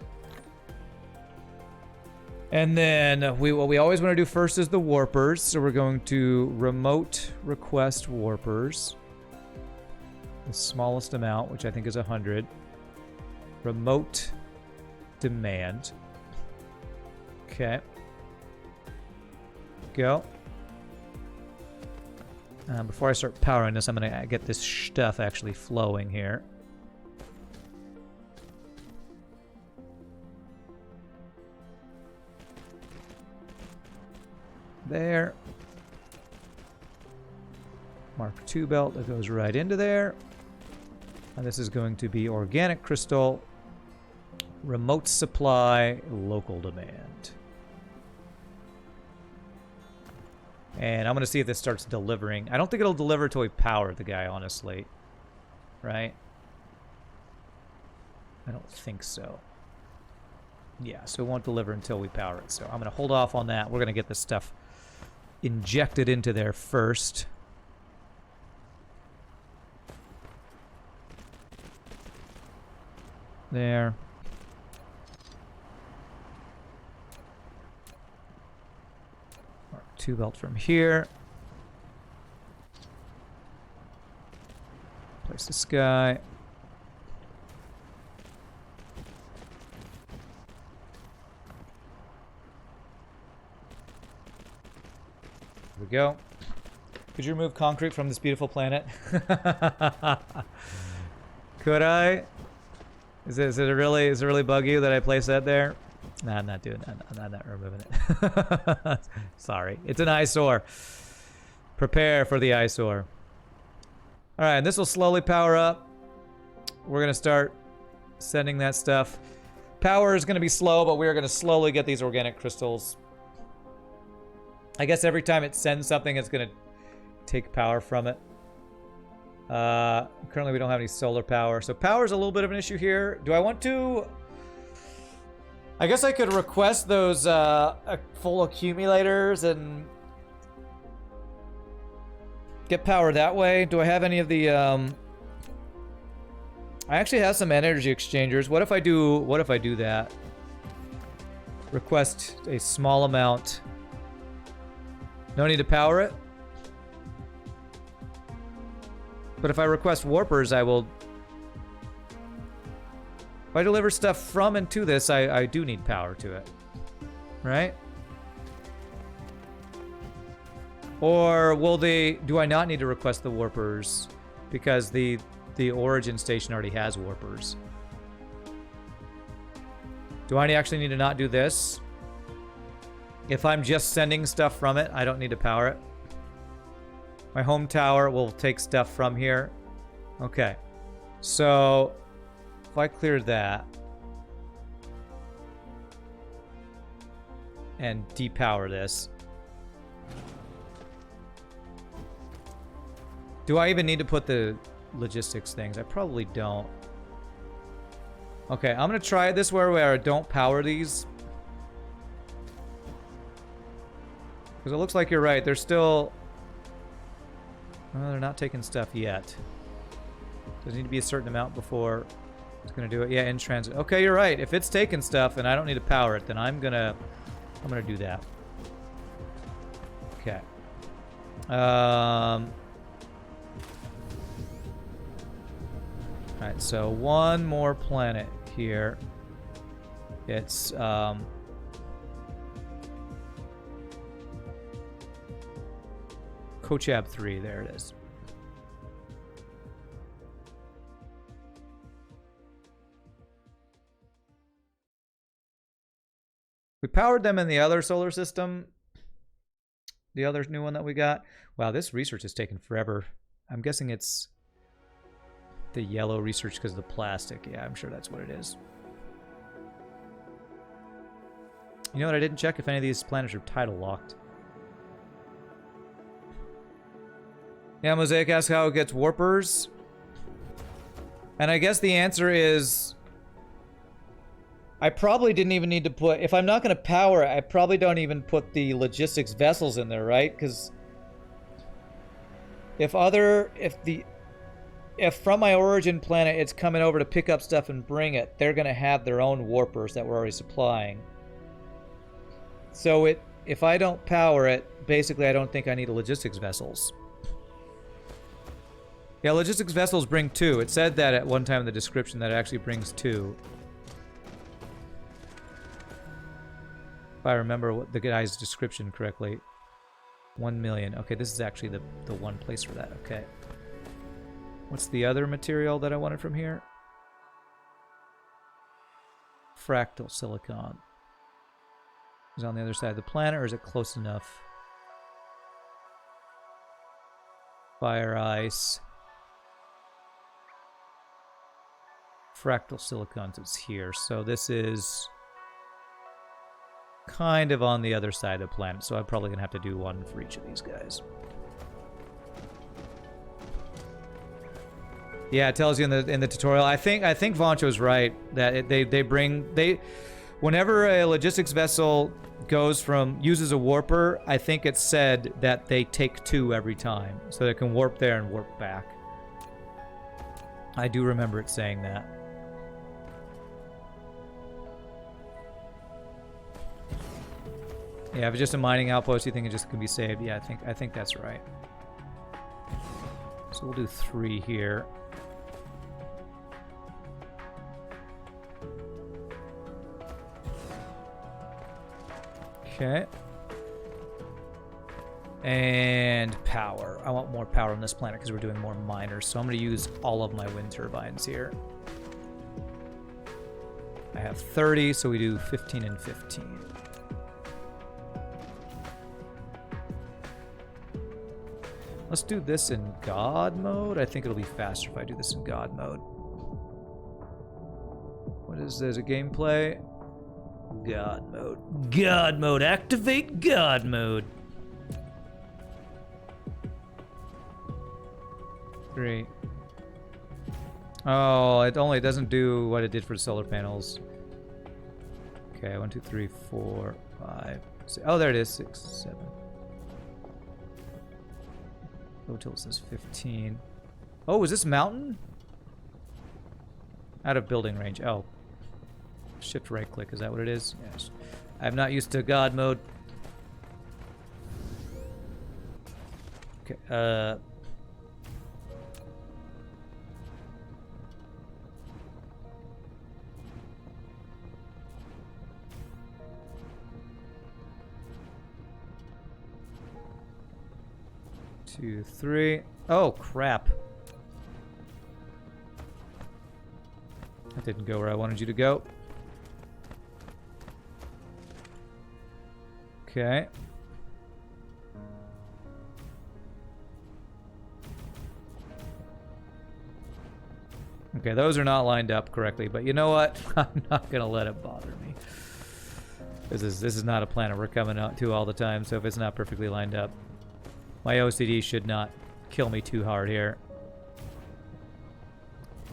And then what we always want to do first is the warpers. So we're going to remote request warpers. The smallest amount, which I think is 100. Remote demand. Okay. Go. Before I start powering this, I'm going to get this stuff actually flowing here. There. Mark II belt that goes right into there. And this is going to be organic crystal, remote supply, local demand. And I'm going to see if this starts delivering. I don't think it'll deliver until we power the guy, honestly. Right? I don't think so. Yeah, so it won't deliver until we power it. So I'm going to hold off on that. We're going to get this stuff injected into there first. There. Mark II belt from here. Place this guy. There we go. Could you remove concrete from this beautiful planet? Could I? Is it really bug you that I place that there? Nah, I'm not doing that. I'm not removing it. Sorry. It's an eyesore. Prepare for the eyesore. Alright, and this will slowly power up. We're going to start sending that stuff. Power is going to be slow, but we're going to slowly get these organic crystals. I guess every time it sends something, it's going to take power from it. Currently we don't have any solar power, so power is a little bit of an issue here. Do I want to? I guess I could request those full accumulators and get power that way. Do I have any of the I actually have some energy exchangers. What if I do that? Request a small amount. No need to power it. But if I request warpers, I will... If I deliver stuff from and to this, I do need power to it. Right? Or will they... Do I not need to request the warpers? Because the origin station already has warpers. Do I actually need to not do this? If I'm just sending stuff from it, I don't need to power it. My home tower will take stuff from here. Okay. So, if I clear that and depower this. Do I even need to put the logistics things? I probably don't. Okay, I'm going to try it this way where I don't power these. Because it looks like you're right. They're still... Well, they're not taking stuff yet. Does it need to be a certain amount before it's going to do it? Yeah, in transit. Okay, you're right. If it's taking stuff and I don't need to power it, then I'm gonna do that. Okay. Alright, so one more planet here. It's Kochab 3, there it is. We powered them in the other solar system. The other new one that we got. Wow, this research is taking forever. I'm guessing it's the yellow research because of the plastic. Yeah, I'm sure that's what it is. You know what? I didn't check if any of these planets are tidal locked. Yeah, Mosaic asks how it gets warpers. And I guess the answer is... I probably didn't even need to put... If I'm not going to power it, I probably don't even put the logistics vessels in there, right? Because... If from my origin planet it's coming over to pick up stuff and bring it, they're going to have their own warpers that we're already supplying. So if I don't power it, basically I don't think I need logistics vessels. Yeah, logistics vessels bring 2. It said that at one time in the description that it actually brings 2. If I remember what the guy's description correctly. 1 million. Okay, this is actually the one place for that. Okay. What's the other material that I wanted from here? Fractal silicon. Is it on the other side of the planet, or is it close enough? Fire ice. Fractal silicon is here. So this is kind of on the other side of the planet. So I'm probably going to have to do one for each of these guys. Yeah, it tells you in the tutorial. I think Voncho's right that whenever a logistics vessel uses a warper, I think it's said that they take 2 every time, so they can warp there and warp back. I do remember it saying that. Yeah, if it's just a mining outpost, you think it just can be saved? Yeah, I think that's right. So we'll do 3 here. Okay. And power. I want more power on this planet because we're doing more miners. So I'm going to use all of my wind turbines here. I have 30, so we do 15 and 15. Let's do this in God mode. I think it'll be faster if I do this in God mode. What is this? A gameplay? God mode. God mode. Activate God mode. 3. Oh, it only doesn't do what it did for the solar panels. Okay, 1, 2, 3, 4, 5, 6. Oh, there it is. 6, 7. Go till it says 15. Oh, is this mountain? Out of building range. Oh. Shift right click, is that what it is? Yes. I'm not used to God mode. Okay, 2, 3. Oh, crap. That didn't go where I wanted you to go. Okay. Okay, those are not lined up correctly, but you know what? I'm not gonna let it bother me. This is not a planet we're coming out to all the time, so if it's not perfectly lined up, my OCD should not kill me too hard here.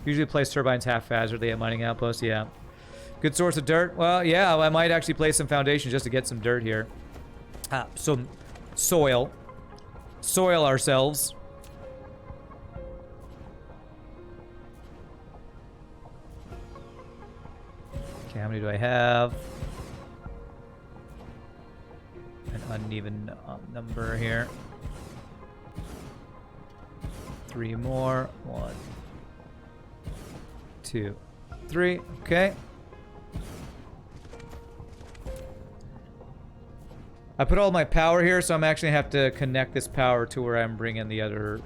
Usually place turbines haphazardly at mining outposts, yeah. Good source of dirt? Well, yeah, I might actually place some foundations just to get some dirt here. Some soil. Soil ourselves. Okay, how many do I have? An uneven number here. 3 more. 1, 2, 3. Okay. I put all my power here, so I'm actually gonna have to connect this power to where I'm bringing the other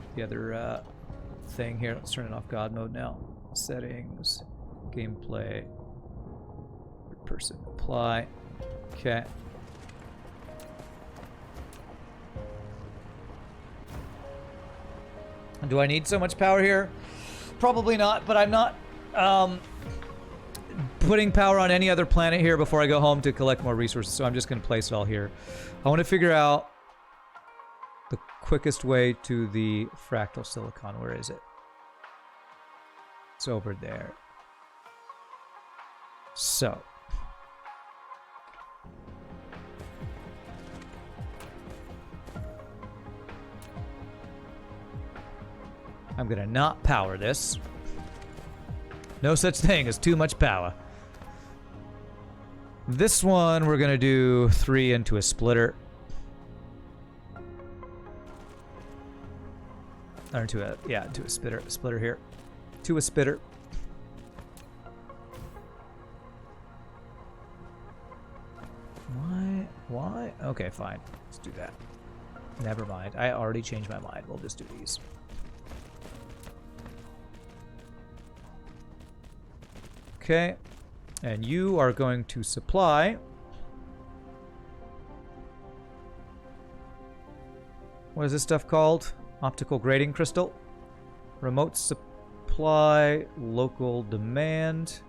thing here. Let's turn it off God mode now. Settings, gameplay, person, apply. Okay. Do I need so much power here? Probably not, but I'm not putting power on any other planet here before I go home to collect more resources, so I'm just going to place it all here. I want to figure out the quickest way to the fractal silicon. Where is it? It's over there. So. I'm going to not power this. No such thing as too much power. This one, we're going to do 3 into a splitter. Or to a, yeah, to a splitter here. To a spitter. Why? Okay, fine. Let's do that. Never mind. I already changed my mind. We'll just do these. Okay. And you are going to supply. What is this stuff called? Optical grading crystal. Remote supply. Local demand.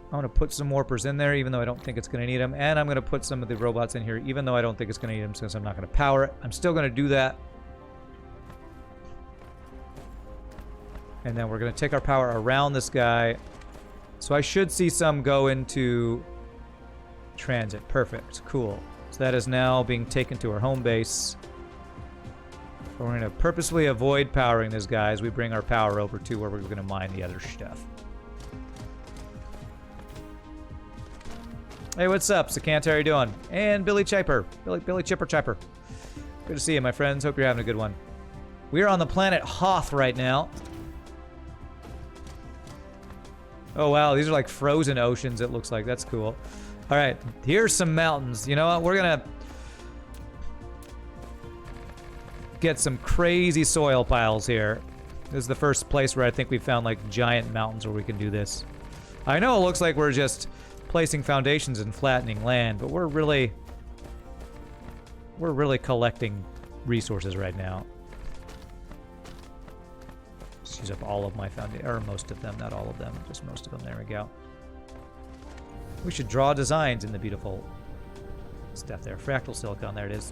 I'm going to put some warpers in there, even though I don't think it's going to need them. And I'm going to put some of the robots in here, even though I don't think it's going to need them, since I'm not going to power it. I'm still going to do that. And then we're going to take our power around this guy. So I should see some go into transit. Perfect. Cool. So that is now being taken to our home base. We're going to purposely avoid powering this guy as we bring our power over to where we're going to mine the other stuff. Hey, what's up? Sakant, how are you doing? And Billy Chipper. Billy Chipper Chipper. Good to see you, my friends. Hope you're having a good one. We are on the planet Hoth right now. Oh, wow. These are like frozen oceans, it looks like. That's cool. All right. Here's some mountains. You know what? We're going to get some crazy soil piles here. This is the first place where I think we found like giant mountains where we can do this. I know it looks like we're just placing foundations and flattening land, but we're really collecting resources right now. Just use up all of my foundation, or most of them, not all of them, just most of them. There we go. We should draw designs in the beautiful stuff there. Fractal silicon, there it is.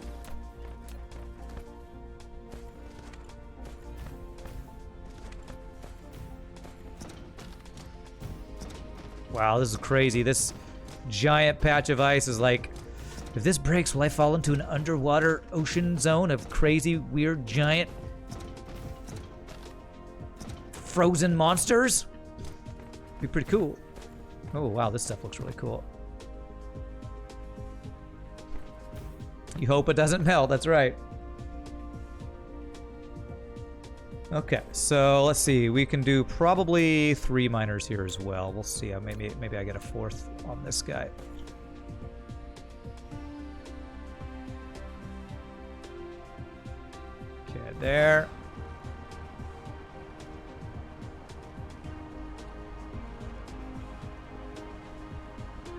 Wow, this is crazy. This giant patch of ice is like, if this breaks, will I fall into an underwater ocean zone of crazy, weird, giant frozen monsters? Be pretty cool. Oh, wow, this stuff looks really cool. You hope it doesn't melt, that's right. Okay, so let's see. We can do probably 3 miners here as well. We'll see. Maybe I get a 4th on this guy. Okay, there.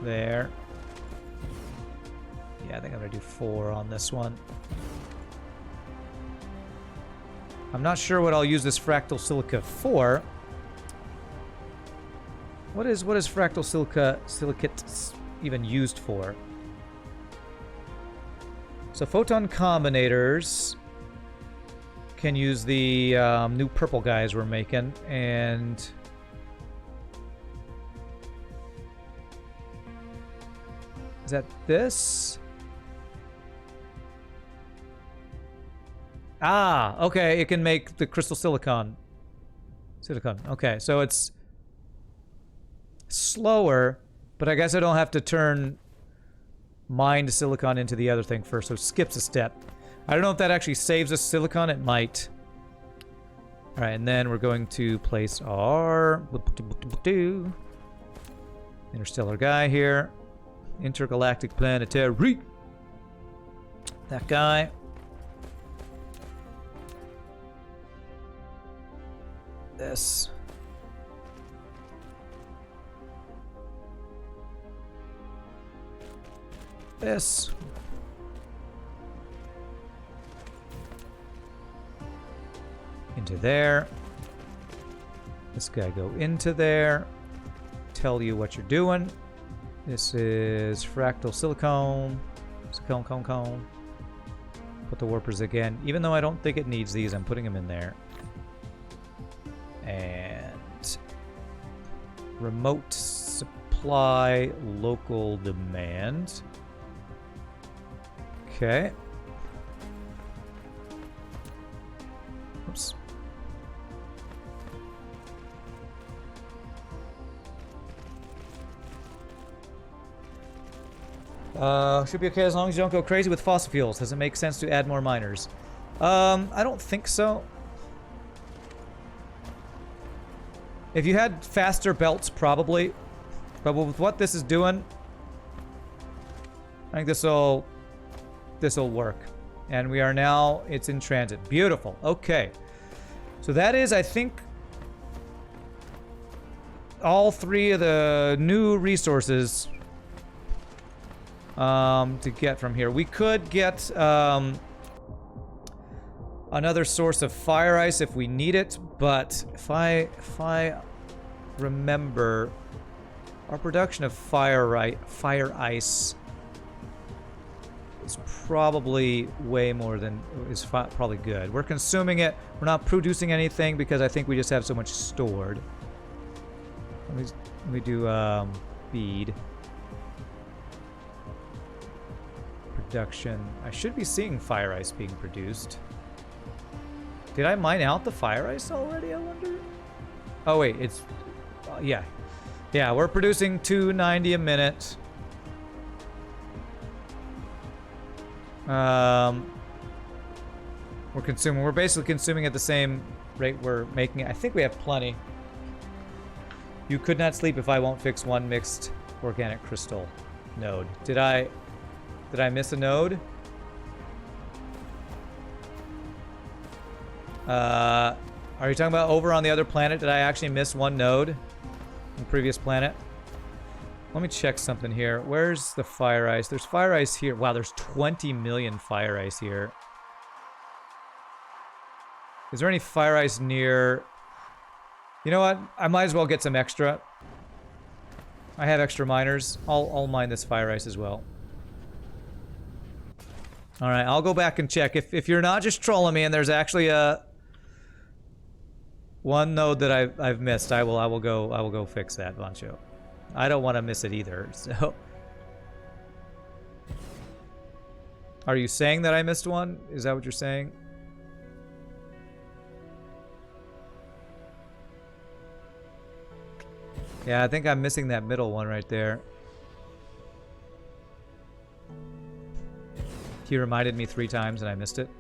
There. Yeah, I think I'm gonna do 4 on this one. I'm not sure what I'll use this fractal silica for. What is fractal silicate even used for? So photon combinators can use the new purple guys we're making, and is that this? Ah, okay, it can make the crystal silicon. Okay, so it's slower, but I guess I don't have to turn mined silicon into the other thing first, so it skips a step. I don't know if that actually saves us silicon. It might. All right, and then we're going to place our interstellar guy here. Intergalactic planetary. That guy. This. This. Into there. This guy go into there. Tell you what you're doing. This is fractal silicone. Silicone. Put the warpers again. Even though I don't think it needs these, I'm putting them in there. And remote supply, local demand. Okay. Oops. Should be okay as long as you don't go crazy with fossil fuels. Does it make sense to add more miners? I don't think so. If you had faster belts, probably. But with what this is doing, I think this'll work. And we are now, it's in transit. Beautiful. Okay. So that is, I think, all 3 of the new resources to get from here. We could get another source of fire ice if we need it, but if I remember, our production of fire ice is probably way more than is probably good. We're consuming it. We're not producing anything because I think we just have so much stored. Let me do feed production. I should be seeing fire ice being produced. Did I mine out the fire ice already, I wonder? Oh wait, it's yeah. Yeah, we're producing 290 a minute. We're basically consuming at the same rate we're making it. I think we have plenty. You could not sleep if I won't fix one mixed organic crystal node. Did I miss a node? Are you talking about over on the other planet? Did I actually miss one node in the previous planet? Let me check something here. Where's the fire ice? There's fire ice here. Wow, there's 20 million fire ice here. Is there any fire ice near... You know what? I might as well get some extra. I have extra miners. I'll mine this fire ice as well. Alright, I'll go back and check. If you're not just trolling me and there's actually one node that I've missed, I will go fix that, Vancho. I don't want to miss it either, so... Are you saying that I missed one? Is that what you're saying? Yeah, I think I'm missing that middle one right there. He reminded me 3 times and I missed it.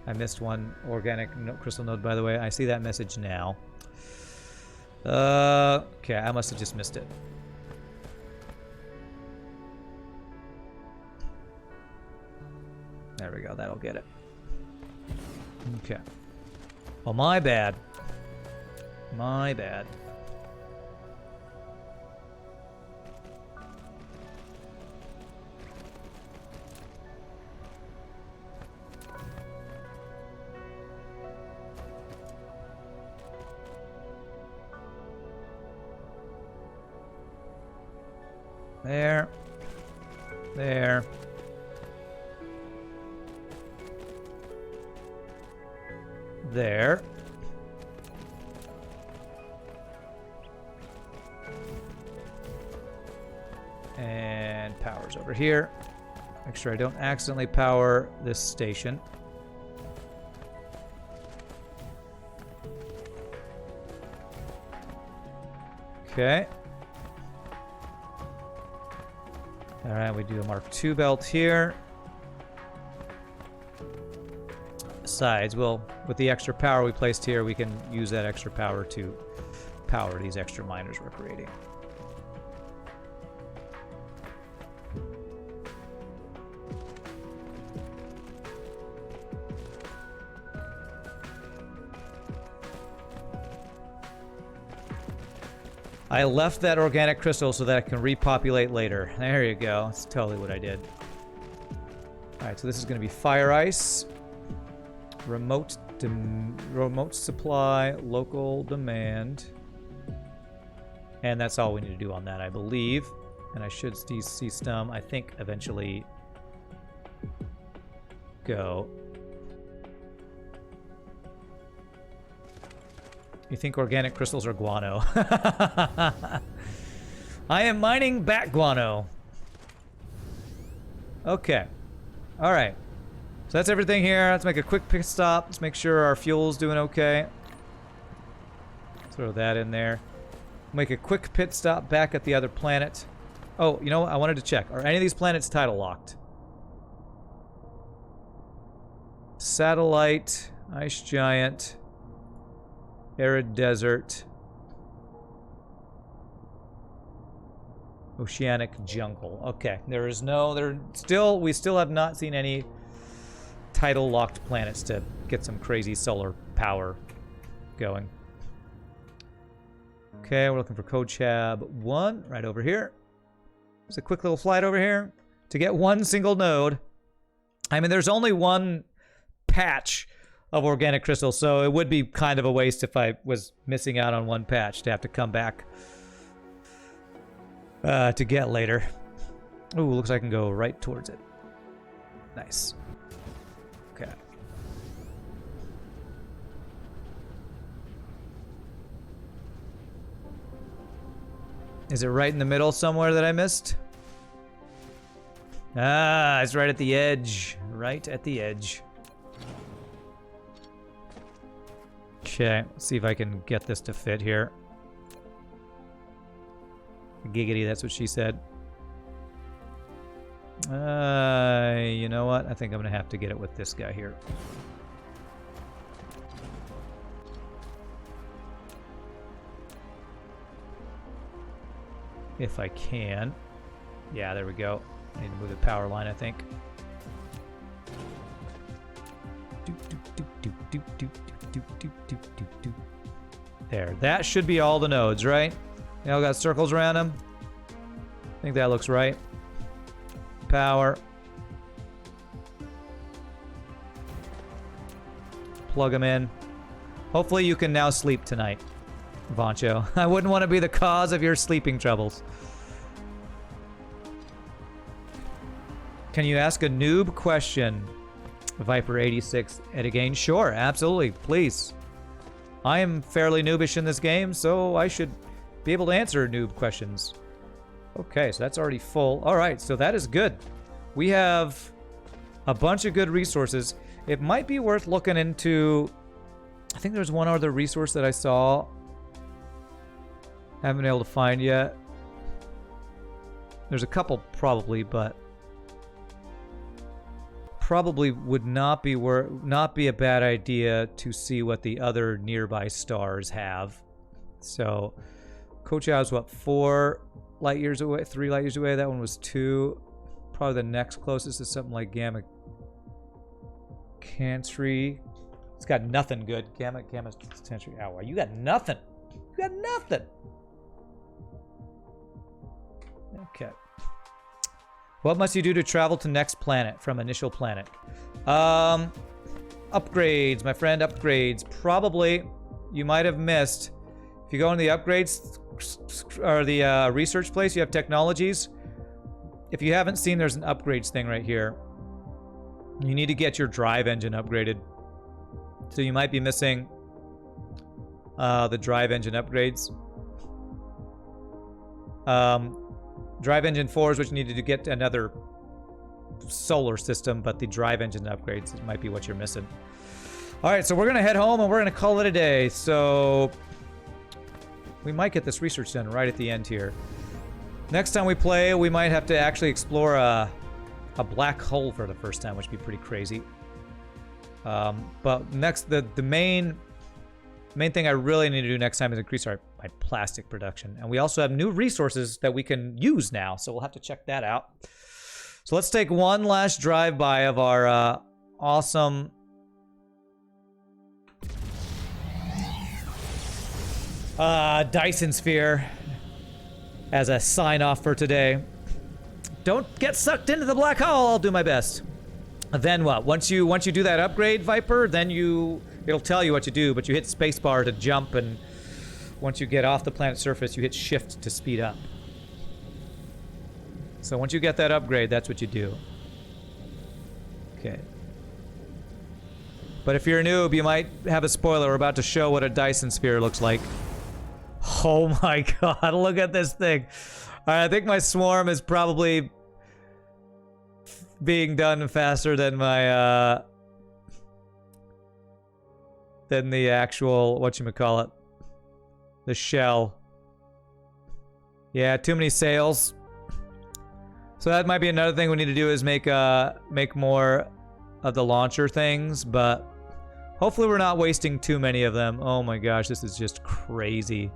I missed one organic crystal node, by the way. I see that message now. Okay, I must have just missed it. There we go, that'll get it. Okay. Well, my bad. My bad. There. There. There. And power's over here. Make sure I don't accidentally power this station. Okay. Alright, we do a Mark II belt here. Besides, well, with the extra power we placed here, we can use that extra power to power these extra miners we're creating. I left that organic crystal so that I can repopulate later. There you go. That's totally what I did. Alright, so this is going to be fire ice. Remote supply, local demand. And that's all we need to do on that, I believe. And I should see Stum, I think, eventually go. You think organic crystals are guano? I am mining bat guano. Okay. Alright. So that's everything here. Let's make a quick pit stop. Let's make sure our fuel's doing okay. Throw that in there. Make a quick pit stop back at the other planet. Oh, you know what? I wanted to check. Are any of these planets tidal locked? Satellite, ice giant, arid desert, oceanic jungle. Okay, we still have not seen any tidal locked planets to get some crazy solar power going. Okay, we're looking for Cochab 1 right over here. There's a quick little flight over here to get one single node. I mean, there's only one patch of organic crystals, so it would be kind of a waste if I was missing out on one patch to have to come back to get later. Ooh, looks like I can go right towards it. Nice. Okay. Is it right in the middle somewhere that I missed? Ah, it's right at the edge. Right at the edge. Okay, let's see if I can get this to fit here. Giggity, that's what she said. You know what? I think I'm gonna have to get it with this guy here. If I can. Yeah, there we go. I need to move the power line, I think. There. That should be all the nodes, right? They all got circles around them. I think that looks right. Power. Plug them in. Hopefully you can now sleep tonight, Voncho. I wouldn't want to be the cause of your sleeping troubles. Can you ask a noob question? Viper86 Ed again. Sure, absolutely, please. I am fairly noobish in this game, so I should be able to answer noob questions. Okay, so that's already full. All right, so that is good. We have a bunch of good resources. It might be worth looking into... I think there's one other resource that I saw. Haven't been able to find yet. There's a couple probably, but... probably would not be a bad idea to see what the other nearby stars have. So, Kochow's what, 4 light years away, 3 light years away. That one was 2. Probably the next closest is something like Gamma Cantry. It's got nothing good. Gamma Cantry. Ow, you got nothing. You got nothing. Okay. What must you do to travel to next planet from initial planet? Upgrades, my friend, upgrades. Probably, you might have missed. If you go into the upgrades, or the research place, you have technologies. If you haven't seen, there's an upgrades thing right here. You need to get your drive engine upgraded. So you might be missing the drive engine upgrades. Drive engine 4 is what you needed to get another solar system, but the drive engine upgrades might be what you're missing. All right, so we're going to head home and we're going to call it a day. So we might get this research done right at the end here. Next time we play, we might have to actually explore a black hole for the first time, which would be pretty crazy. But next, the main thing I really need to do next time is increase my plastic production. And we also have new resources that we can use now, so we'll have to check that out. So let's take one last drive-by of our awesome... Dyson Sphere as a sign-off for today. Don't get sucked into the black hole. I'll do my best. Then what? Once you do that upgrade, Viper, then it'll tell you what to do, but you hit spacebar to jump, and once you get off the planet's surface, you hit shift to speed up. So once you get that upgrade, that's what you do. Okay. But if you're a noob, you might have a spoiler. We're about to show what a Dyson Sphere looks like. Oh my god, look at this thing. All right, I think my swarm is probably being done faster than my, than the actual, whatchamacallit, the shell. Yeah, too many sails. So that might be another thing we need to do is make more of the launcher things, but hopefully we're not wasting too many of them. Oh my gosh, this is just crazy.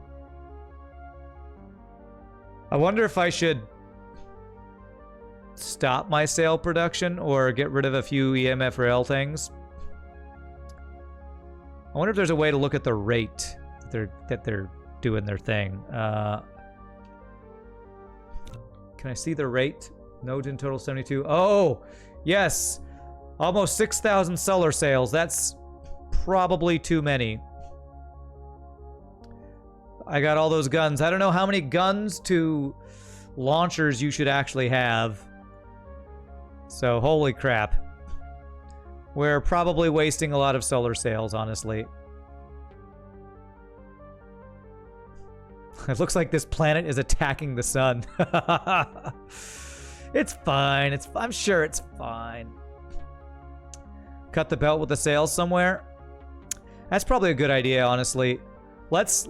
I wonder if I should stop my sail production or get rid of a few EMF rail things. I wonder if there's a way to look at the rate that they're doing their thing. Can I see the rate? Nodes in total 72. Oh, yes. Almost 6,000 solar sails. That's probably too many. I got all those guns. I don't know how many guns to launchers you should actually have. So, holy crap. We're probably wasting a lot of solar sails, honestly. It looks like this planet is attacking the sun. It's fine. I'm sure it's fine. Cut the belt with the sails somewhere. That's probably a good idea, honestly. Let's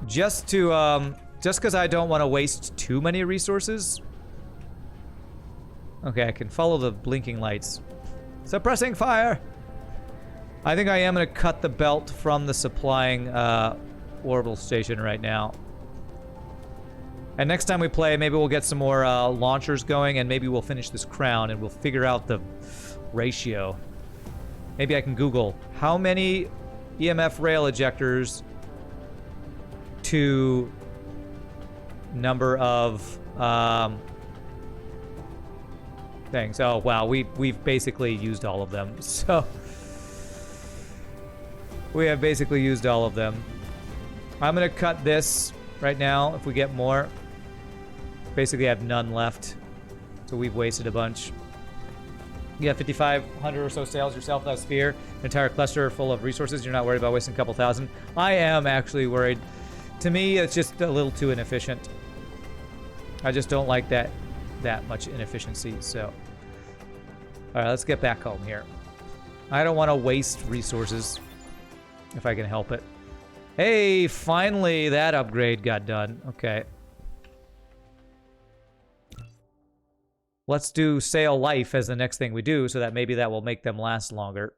just because I don't want to waste too many resources. Okay, I can follow the blinking lights. Suppressing fire. I think I am going to cut the belt from the supplying orbital station right now. And next time we play, maybe we'll get some more launchers going, and maybe we'll finish this crown, and we'll figure out the ratio. Maybe I can Google how many EMF rail ejectors to number of things. Oh, wow, we've basically used all of them. So we have basically used all of them. I'm going to cut this right now if we get more. Basically, I have none left. So we've wasted a bunch. You have 5,500 or so sails yourself, that sphere. An entire cluster full of resources. You're not worried about wasting a couple thousand. I am actually worried. To me, it's just a little too inefficient. I just don't like that much inefficiency, so. All right, let's get back home here. I don't want to waste resources if I can help it. Hey, finally that upgrade got done. Okay. Let's do sail life as the next thing we do, so that maybe that will make them last longer.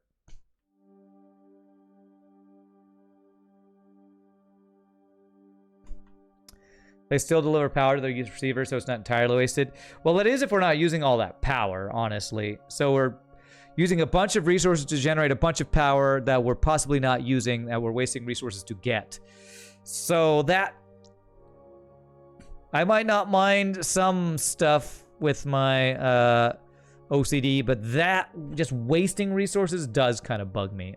They still deliver power to their user receiver, so it's not entirely wasted. Well, it is if we're not using all that power, honestly. So we're using a bunch of resources to generate a bunch of power that we're possibly not using, that we're wasting resources to get. So that... I might not mind some stuff with my OCD, but that just wasting resources does kind of bug me.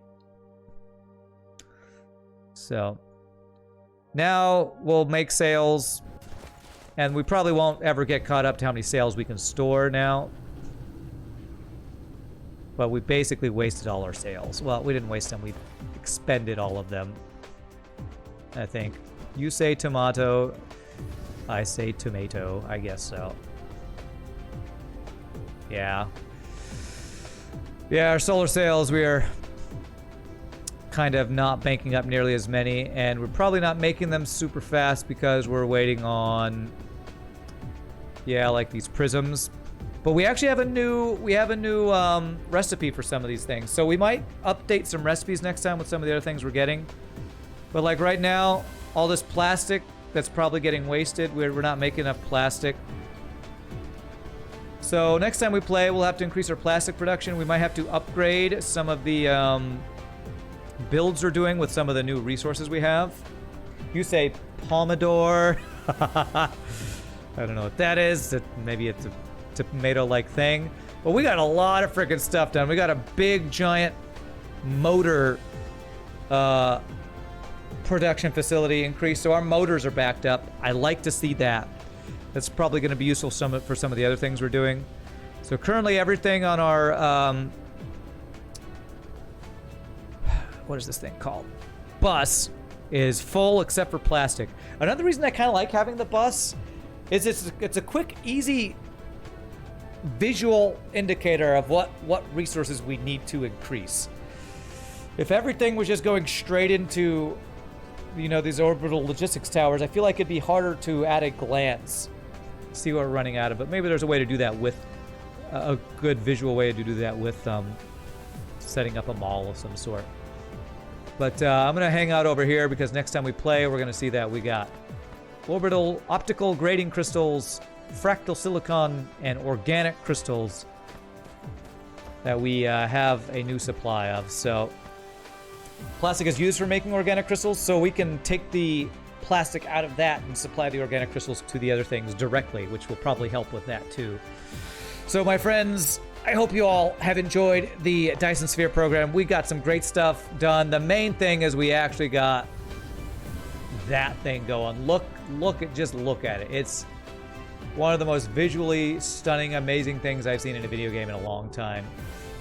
So now we'll make sails, and we probably won't ever get caught up to how many sails we can store now. But we basically wasted all our sails. Well, we didn't waste them, we expended all of them, I think. You say tomato, I say tomato, I guess so. Yeah. Yeah, our solar sails, we are kind of not banking up nearly as many, and we're probably not making them super fast because we're waiting on, yeah, like these prisms. But we actually have a new, recipe for some of these things. So we might update some recipes next time with some of the other things we're getting. But like right now, all this plastic that's probably getting wasted, we're not making enough plastic. So next time we play, we'll have to increase our plastic production. We might have to upgrade some of the builds we're doing with some of the new resources we have. You say Pomodoro. I don't know what that is. Maybe it's a tomato-like thing. But we got a lot of freaking stuff done. We got a big, giant motor production facility increase. So our motors are backed up. I like to see that. That's probably going to be useful for some of the other things we're doing. So currently everything on our, what is this thing called? Bus is full except for plastic. Another reason I kind of like having the bus is it's a quick, easy visual indicator of what resources we need to increase. If everything was just going straight into you know, these orbital logistics towers, I feel like it'd be harder to at a glance see what we're running out of, but maybe there's a way to do that with a good visual way to do that with setting up a mall of some sort. But I'm going to hang out over here because next time we play, we're going to see that we got orbital optical grading crystals, fractal silicon, and organic crystals that we have a new supply of. So plastic is used for making organic crystals, so we can take the plastic out of that and supply the organic crystals to the other things directly, which will probably help with that too. So my friends, I hope you all have enjoyed the Dyson Sphere program. We got some great stuff done. The main thing is we actually got that thing going. Look at it. It's one of the most visually stunning, amazing things I've seen in a video game in a long time.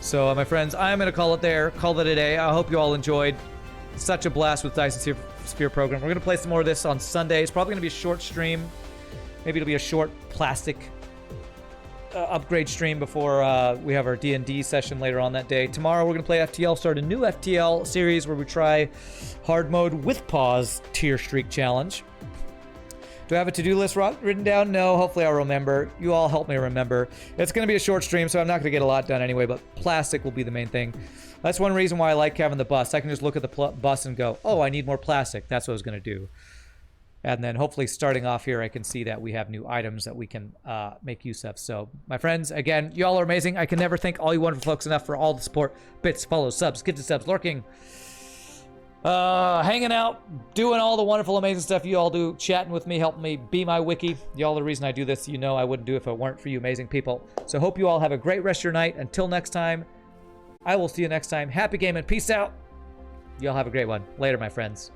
So my friends, I'm going to call it a day. I hope you all enjoyed. Such a blast with Dyson Sphere program. We're going to play some more of this on Sunday. It's probably going to be a short stream. Maybe it'll be a short plastic upgrade stream before we have our D&D session later on that day. Tomorrow we're going to play FTL, start a new FTL series where we try hard mode with pause tier streak challenge. Do I have a to-do list written down? No, hopefully I'll remember. You all help me remember. It's going to be a short stream, so I'm not going to get a lot done anyway, but plastic will be the main thing. That's one reason why I like having the bus. I can just look at the bus and go, oh, I need more plastic. That's what I was going to do. And then hopefully starting off here, I can see that we have new items that we can make use of. So, my friends, again, you all are amazing. I can never thank all you wonderful folks enough for all the support, bits, follows, subs, gifted subs, lurking, hanging out, doing all the wonderful, amazing stuff you all do, chatting with me, helping me be my wiki. Y'all are the reason I do this. You know I wouldn't do it if it weren't for you amazing people. So hope you all have a great rest of your night. Until next time, I will see you next time. Happy gaming. Peace out. Y'all have a great one. Later, my friends.